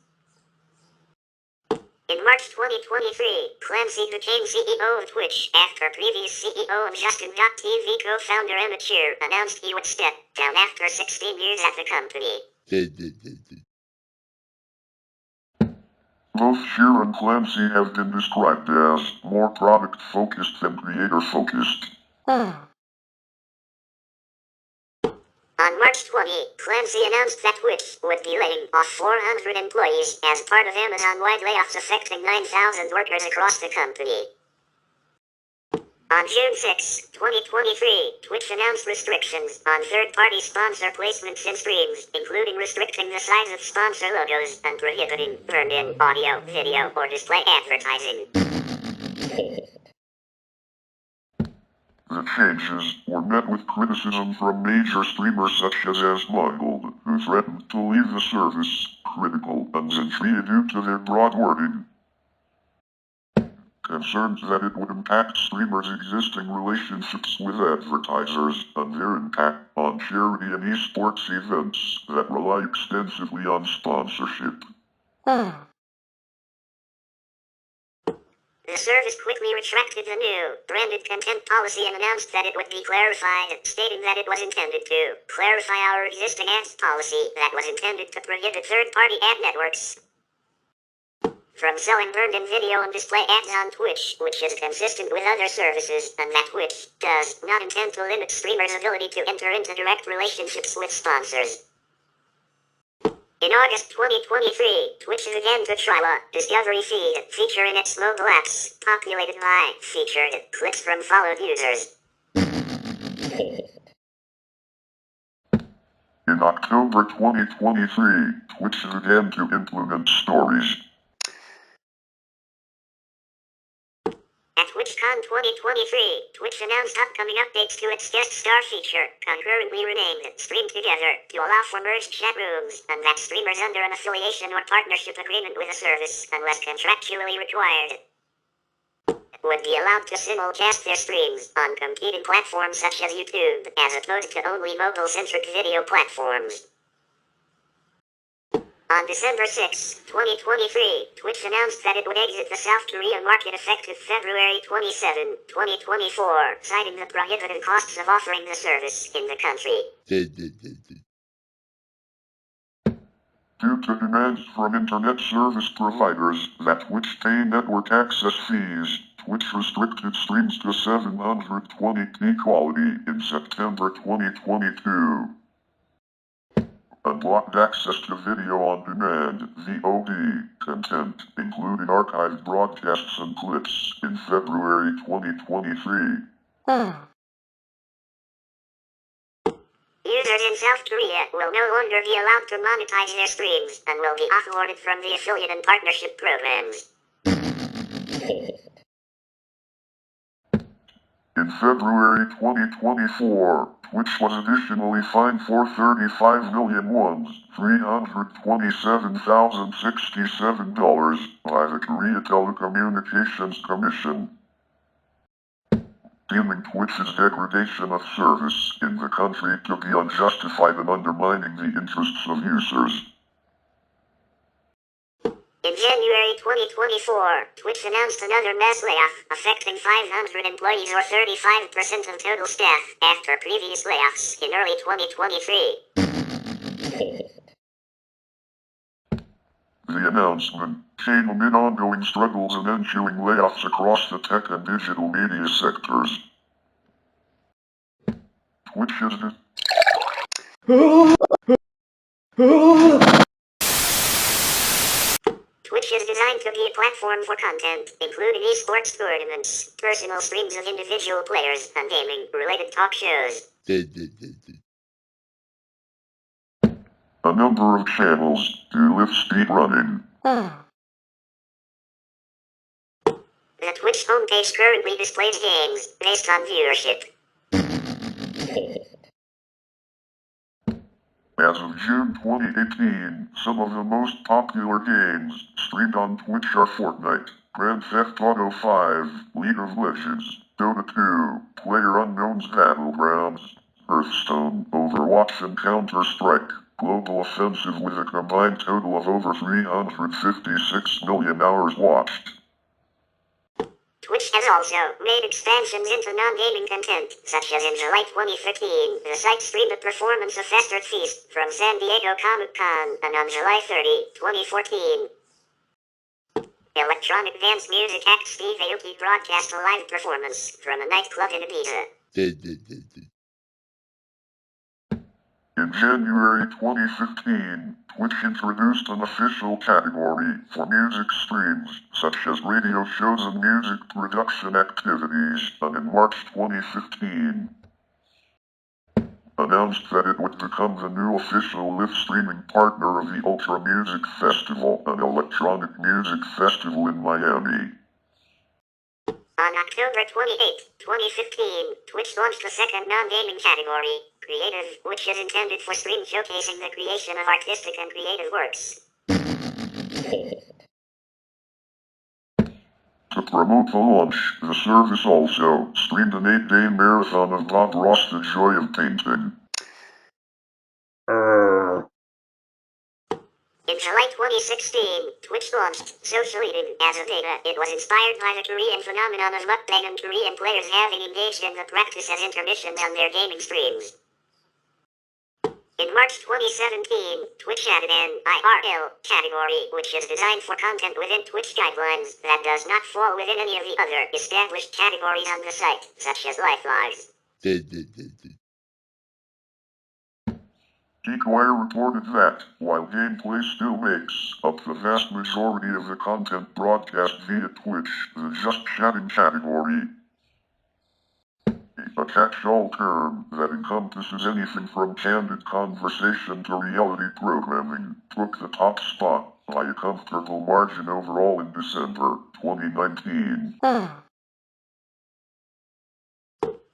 In March 2023, Clancy became CEO of Twitch after previous CEO of Justin.tv co-founder Emma Cheer announced he would step down after 16 years at the company. Both Shear and Clancy have been described as more product-focused than creator-focused. On March 20, Clancy announced that Twitch would be laying off 400 employees as part of Amazon-wide layoffs affecting 9,000 workers across the company. On June 6, 2023, Twitch announced restrictions on third-party sponsor placements in streams, including restricting the size of sponsor logos and prohibiting burned-in audio, video, or display advertising. The changes were met with criticism from major streamers such as Asmongold, who threatened to leave the service, critical and intrigued due to their broad wording. Concerned that it would impact streamers' existing relationships with advertisers and their impact on charity and esports events that rely extensively on sponsorship. The service quickly retracted the new, branded content policy and announced that it would be clarified, stating that it was intended to clarify our existing ads policy that was intended to prohibit third-party ad networks from selling burned-in video and display ads on Twitch, which is consistent with other services, and that Twitch does not intend to limit streamers' ability to enter into direct relationships with sponsors. In August 2023, Twitch began to trial a discovery feed feature in its mobile apps, populated by featured clicks from followed users. In October 2023, Twitch began to implement stories. At TwitchCon 2023, Twitch announced upcoming updates to its guest star feature, concurrently renamed Stream Together, to allow for merged chat rooms, and that streamers under an affiliation or partnership agreement with a service, unless contractually required, would be allowed to simulcast their streams on competing platforms such as YouTube, as opposed to only mobile-centric video platforms. On December 6, 2023, Twitch announced that it would exit the South Korea market effective February 27, 2024, citing the prohibitive costs of offering the service in the country. Due to demands from internet service providers that Twitch pay network access fees, Twitch restricted streams to 720p quality in September 2022. And blocked access to video on demand, VOD, content, including archived broadcasts and clips, in February 2023. in South Korea will no longer be allowed to monetize their streams and will be offboarded from the affiliate and partnership programs. In February 2024, Twitch was additionally fined for 35 million won, $327,067 by the Korea Telecommunications Commission, deeming Twitch's degradation of service in the country to be unjustified and undermining the interests of users. In January 2024, Twitch announced another mass layoff, affecting 500 employees or 35% of total staff, after previous layoffs in early 2023. The announcement came amid ongoing struggles and ensuing layoffs across the tech and digital media sectors. Twitch is Twitch is designed to be a platform for content, including esports tournaments, personal streams of individual players, and gaming-related talk shows. a number of channels do live speedrunning. The Twitch homepage currently displays games based on viewership. As of June 2018, some of the most popular games streamed on Twitch are Fortnite, Grand Theft Auto 5, League of Legends, Dota 2, PlayerUnknown's Battlegrounds, Hearthstone, Overwatch and Counter-Strike. Global Offensive with a combined total of over 356 million hours watched. Twitch has also made expansions into non-gaming content, such as in July 2015, the site streamed a performance of Fester Feast from San Diego Comic-Con, and on July 30, 2014, electronic dance music act Steve Aoki broadcast a live performance from a nightclub in Ibiza. In January 2015, Twitch introduced an official category for music streams, such as radio shows and music production activities, and in March 2015, announced that it would become the new official live streaming partner of the Ultra Music Festival, an electronic music festival in Miami. On October 28, 2015, Twitch launched the second non-gaming category, Creative, which is intended for stream showcasing the creation of artistic and creative works. To promote the launch, the service also streamed an 8-day marathon of Bob Ross' The Joy of Painting. In July 2016, Twitch launched Social Eating as a beta. It was inspired by the Korean phenomenon of mukbang and Korean players having engaged in the practice as intermissions on their gaming streams. In March 2017, Twitch added an IRL category, which is designed for content within Twitch guidelines that does not fall within any of the other established categories on the site, such as life vlogs. GeekWire reported that, while gameplay still makes up the vast majority of the content broadcast via Twitch, the just chatting category, a catch-all term that encompasses anything from candid conversation to reality programming, took the top spot by a comfortable margin overall in December 2019.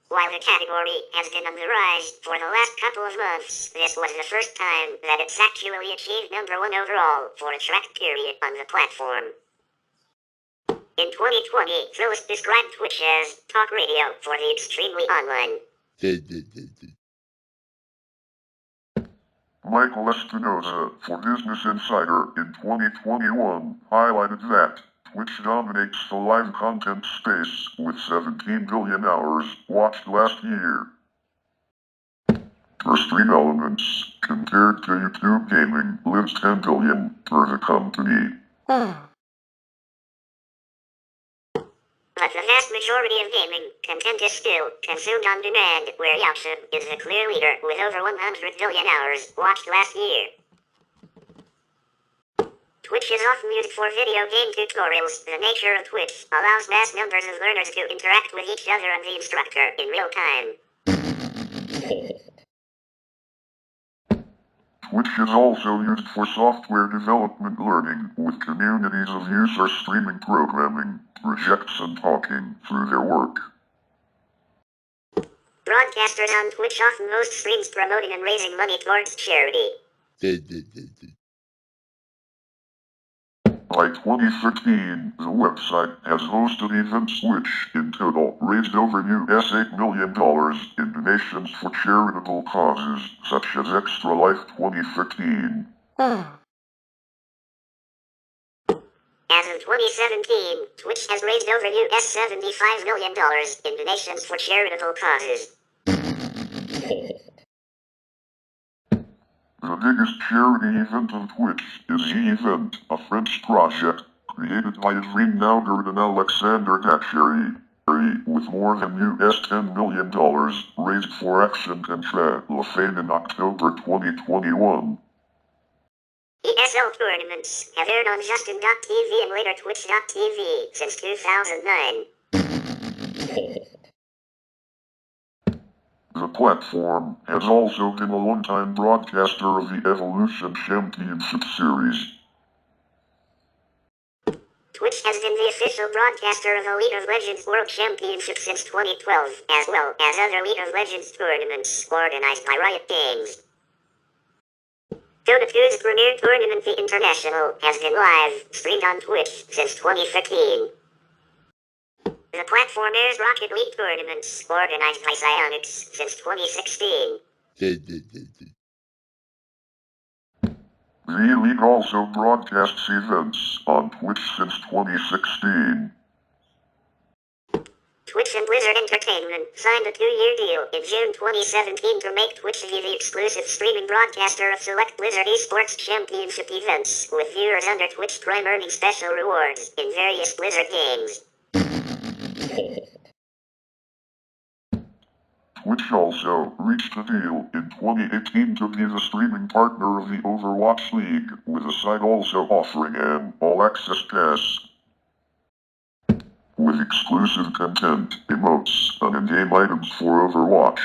While the category has been on the rise for the last couple of months, this was the first time that it's actually achieved #1 overall for a tracked period on the platform. In 2020, Phyllis described Twitch as talk radio for the extremely online. Michael Espinoza for Business Insider in 2021 highlighted that Twitch dominates the live content space with 17 billion hours watched last year. Per stream elements, compared to YouTube Gaming, lives 10 billion per the company. But the vast majority of gaming content is still consumed on demand, where YouTube is the clear leader with over 100 billion hours watched last year. Twitch is often used for video game tutorials. The nature of Twitch allows mass numbers of learners to interact with each other and the instructor in real time. Twitch is also used for software development learning, with communities of users streaming programming, projects and talking through their work. Broadcasters on Twitch often host streams promoting and raising money towards charity. By 2013, the website has hosted events which, in total, raised over $8 million in donations for charitable causes, such as Extra Life 2013. As of 2017, Twitch has raised over $75 million in donations for charitable causes. The biggest charity event of Twitch is E-Event, a French project created by its renowned and Alexander Hatchery, with more than $10 million raised for Action Contre la Faim in October 2021. ESL tournaments have aired on Justin.tv and later Twitch.tv since 2009. The platform has also been a long-time broadcaster of the Evolution Championship Series. Twitch has been the official broadcaster of the League of Legends World Championship since 2012, as well as other League of Legends tournaments organized by Riot Games. Dota 2's premier tournament, the International, has been live streamed on Twitch since 2015. The platform airs Rocket League tournaments organized by Psyonix since 2016. The League also broadcasts events on Twitch since 2016. Twitch and Blizzard Entertainment signed a 2-year deal in June 2017 to make Twitch the exclusive streaming broadcaster of select Blizzard Esports Championship events, with viewers under Twitch Prime earning special rewards in various Blizzard games. Twitch also reached a deal in 2018 to be the streaming partner of the Overwatch League, with the site also offering an all-access pass with exclusive content, emotes, and in-game items for Overwatch.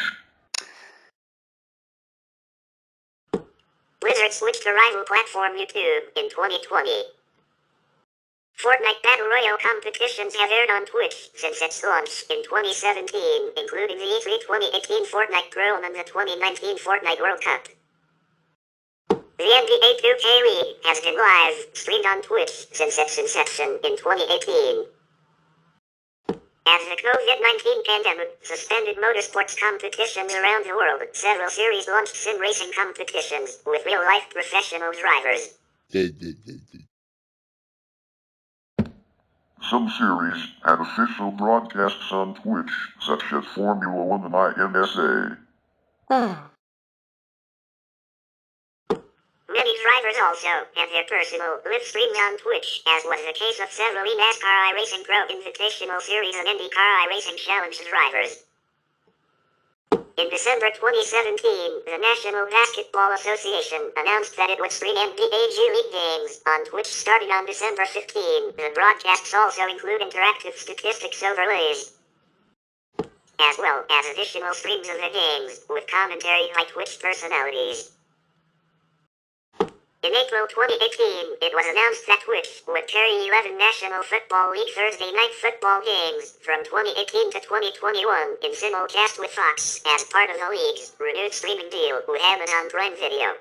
Blizzard switched to rival platform YouTube in 2020. Fortnite Battle Royale competitions have aired on Twitch since its launch in 2017, including the E3 2018 Fortnite Chrome and the 2019 Fortnite World Cup. The NBA 2K League has been live streamed on Twitch since its inception in 2018. As the COVID-19 pandemic suspended motorsports competitions around the world, several series launched sim racing competitions with real-life professional drivers. Some series had official broadcasts on Twitch, such as Formula 1 and IMSA. Many drivers also have their personal live streams on Twitch, as was the case of several NASCAR iRacing Pro Invitational Series and IndyCar iRacing Challenge drivers. In December 2017, the National Basketball Association announced that it would stream NBA G-League games on Twitch starting on December 15. The broadcasts also include interactive statistics overlays, as well as additional streams of the games, with commentary by Twitch personalities. In April 2018, it was announced that Twitch would carry 11 National Football League Thursday Night Football games from 2018 to 2021 in simulcast with Fox as part of the league's renewed streaming deal with Amazon Prime Video.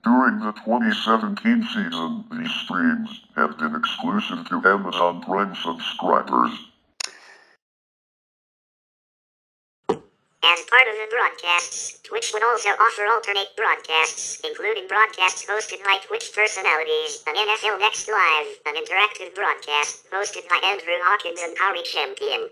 During the 2017 season, these streams have been exclusive to Amazon Prime subscribers. As part of the broadcasts, Twitch would also offer alternate broadcasts, including broadcasts hosted by Twitch personalities, an NFL Next Live, an interactive broadcast hosted by Andrew Hawkins and Kari Champion.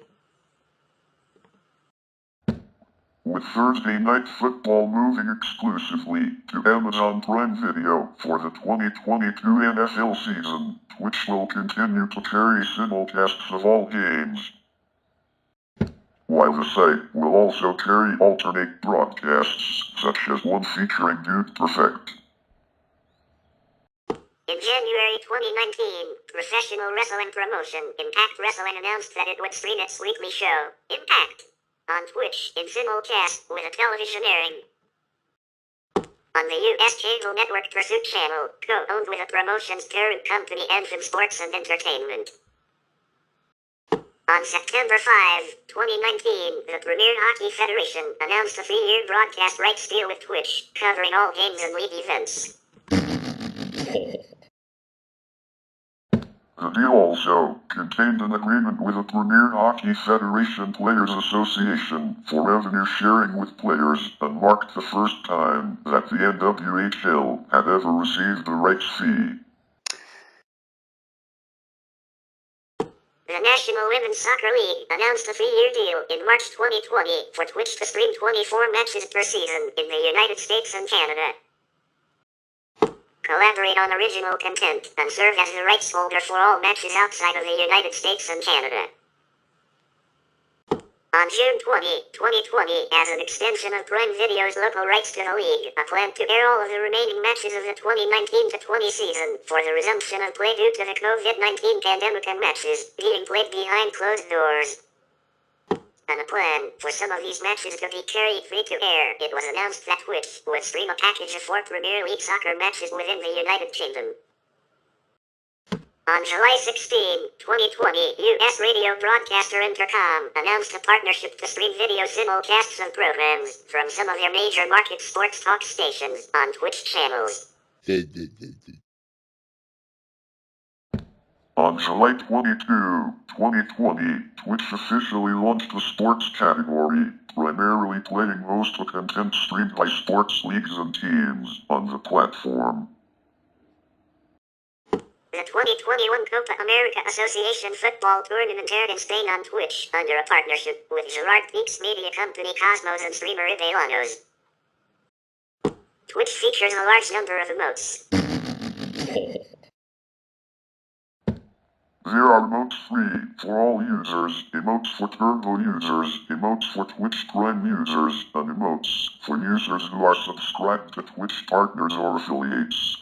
With Thursday Night Football moving exclusively to Amazon Prime Video for the 2022 NFL season, Twitch will continue to carry simulcasts of all games, while the site will also carry alternate broadcasts, such as one featuring Dude Perfect. In January 2019, professional wrestling promotion Impact Wrestling announced that it would stream its weekly show, Impact, On Twitch in simulcast with a television airing. On the U.S. cable network Pursuit Channel, co-owned with a promotions parent company Anthem Sports and Entertainment. On September 5, 2019, the Premier Hockey Federation announced a 3-year broadcast rights deal with Twitch, covering all games and league events. The deal also contained an agreement with the Premier Hockey Federation Players Association for revenue sharing with players and marked the first time that the NWHL had ever received a rights fee. The National Women's Soccer League announced a 3-year deal in March 2020 for Twitch to stream 24 matches per season in the United States and Canada. Collaborate on original content and serve as the rights holder for all matches outside of the United States and Canada. On June 20, 2020, as an extension of Prime Video's local rights to the league, a plan to air all of the remaining matches of the 2019-20 season for the resumption of play due to the COVID-19 pandemic and matches being played behind closed doors. And a plan for some of these matches to be carried free to air, it was announced that Twitch would stream a package of 4 Premier League soccer matches within the United Kingdom. On July 16, 2020, U.S. radio broadcaster Intercom announced a partnership to stream video simulcasts of programs from some of their major market sports talk stations on Twitch channels. On July 22, 2020, Twitch officially launched the sports category, primarily playing most of content streamed by sports leagues and teams on the platform. The 2021 Copa America Association football tournament aired in Spain on Twitch under a partnership with Gerard Pique's media company Cosmos and streamer Ibelanos. Twitch features a large number of emotes. There are emotes free for all users, emotes for Turbo users, emotes for Twitch Prime users, and emotes for users who are subscribed to Twitch partners or affiliates.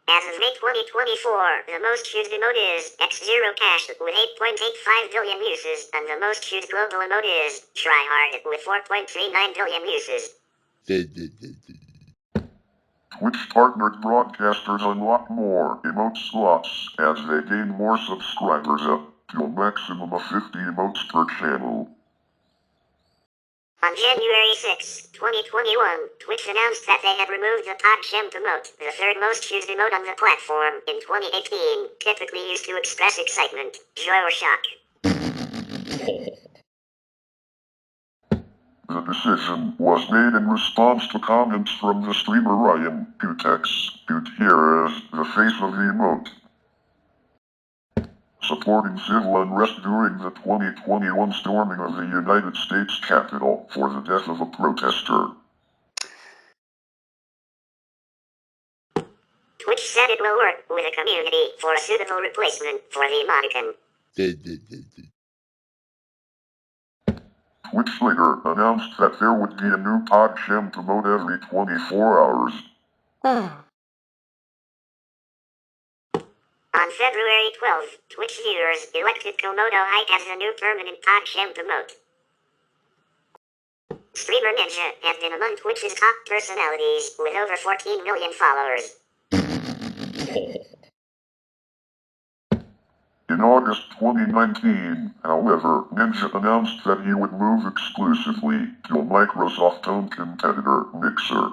As of May 2024, the most used emote is X0Cash with 8.85 billion uses, and the most used global emote is Tryhard with 4.39 billion uses. Twitch-partnered broadcasters unlock more emote slots as they gain more subscribers up to a maximum of 50 emotes per channel. On January 6, 2021, Twitch announced that they had removed the PogChamp emote, the third most used emote on the platform, in 2018, typically used to express excitement, joy or shock. The decision was made in response to comments from the streamer Ryan Gutierrez, the face of the emote, supporting civil unrest during the 2021 storming of the United States Capitol for the death of a protester. Twitch said it will work with a community for a suitable replacement for the emoticon. Twitch later announced that there would be a new PogChamp emote every 24 hours. On February 12, Twitch viewers elected Komodo Hike as the new permanent PogChamp emote. Streamer Ninja has been among Twitch's top personalities with over 14 million followers. In August 2019, however, Ninja announced that he would move exclusively to a Microsoft-owned competitor, Mixer.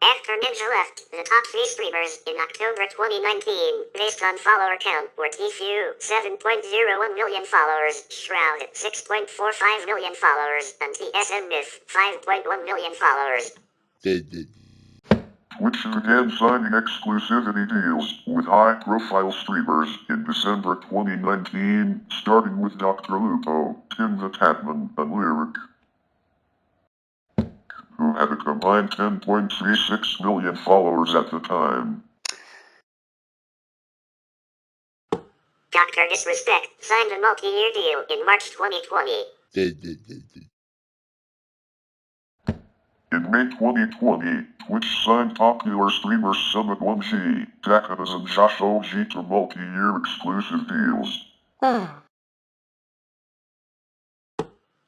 After Ninja left, the top 3 streamers in October 2019, based on follower count, were Tfue, 7.01 million followers, Shroud, 6.45 million followers, and TSM Myth, 5.1 million followers. Twitch began signing exclusivity deals with high-profile streamers in December 2019, starting with Dr. Lupo, Tim the Tatman, and Lyric, who had a combined 10.36 million followers at the time. Dr. Disrespect signed a multi-year deal in March 2020. In May 2020, Twitch signed popular streamers TaBNWNE, Dakadas and Josh OG to multi-year exclusive deals.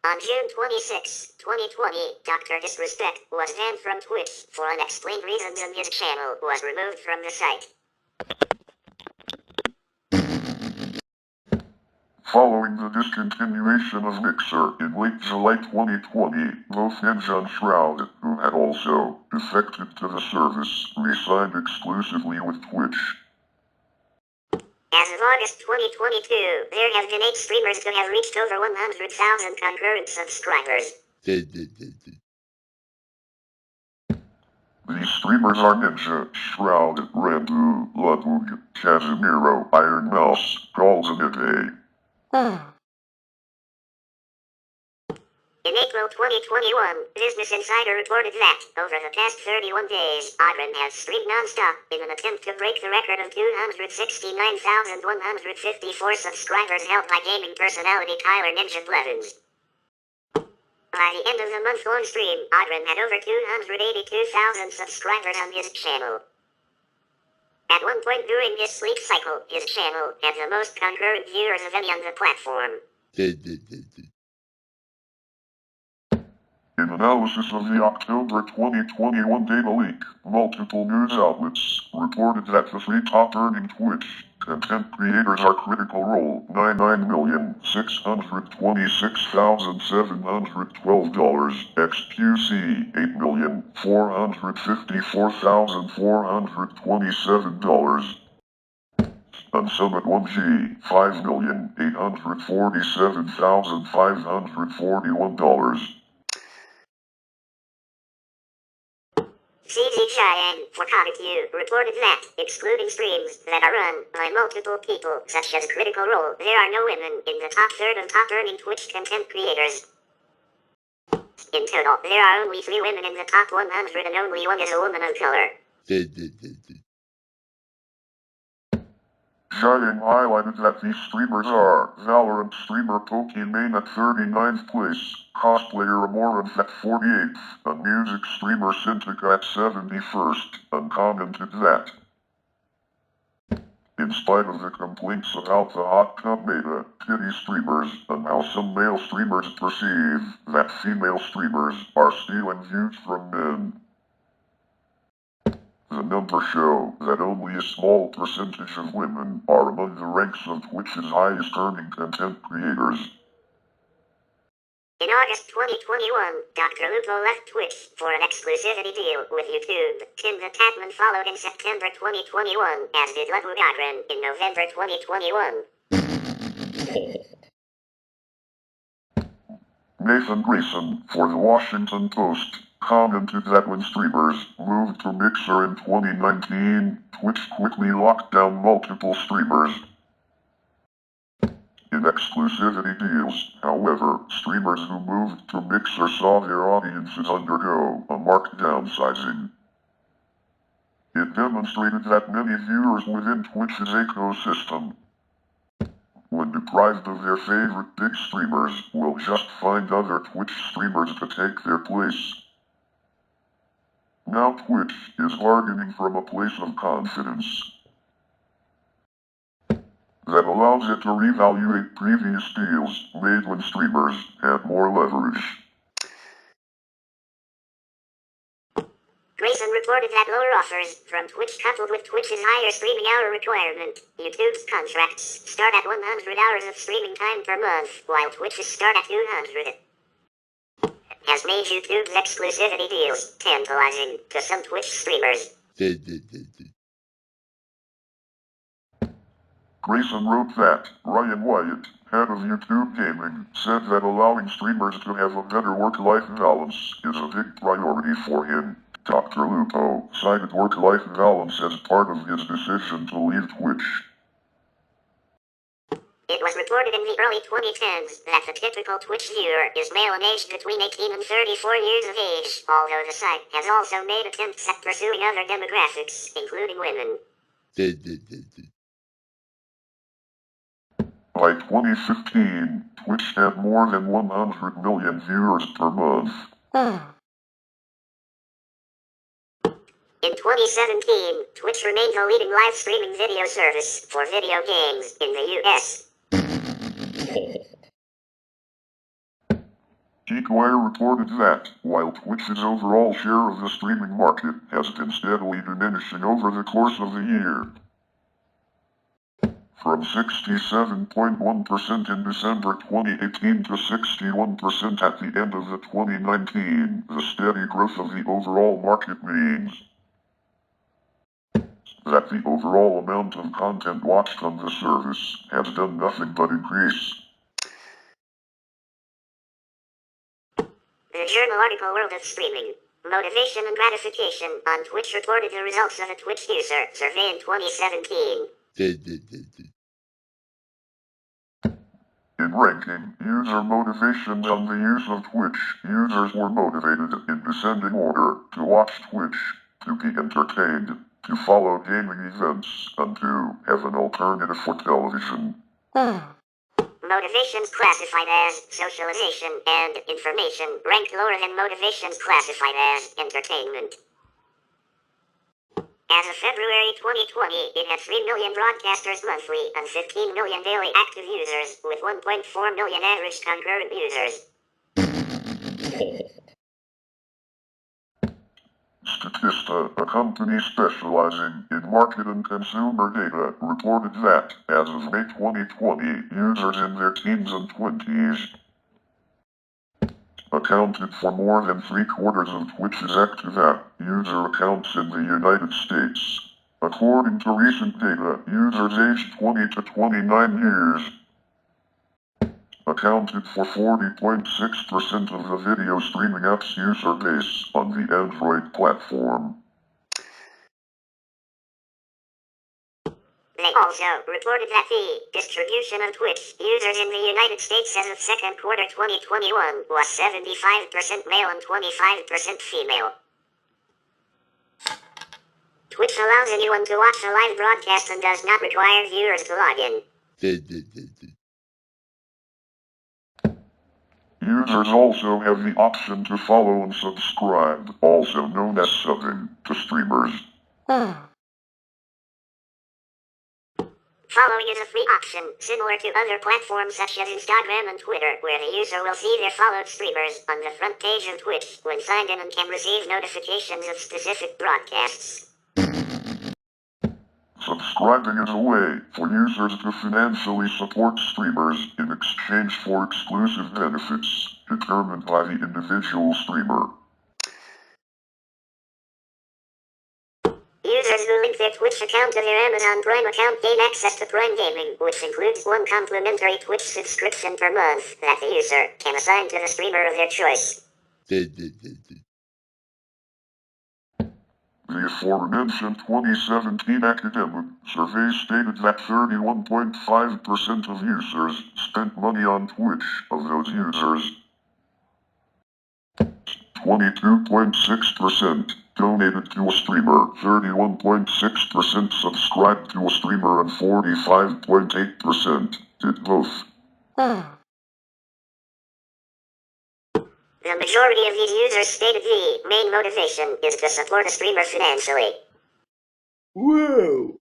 On June 26, 2020, Dr. Disrespect was banned from Twitch for unexplained reasons and his channel was removed from the site. Following the discontinuation of Mixer in late July 2020, both Ninja and Shroud, who had also defected to the service, re-signed exclusively with Twitch. As of August 2022, there have been 8 streamers who have reached over 100,000 concurrent subscribers. These streamers are Ninja, Shroud, Randu, Ludwig, Casimiro, Iron Mouse, Golden Ide. In April 2021, Business Insider reported that, over the past 31 days, Adren has streamed non-stop in an attempt to break the record of 269,154 subscribers held by gaming personality Tyler Ninja Blevins. By the end of the month-long stream, Adren had over 282,000 subscribers on his channel. At one point during his sleep cycle, his channel had the most concurrent viewers of any on the platform. In analysis of the October 2021 data leak, multiple news outlets reported that the 3 top-earning Twitch content creators are Critical Role, $99,626,712, XQC, $8,454,427, and TaBNWNE, $5,847,541. CZ Cheyenne, for Cockatoo, reported that, excluding streams that are run by multiple people, such as Critical Role, there are no women in the top third of top-earning Twitch content creators. In total, there are only 3 women in the top 100 and only one is a woman of color. Cheyenne highlighted that these streamers are Valorant streamer Pokimane at 39th place, cosplayer Amorant at 48th, and music streamer Syntica at 71st, and commented that, in spite of the complaints about the hot tub meta, titty streamers, and how some male streamers perceive that female streamers are stealing views from men, the numbers show that only a small percentage of women are among the ranks of Twitch's highest earning content creators. In August 2021, Dr. Lupo left Twitch for an exclusivity deal with YouTube. Tim the Tatman followed in September 2021, as did Ludwig Adren in November 2021. Nathan Grayson, for the Washington Post, commented that when streamers moved to Mixer in 2019, Twitch quickly locked down multiple streamers. In exclusivity deals, however, streamers who moved to Mixer saw their audiences undergo a marked downsizing. It demonstrated that many viewers within Twitch's ecosystem, when deprived of their favorite big streamers, will just find other Twitch streamers to take their place. Now Twitch is bargaining from a place of confidence that allows it to reevaluate previous deals made when streamers had more leverage. Grayson reported that lower offers from Twitch coupled with Twitch's higher streaming hour requirement, YouTube's contracts start at 100 hours of streaming time per month, while Twitch's start at 200. Has made YouTube's exclusivity deals tantalizing to some Twitch streamers. Grayson wrote that Ryan Wyatt, head of YouTube Gaming, said that allowing streamers to have a better work-life balance is a big priority for him. Dr. Lupo cited work-life balance as part of his decision to leave Twitch. It was reported in the early 2010s that the typical Twitch viewer is male and aged between 18 and 34 years of age, although the site has also made attempts at pursuing other demographics, including women. By 2015, Twitch had more than 100 million viewers per month. 2017, Twitch remained the leading live streaming video service for video games in the US. GeekWire reported that, while Twitch's overall share of the streaming market has been steadily diminishing over the course of the year, from 67.1% in December 2018 to 61% at the end of the 2019, the steady growth of the overall market means that the overall amount of content watched on the service has done nothing but increase. The journal article World of Streaming, Motivation and Gratification on Twitch reported the results of a Twitch user survey in 2017. In ranking user motivation on the use of Twitch, users were motivated in descending order to watch Twitch, to be entertained, to follow gaming events, and to have an alternative for television. Motivations classified as socialization and information ranked lower than motivations classified as entertainment. As of February 2020, it had 3 million broadcasters monthly and 15 million daily active users, with 1.4 million average concurrent users. Statista, a company specializing in market and consumer data, reported that, as of May 2020, users in their teens and 20s accounted for more than 3/4 of Twitch's active app user accounts in the United States. According to recent data, users aged 20 to 29 years accounted for 40.6% of the video streaming app's user base on the Android platform. They also reported that the distribution of Twitch users in the United States as of second quarter 2021 was 75% male and 25% female. Twitch allows anyone to watch a live broadcast and does not require viewers to log in. Users also have the option to follow and subscribe, also known as subbing, to streamers. Following is a free option, similar to other platforms such as Instagram and Twitter, where the user will see their followed streamers on the front page of Twitch when signed in and can receive notifications of specific broadcasts. Subscribing is a way for users to financially support streamers in exchange for exclusive benefits determined by the individual streamer. Users who link their Twitch account to their Amazon Prime account gain access to Prime Gaming, which includes one complimentary Twitch subscription per month that the user can assign to the streamer of their choice. The aforementioned 2017 academic survey stated that 31.5% of users spent money on Twitch. Of those users, 22.6% donated to a streamer, 31.6% subscribed to a streamer, and 45.8% did both. The majority of these users stated the main motivation is to support a streamer financially. Whoa!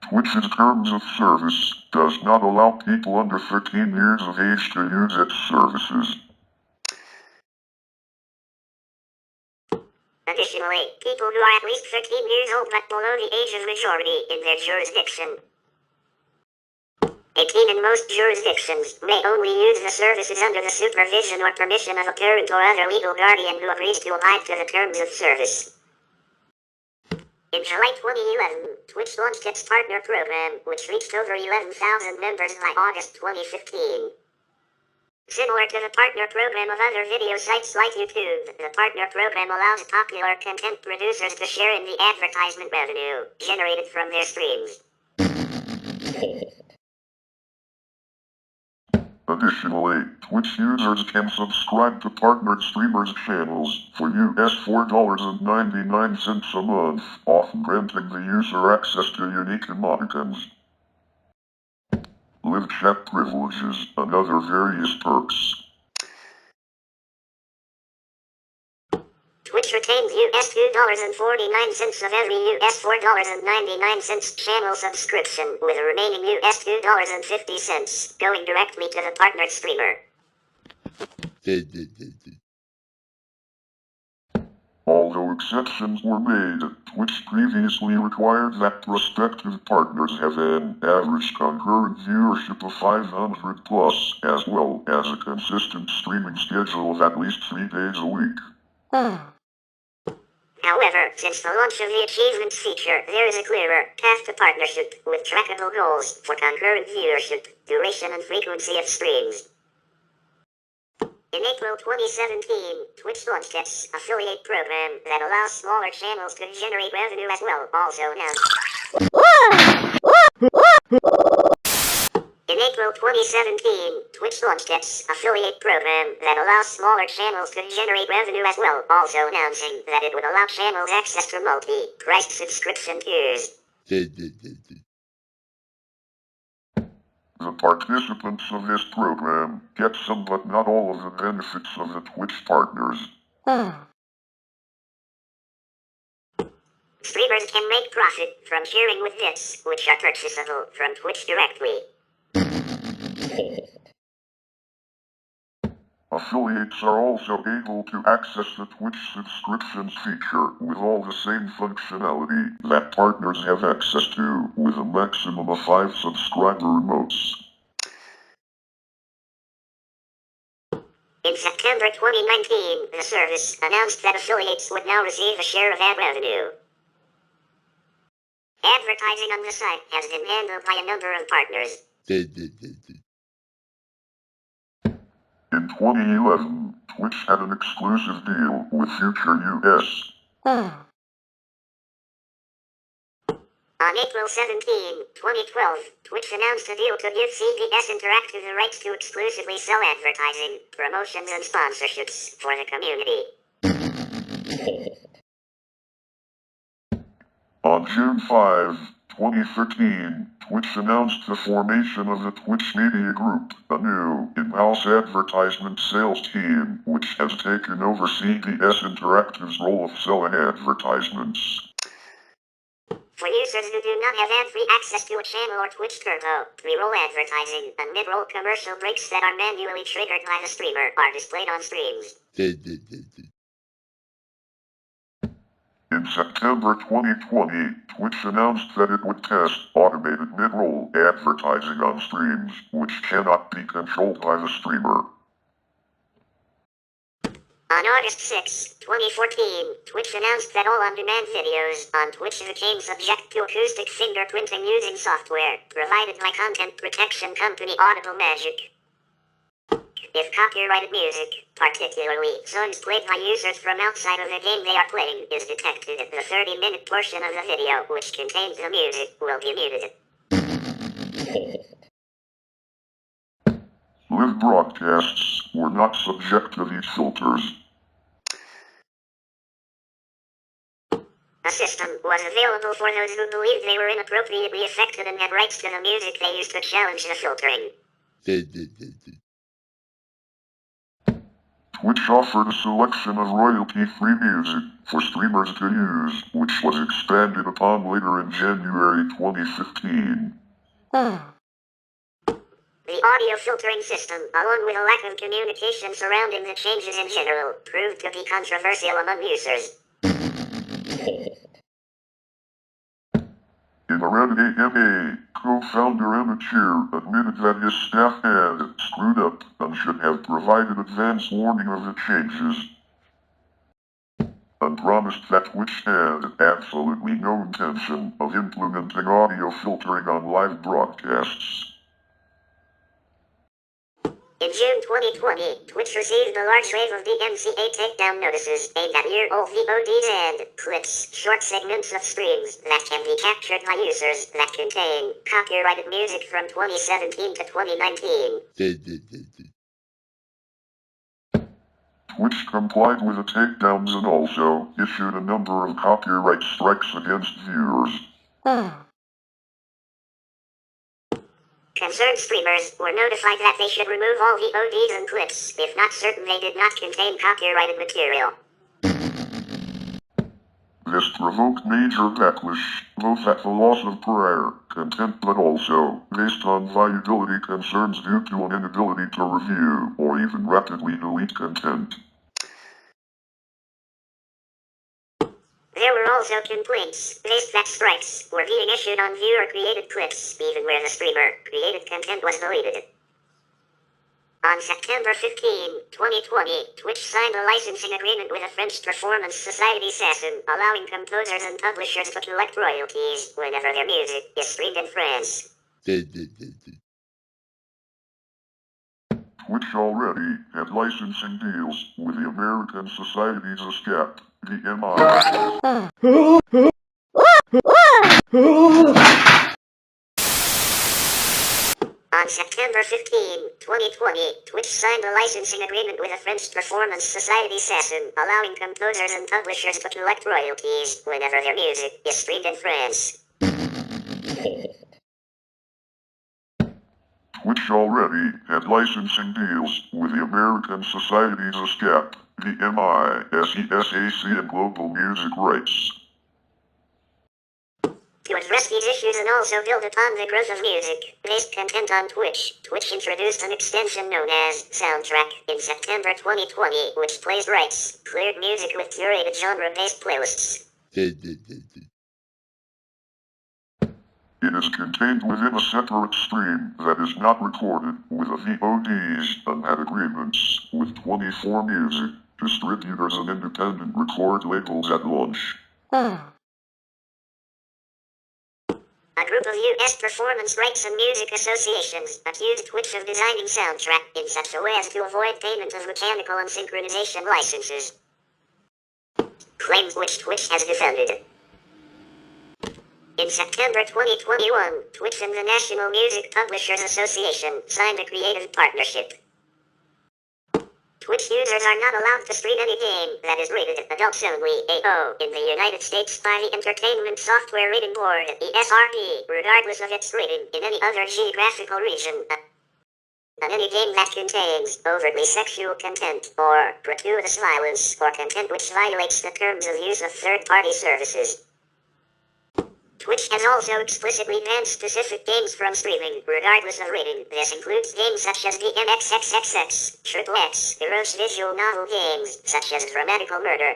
Twitch's terms of service does not allow people under 13 years of age to use its services. Additionally, people who are at least 13 years old but below the age of majority in their jurisdiction, 18 in most jurisdictions, may only use the services under the supervision or permission of a parent or other legal guardian who agrees to abide to the terms of service. In July 2011, Twitch launched its partner program, which reached over 11,000 members by August 2015. Similar to the partner program of other video sites like YouTube, the partner program allows popular content producers to share in the advertisement revenue generated from their streams. Additionally, Twitch users can subscribe to partnered streamers' channels for US $4.99 a month, often granting the user access to unique emoticons, live chat privileges, and other various perks. Twitch retains US $2.49 of every US $4.99 channel subscription, with a remaining US $2.50 going directly to the partner streamer. Although exceptions were made, Twitch previously required that prospective partners have an average concurrent viewership of 500 plus, as well as a consistent streaming schedule of at least 3 days a week. However, since the launch of the achievements feature, there is a clearer path to partnership, with trackable goals for concurrent viewership, duration and frequency of streams. In April 2017, Twitch launched its affiliate program that allows smaller channels to generate revenue as well, also announced. In April 2017, Twitch launched its affiliate program that allows smaller channels to generate revenue as well, also announcing that it would allow channels access to multi-priced subscription tiers. The participants of this program get some but not all of the benefits of the Twitch partners. Streamers can make profit from sharing with bits, which are purchasable from Twitch directly. Affiliates are also able to access the Twitch subscriptions feature with all the same functionality that partners have access to, with a maximum of 5 subscriber remotes. In September 2019, the service announced that affiliates would now receive a share of ad revenue. Advertising on the site has been handled by a number of partners. In 2011, Twitch had an exclusive deal with Future US. On April 17, 2012, Twitch announced a deal to give CBS Interactive the rights to exclusively sell advertising, promotions and sponsorships for the community. On June 5, 2013, Twitch announced the formation of the Twitch Media Group, a new in-house advertisement sales team which has taken over CBS Interactive's role of selling advertisements. For users who do not have ad-free access to a channel or Twitch Turbo, pre-roll advertising and mid-roll commercial breaks that are manually triggered by the streamer are displayed on streams. In September 2020, Twitch announced that it would test automated mid-roll advertising on streams, which cannot be controlled by the streamer. On August 6, 2014, Twitch announced that all on-demand videos on Twitch became subject to acoustic fingerprinting using software provided by content protection company Audible Magic. If copyrighted music, particularly songs played by users from outside of the game they are playing, is detected, the 30-minute portion of the video which contains the music will be muted. Live broadcasts were not subject to these filters. A system was available for those who believed they were inappropriately affected and had rights to the music they used to challenge the filtering. Twitch offered a selection of royalty-free music for streamers to use, which was expanded upon later in January 2015. The audio filtering system, along with a lack of communication surrounding the changes in general, proved to be controversial among users. In a Red AMA, co-founder Emmett Shear admitted that his staff had screwed up and should have provided advance warning of the changes, and promised that Twitch had absolutely no intention of implementing audio filtering on live broadcasts. In June 2020, Twitch received a large wave of DMCA takedown notices aimed at year-old VODs and clips, short segments of streams that can be captured by users that contain copyrighted music from 2017 to 2019. Twitch complied with the takedowns and also issued a number of copyright strikes against viewers. Concerned streamers were notified that they should remove all VODs and clips, if not certain they did not contain copyrighted material. This provoked major backlash, both at the loss of prior content but also based on viability concerns due to an inability to review or even rapidly delete content. There were also complaints based that strikes were being issued on viewer-created clips, even where the streamer-created content was deleted. On September 15, 2020, Twitch signed a licensing agreement with a French performance society session, allowing composers and publishers to collect royalties whenever their music is streamed in France. Twitch already had licensing deals with the American Societies of SCAP, TaBNWNE. On September 15, 2020, Twitch signed a licensing agreement with a French performance society session, allowing composers and publishers to collect royalties whenever their music is streamed in France. Twitch already had licensing deals with the American Societies of SCAP, VMI, and Global Music Rights. To address these issues and also build upon the growth of music-based content on Twitch, Twitch introduced an extension known as Soundtrack in September 2020, which plays rights, cleared music with curated genre-based playlists. It is contained within a separate stream that is not recorded with the VODs and had agreements with 24 music distributors and independent record labels at launch. A group of U.S. performance rights and music associations accused Twitch of designing Soundtrack in such a way as to avoid payment of mechanical and synchronization licenses. Claims which Twitch has defended. In September 2021, Twitch and the National Music Publishers Association signed a creative partnership. Twitch users are not allowed to stream any game that is rated Adults Only AO in the United States by the Entertainment Software Rating Board ESRB, regardless of its rating in any other geographical region. And any game that contains overtly sexual content or gratuitous violence or content which violates the terms of use of third-party services. Twitch has also explicitly banned specific games from streaming, regardless of rating. This includes games such as DMXXXX, Triple X, gross visual novel games, such as Dramatical Murder,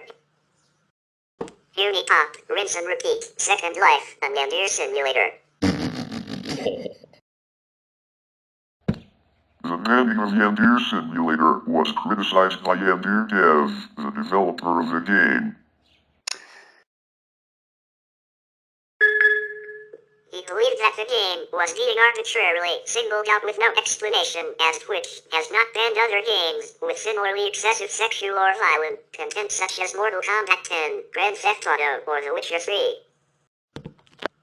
Unipop, Rinse and Repeat, Second Life, and Endur Simulator. The banning of Endur Simulator was criticized by Endur Dev, the developer of the game. He believed that the game was being arbitrarily singled out with no explanation, as Twitch has not banned other games with similarly excessive sexual or violent content such as Mortal Kombat 10, Grand Theft Auto, or The Witcher 3.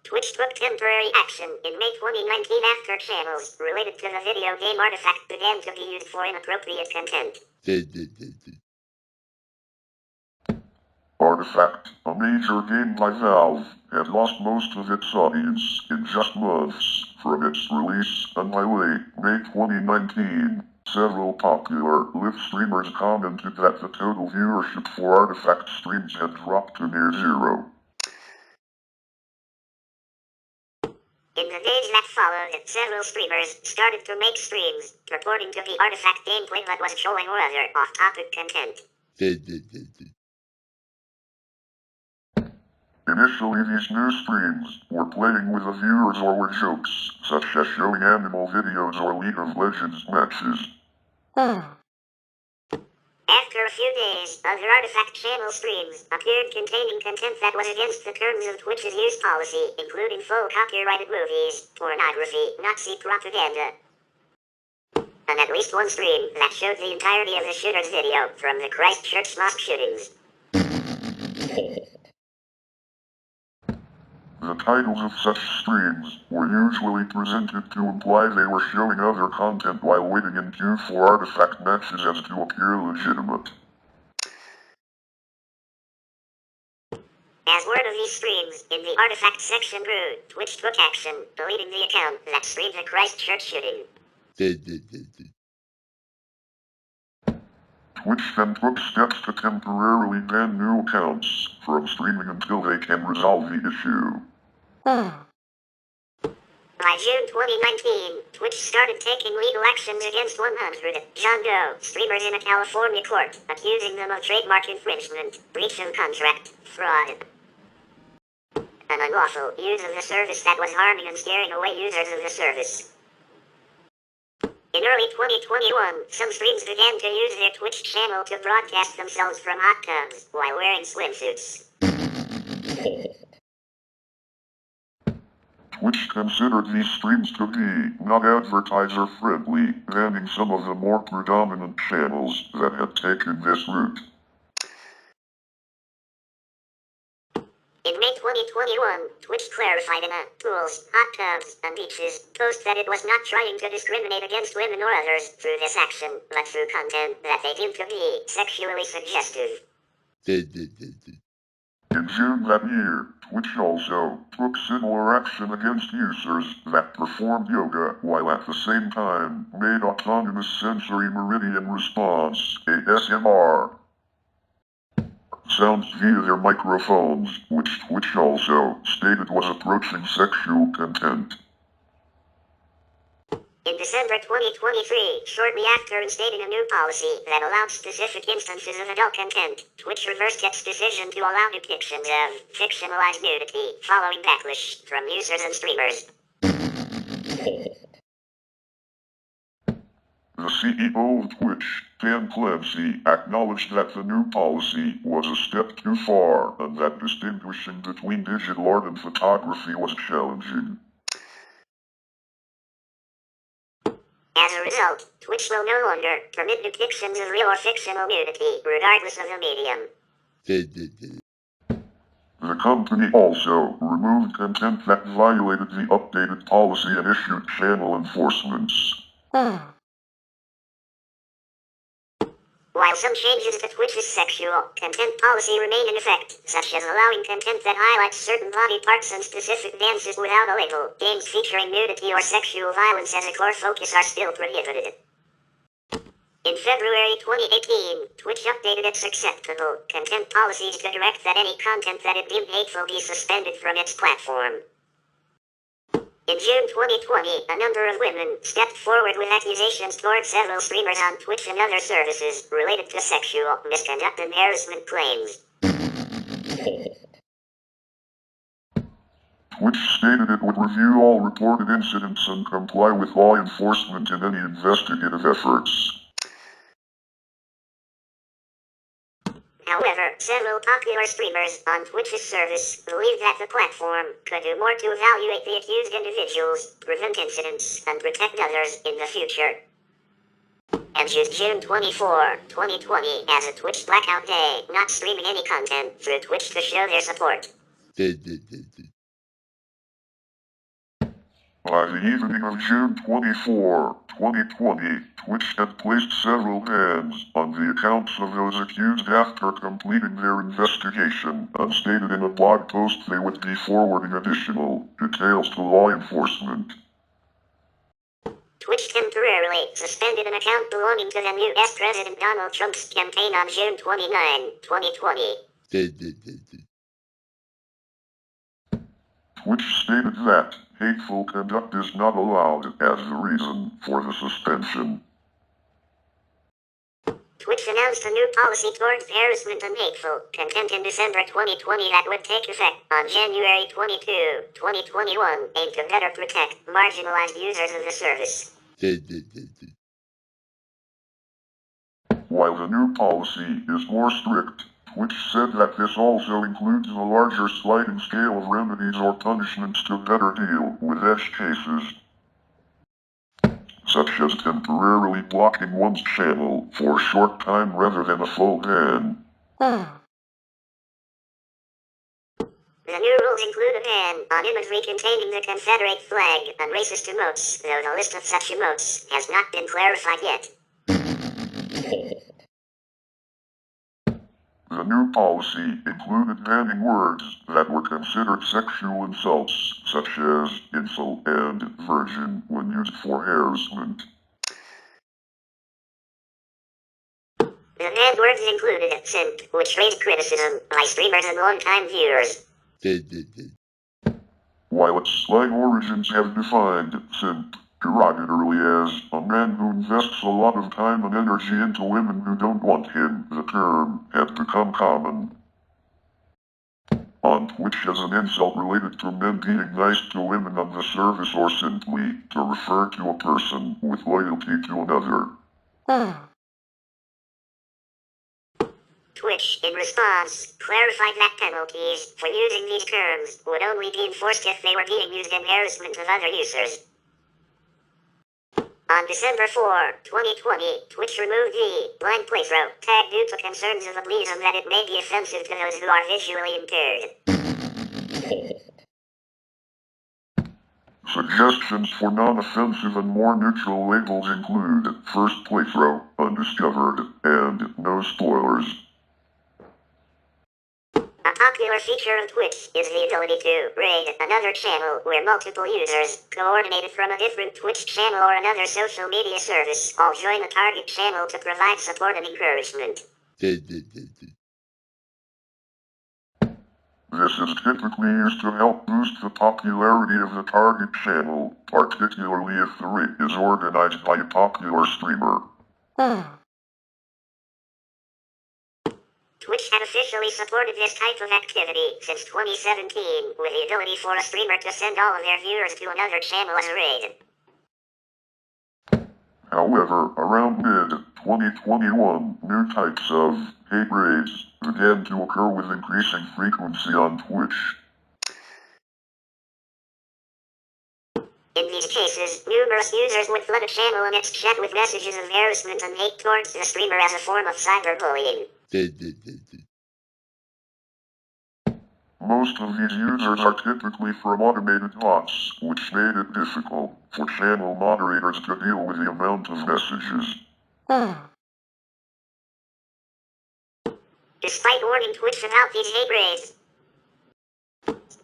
Twitch took temporary action in May 2019 after channels related to the video game Artifact began to be used for inappropriate content. Artifact, a major game by Valve, had lost most of its audience in just months from its release, and by late May 2019, several popular live streamers commented that the total viewership for Artifact streams had dropped to near zero. In the days that followed, several streamers started to make streams purporting to be Artifact gameplay but was showing rather off-topic content. Initially, these new streams were playing with the viewers or were jokes, such as showing animal videos or League of Legends matches. After a few days, other Artifact channel streams appeared containing content that was against the terms of Twitch's use policy, including full copyrighted movies, pornography, Nazi propaganda, and at least one stream that showed the entirety of the shooter's video from the Christchurch mosque shootings. The titles of such streams were usually presented to imply they were showing other content while waiting in queue for Artifact matches as to appear legitimate. As word of these streams in the Artifact section grew, Twitch took action, deleting the account that streamed the Christchurch shooting. Twitch then took steps to temporarily ban new accounts from streaming until they can resolve the issue. By June 2019, Twitch started taking legal actions against 100 John Doe streamers in a California court, accusing them of trademark infringement, breach of contract, fraud, and unlawful use of the service that was harming and scaring away users of the service. In early 2021, some streams began to use their Twitch channel to broadcast themselves from hot tubs while wearing swimsuits. Twitch considered these streams to be not advertiser-friendly, banning some of the more predominant channels that had taken this route. In May 2021, Twitch clarified in a Pools, Hot Tubs, and Beaches post that it was not trying to discriminate against women or others through this action, but through content that they deemed to be sexually suggestive. In June that year, Twitch also took similar action against users that performed yoga while at the same time made autonomous sensory meridian response, ASMR, sounds via their microphones, which Twitch also stated was approaching sexual content. In December 2023, shortly after instating a new policy that allowed specific instances of adult content, Twitch reversed its decision to allow depictions of fictionalized nudity, following backlash from users and streamers. The CEO of Twitch, TaBNWNE, acknowledged that the new policy was a step too far and that distinguishing between digital art and photography was challenging. As a result, Twitch will no longer permit depictions of real or fictional nudity, regardless of the medium. The company also removed content that violated the updated policy and issued channel enforcements. While some changes to Twitch's sexual content policy remain in effect, such as allowing content that highlights certain body parts and specific dances without a label, games featuring nudity or sexual violence as a core focus are still prohibited. In February 2018, Twitch updated its acceptable content policies to direct that any content that it deemed hateful be suspended from its platform. In June 2020, a number of women stepped forward with accusations toward several streamers on Twitch and other services related to sexual misconduct and harassment claims. Twitch stated it would review all reported incidents and comply with law enforcement in any investigative efforts. However, several popular streamers on Twitch's service believe that the platform could do more to evaluate the accused individuals, prevent incidents, and protect others in the future. And used June 24, 2020 as a Twitch blackout day, not streaming any content through Twitch to show their support. By the evening of June 24, 2020, Twitch had placed several bans on the accounts of those accused after completing their investigation, and stated in a blog post they would be forwarding additional details to law enforcement. Twitch temporarily suspended an account belonging to then U.S. President Donald Trump's campaign on June 29, 2020. Twitch stated that hateful conduct is not allowed as the reason for the suspension. Twitch announced a new policy towards harassment and hateful content in December 2020 that would take effect on January 22, 2021, aimed to better protect marginalized users of the service. While the new policy is more strict, Twitch said that this also includes a larger sliding scale of remedies or punishments to better deal with edge cases, such as temporarily blocking one's channel for a short time rather than a full ban. The new rules include a ban on imagery containing the Confederate flag and racist emotes, though the list of such emotes has not been clarified yet. The new policy included banning words that were considered sexual insults, such as insult and virgin, when used for harassment. The The banned words included simp, which raised criticism by streamers and longtime viewers. While its slang origins have defined simp derogatorily as a man who invests a lot of time and energy into women who don't want him, the term had become common on Twitch as an insult related to men being nice to women on the service, or simply to refer to a person with loyalty to another. Twitch, in response, clarified that penalties for using these terms would only be enforced if they were being used in harassment of other users. On December 4, 2020, Twitch removed the blind playthrough tag due to concerns of ableism that it may be offensive to those who are visually impaired. Suggestions for non-offensive and more neutral labels include first playthrough, undiscovered, and no spoilers. A popular feature of Twitch is the ability to raid another channel where multiple users, coordinated from a different Twitch channel or another social media service, all join the target channel to provide support and encouragement. This is typically used to help boost the popularity of the target channel, particularly if the raid is organized by a popular streamer. Twitch had officially supported this type of activity since 2017, with the ability for a streamer to send all of their viewers to another channel as a raid. However, around mid-2021, new types of hate raids began to occur with increasing frequency on Twitch. In these cases, numerous users would flood a channel and its chat with messages of harassment and hate towards the streamer as a form of cyberbullying. Most of these users are typically from automated bots, which made it difficult for channel moderators to deal with the amount of messages. Despite warning Twitch about these hate raids,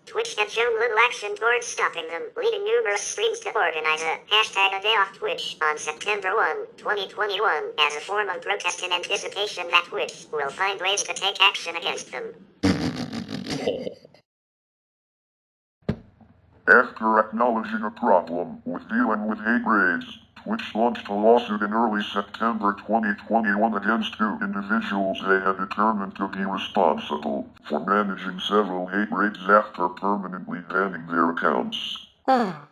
Twitch had shown little action towards stopping them, leading numerous streams to organize a #ADayOffTwitch on September 1, 2021, as a form of protest in anticipation that Twitch will find ways to take action against them. After acknowledging a problem with dealing with hate raids, Twitch launched a lawsuit in early September 2021 against two individuals they had determined to be responsible for managing several hate raids after permanently banning their accounts. At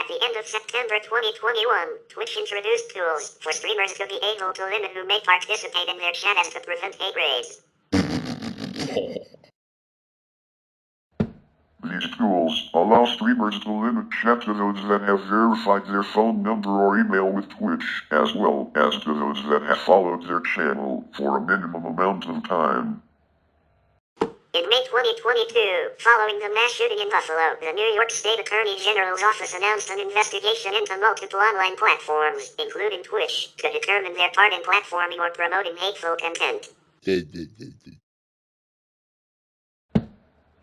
the end of September 2021, Twitch introduced tools for streamers to be able to limit who may participate in their chat as to prevent hate raids. These tools allow streamers to limit chat to those that have verified their phone number or email with Twitch, as well as to those that have followed their channel for a minimum amount of time. In May 2022, following the mass shooting in Buffalo, the New York State Attorney General's office announced an investigation into multiple online platforms, including Twitch, to determine their part in platforming or promoting hateful content.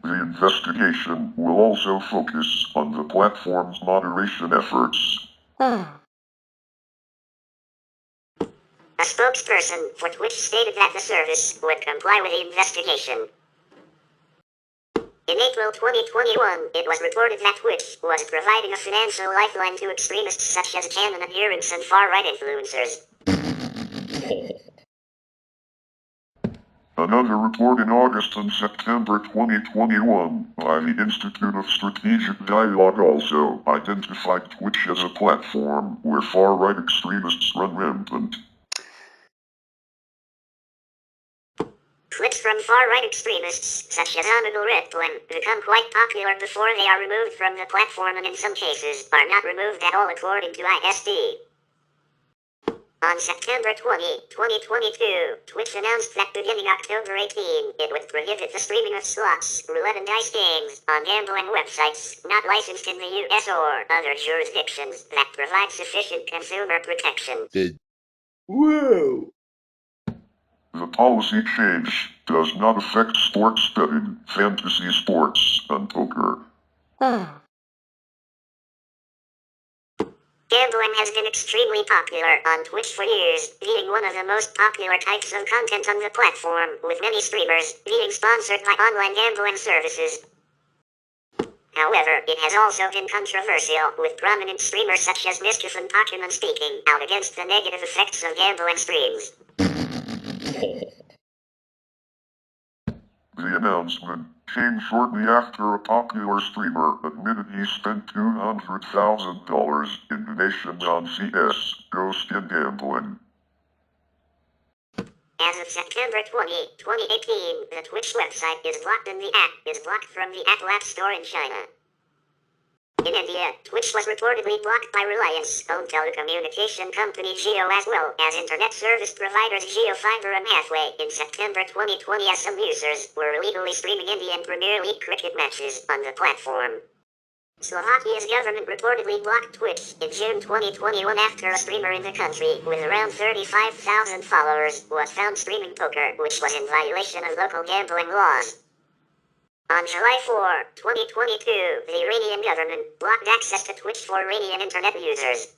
The investigation will also focus on the platform's moderation efforts. A spokesperson for Twitch stated that the service would comply with the investigation. In April 2021, it was reported that Twitch was providing a financial lifeline to extremists such as canon adherents and far-right influencers. Another report in August and September 2021 by the Institute of Strategic Dialogue also identified Twitch as a platform where far-right extremists run rampant. Clips from far-right extremists, such as Honorable Redplan, become quite popular before they are removed from the platform and in some cases are not removed at all according to ISD. On September 20, 2022, Twitch announced that beginning October 18, it would prohibit the streaming of slots, roulette and dice games on gambling websites not licensed in the US or other jurisdictions that provide sufficient consumer protection. Whoa! The policy change does not affect sports betting, fantasy sports, and poker. Gambling has been extremely popular on Twitch for years, being one of the most popular types of content on the platform, with many streamers being sponsored by online gambling services. However, it has also been controversial, with prominent streamers such as Mischief and Pokemon speaking out against the negative effects of gambling streams. The announcement came shortly after a popular streamer admitted he spent $200,000 in donations on CS, Ghost in Gambling. As of September 20, 2018, the Twitch website is blocked and the app is blocked from the Apple App Store in China. In India, Twitch was reportedly blocked by Reliance-owned telecommunication company Jio as well as internet service providers Jio Fiber and Hathway in September 2020 as some users were illegally streaming Indian Premier League cricket matches on the platform. Slovakia's government reportedly blocked Twitch in June 2021 after a streamer in the country with around 35,000 followers was found streaming poker, which was in violation of local gambling laws. On July 4, 2022, the Iranian government blocked access to Twitch for Iranian internet users.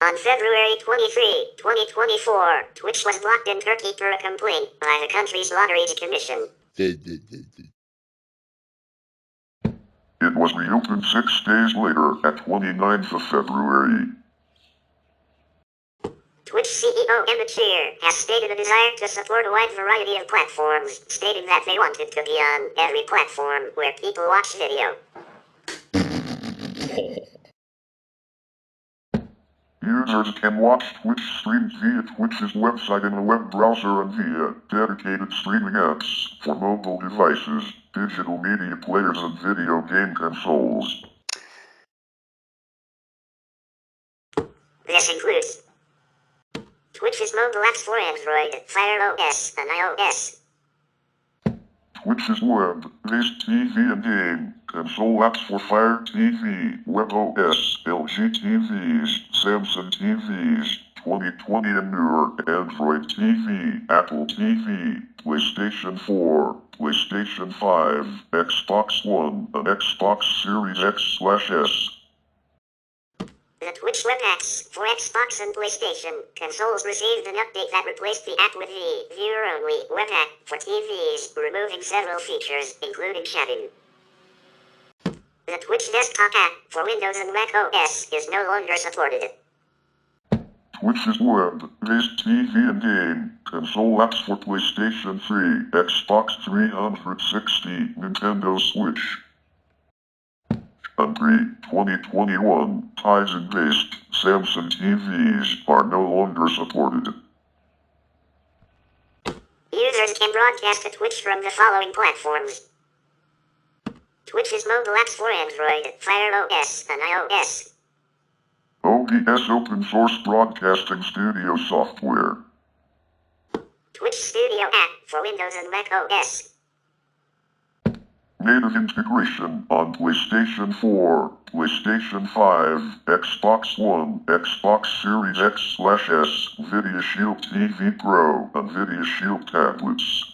On February 23, 2024, Twitch was blocked in Turkey per a complaint by the country's lotteries commission. It was reopened 6 days later at 29th of February. Twitch CEO Emmett Shear has stated a desire to support a wide variety of platforms, stating that they wanted to be on every platform where people watch video. Users can watch Twitch streams via Twitch's website in a web browser and via dedicated streaming apps for mobile devices, digital media players and video game consoles. This includes Twitch's mobile apps for Android, Fire OS, and iOS. Twitch's web-based TV and game console apps for Fire TV, WebOS, LG TVs, Samsung TVs, 2020 and newer, Android TV, Apple TV, PlayStation 4, PlayStation 5, Xbox One, and Xbox Series X/S. The Twitch web apps for Xbox and PlayStation consoles received an update that replaced the app with the viewer-only web app for TVs, removing several features, including chatting. The Twitch desktop app for Windows and Mac OS is no longer supported. Twitch's web-based TV and game console apps for PlayStation 3, Xbox 360, Nintendo Switch, and pre-2021 Tizen-based Samsung TVs are no longer supported. Users can broadcast to Twitch from the following platforms: Twitch's mobile apps for Android, Fire OS, and iOS. OBS open source broadcasting studio software. Twitch Studio app for Windows and Mac OS. Native integration on PlayStation 4, PlayStation 5, Xbox One, Xbox Series X/S, Video Shield TV Pro, and Video Shield tablets.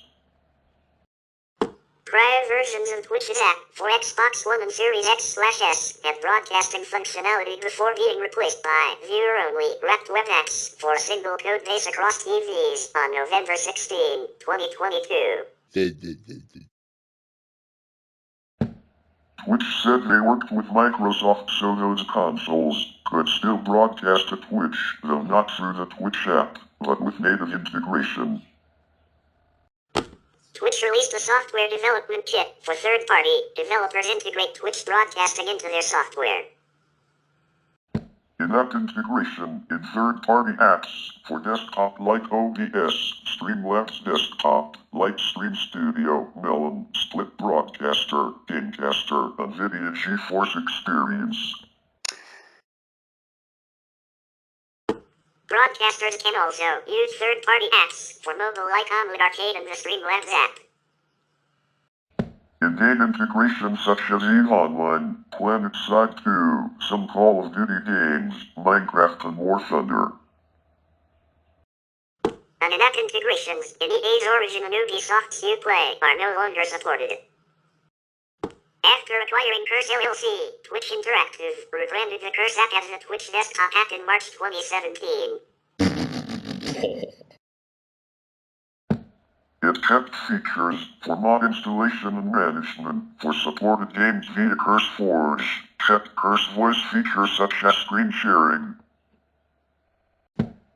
Prior versions of Twitch's app for Xbox One and Series X/S had broadcasting functionality before being replaced by viewer-only wrapped web apps for a single code base across TVs on November 16, 2022. Twitch said they worked with Microsoft so those consoles could still broadcast to Twitch, though not through the Twitch app, but with native integration. Twitch released a software development kit for third-party developers to integrate Twitch broadcasting into their software. In-app integration in third-party apps for desktop like OBS, Streamlabs Desktop, Lightstream Studio, Melon, Split Broadcaster, Gamecaster, and Nvidia GeForce Experience. Broadcasters can also use third-party apps for mobile like Omelet Arcade and the Streamlabs app. In-game integration such as EVE Online, PlanetSide 2, some Call of Duty games, Minecraft and War Thunder. And in-app integrations in EA's Origin and Ubisoft's Uplay are no longer supported. After acquiring Curse LLC, Twitch Interactive rebranded the Curse app as the Twitch desktop app in March 2017. It kept features for mod installation and management for supported games via CurseForge, kept Curse voice features such as screen sharing,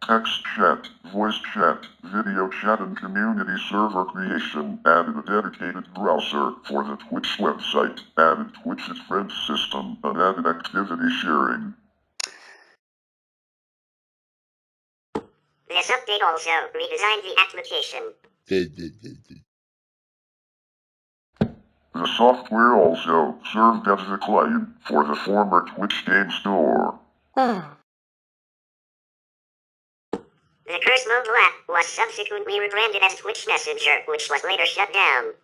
text chat, voice chat, video chat and community server creation, added a dedicated browser for the Twitch website, added Twitch's friends system, and added activity sharing. This update also redesigned the application. The software also served as the client for the former Twitch game store. The Curse mobile app was subsequently rebranded as Twitch Messenger, which was later shut down.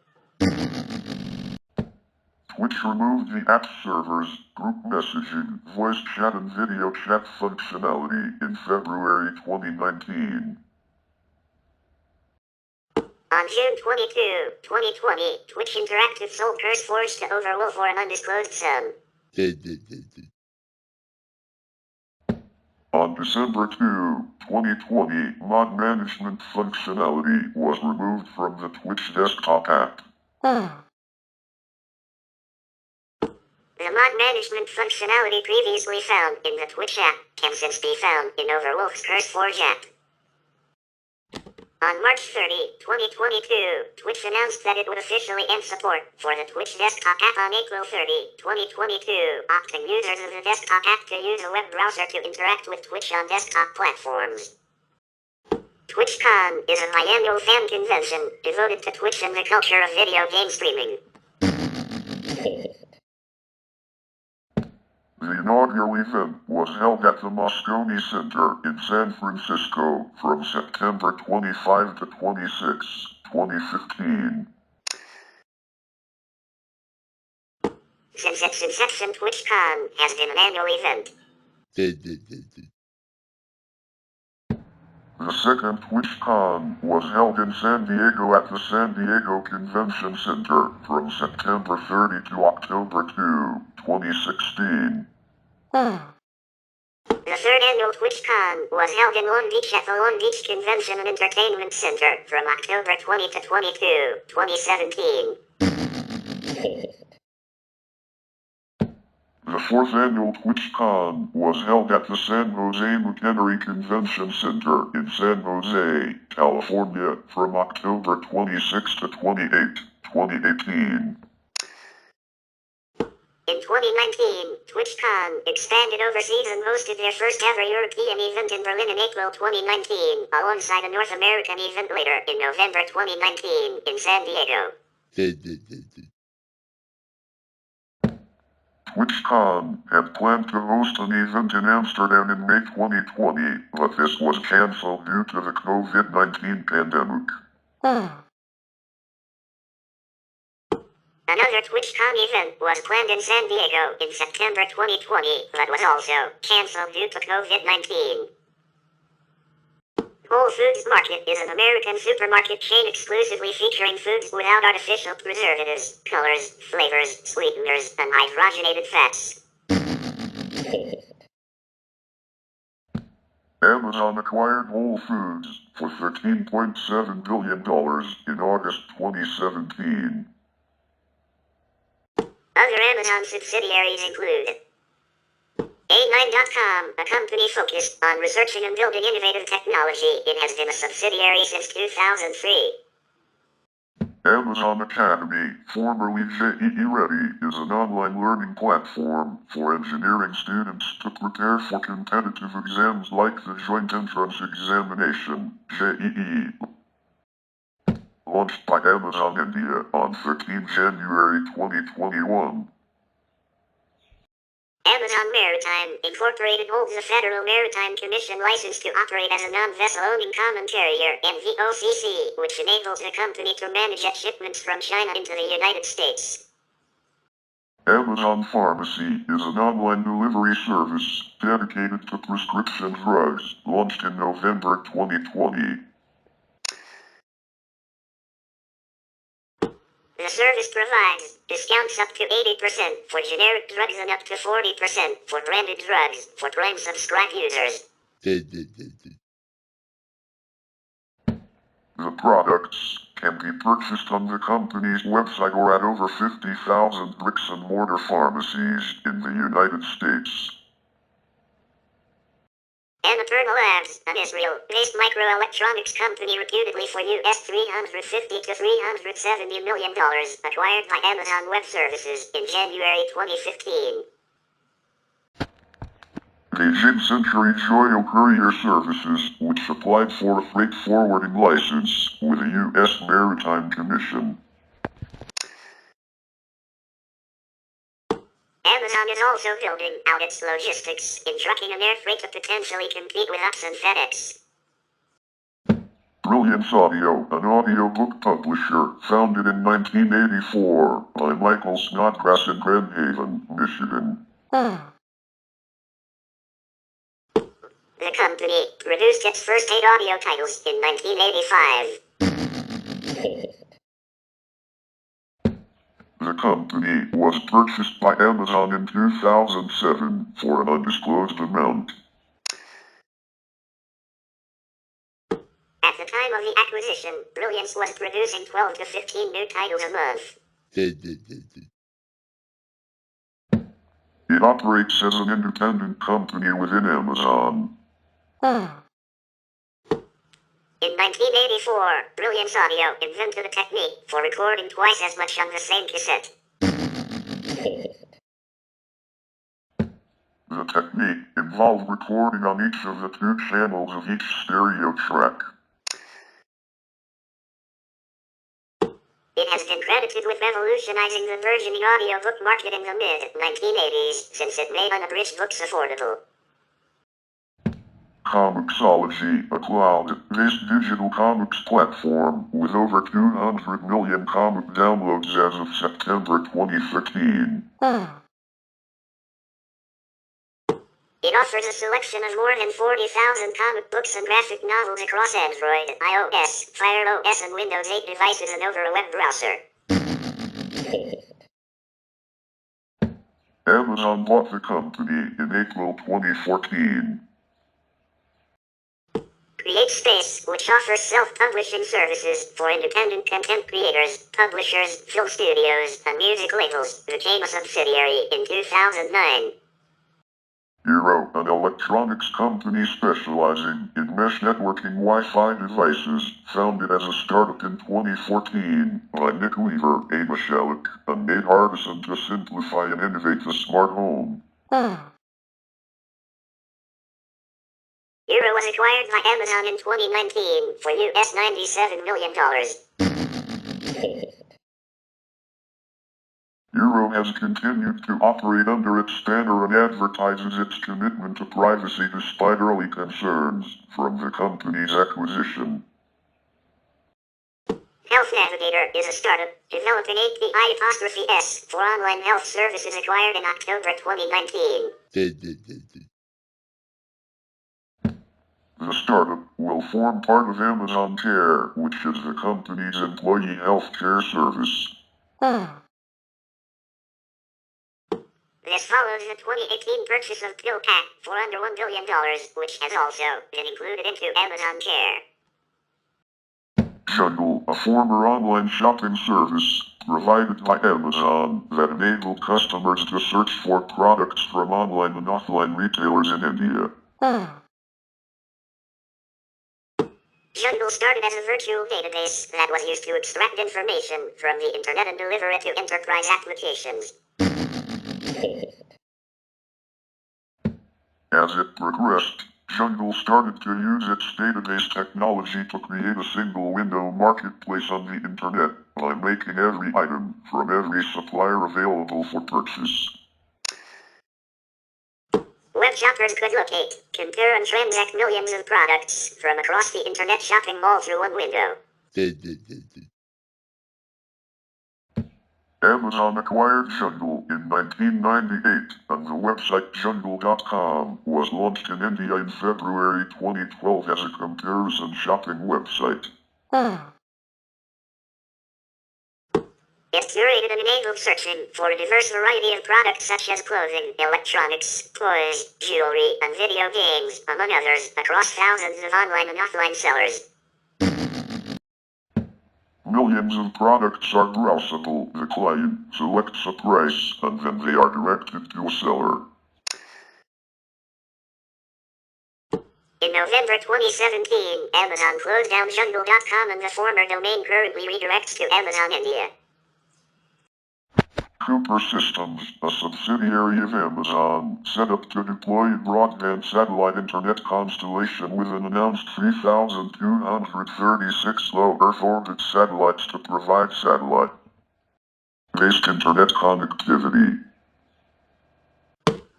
Twitch removed the app server's group messaging, voice chat and video chat functionality in February 2019. On June 22, 2020, Twitch Interactive sold CurseForge to Overwolf for an undisclosed sum. On December 2, 2020, mod management functionality was removed from the Twitch desktop app. The mod management functionality previously found in the Twitch app can since be found in Overwolf's CurseForge app. On March 30, 2022, Twitch announced that it would officially end support for the Twitch desktop app on April 30, 2022, opting users of the desktop app to use a web browser to interact with Twitch on desktop platforms. TwitchCon is an biannual fan convention devoted to Twitch and the culture of video game streaming. The inaugural event was held at the Moscone Center in San Francisco from September 25 to 26, 2015. Since its inception, TwitchCon has been an annual event. The second TwitchCon was held in San Diego at the San Diego Convention Center from September 30 to October 2, 2016. The third annual TwitchCon was held in Long Beach at the Long Beach Convention and Entertainment Center from October 20 to 22, 2017. The fourth annual TwitchCon was held at the San Jose McHenry Convention Center in San Jose, California from October 26 to 28, 2018. In 2019, TwitchCon expanded overseas and hosted their first ever European event in Berlin in April 2019, alongside a North American event later in November 2019 in San Diego. TwitchCon had planned to host an event in Amsterdam in May 2020, but this was cancelled due to the COVID-19 pandemic. Another TwitchCon event was planned in San Diego in September 2020, but was also cancelled due to COVID-19. Whole Foods Market is an American supermarket chain exclusively featuring foods without artificial preservatives, colors, flavors, sweeteners, and hydrogenated fats. Amazon acquired Whole Foods for $13.7 billion in August 2017. Other Amazon subsidiaries include A9.com, a company focused on researching and building innovative technology. It has been a subsidiary since 2003. Amazon Academy, formerly JEE Ready, is an online learning platform for engineering students to prepare for competitive exams like the Joint Entrance Examination, JEE. Launched by Amazon India on 13 January 2021. Amazon Maritime Incorporated holds a Federal Maritime Commission license to operate as a non-vessel owning common carrier, NVOCC, which enables the company to manage its shipments from China into the United States. Amazon Pharmacy is an online delivery service dedicated to prescription drugs, launched in November 2020. The service provides discounts up to 80% for generic drugs and up to 40% for branded drugs for Prime subscribe users. The products can be purchased on the company's website or at over 50,000 bricks-and-mortar pharmacies in the United States. Annapurna Labs, an Israel-based microelectronics company reputedly for US $350 to $370 million, acquired by Amazon Web Services in January 2015. The mid-century Joyo Courier Services, which applied for a freight forwarding license with the U.S. Maritime Commission. Amazon is also building out its logistics in trucking and air freight to potentially compete with us and FedEx. Brilliance Audio, an audiobook publisher, founded in 1984 by Michael Snodgrass in Grand Haven, Michigan. The company produced its first 8 audio titles in 1985. The company was purchased by Amazon in 2007 for an undisclosed amount. At the time of the acquisition, Brilliance was producing 12 to 15 new titles a month. It operates as an independent company within Amazon. In 1984, Brilliance Audio invented a technique for recording twice as much on the same cassette. The technique involved recording on each of the 2 channels of each stereo track. It has been credited with revolutionizing the versioning audiobook market in the mid-1980s, since it made unabridged books affordable. Comixology, a cloud-based digital comics platform with over 200 million comic downloads as of September 2015. It offers a selection of more than 40,000 comic books and graphic novels across Android, iOS, Fire OS and Windows 8 devices and over a web browser. Amazon bought the company in April 2014. CreateSpace, which offers self-publishing services for independent content creators, publishers, film studios, and music labels, became a subsidiary in 2009. Eero, an electronics company specializing in mesh networking Wi-Fi devices, founded as a startup in 2014 by Nick Weaver, a Michalik, and Nate Hardison to simplify and innovate the smart home. Eero was acquired by Amazon in 2019 for US $97 million. Eero has continued to operate under its banner and advertises its commitment to privacy despite early concerns from the company's acquisition. Health Navigator is a startup developing API'(S) for online health services acquired in October 2019. The startup will form part of Amazon Care, which is the company's employee health care service. This follows the 2018 purchase of PillPack for under $1 billion, which has also been included into Amazon Care. Jungle, a former online shopping service provided by Amazon that enabled customers to search for products from online and offline retailers in India. Jungle started as a virtual database that was used to extract information from the internet and deliver it to enterprise applications. As it progressed, Jungle started to use its database technology to create a single window marketplace on the internet by making every item from every supplier available for purchase. Web shoppers could locate, compare and transact millions of products from across the internet shopping mall through one window. Amazon acquired Jungle in 1998, and the website jungle.com was launched in India in February 2012 as a comparison shopping website. It curated and enabled searching for a diverse variety of products such as clothing, electronics, toys, jewelry, and video games, among others, across thousands of online and offline sellers. Millions of products are browsable. The client selects a price, and then they are directed to a seller. In November 2017, Amazon closed down Jungle.com and the former domain currently redirects to Amazon India. Cooper Systems, a subsidiary of Amazon, set up to deploy a broadband satellite internet constellation with an announced 3,236 low Earth orbit satellites to provide satellite-based internet connectivity.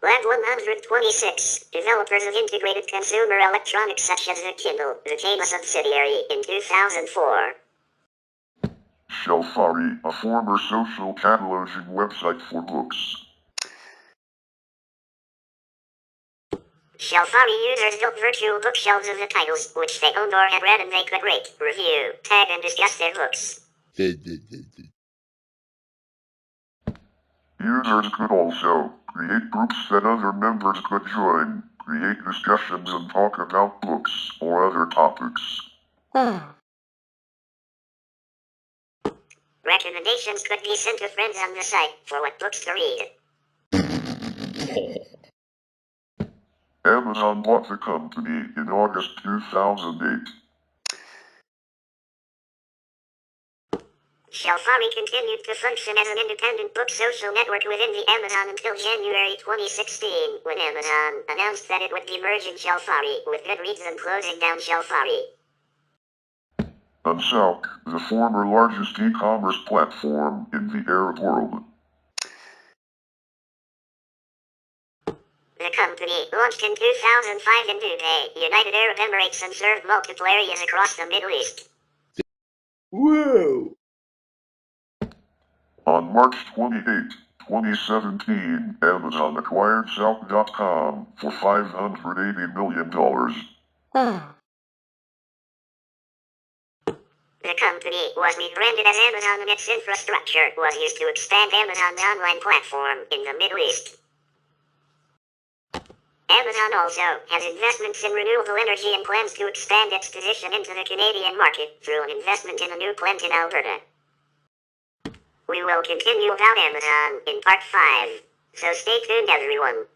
Lab 126, developers of integrated consumer electronics such as the Kindle, became a subsidiary in 2004. Shelfari, a former social cataloging website for books. Shelfari users built virtual bookshelves of the titles which they owned or had read, and they could rate, review, tag, and discuss their books. Users could also create groups that other members could join, create discussions, and talk about books or other topics. Recommendations could be sent to friends on the site for what books to read. Amazon bought the company in August 2008. Shelfari continued to function as an independent book social network within the Amazon until January 2016, when Amazon announced that it would be merging Shelfari with Goodreads and closing down Shelfari. And Salk, the former largest e-commerce platform in the Arab world. The company launched in 2005 in Dubai, United Arab Emirates, and served multiple areas across the Middle East. Whoa! On March 28, 2017, Amazon acquired Salk.com for $580 million. The company was rebranded as Amazon, and its infrastructure was used to expand Amazon's online platform in the Middle East. Amazon also has investments in renewable energy and plans to expand its position into the Canadian market through an investment in a new plant in Alberta. We will continue about Amazon in part 5, so stay tuned everyone.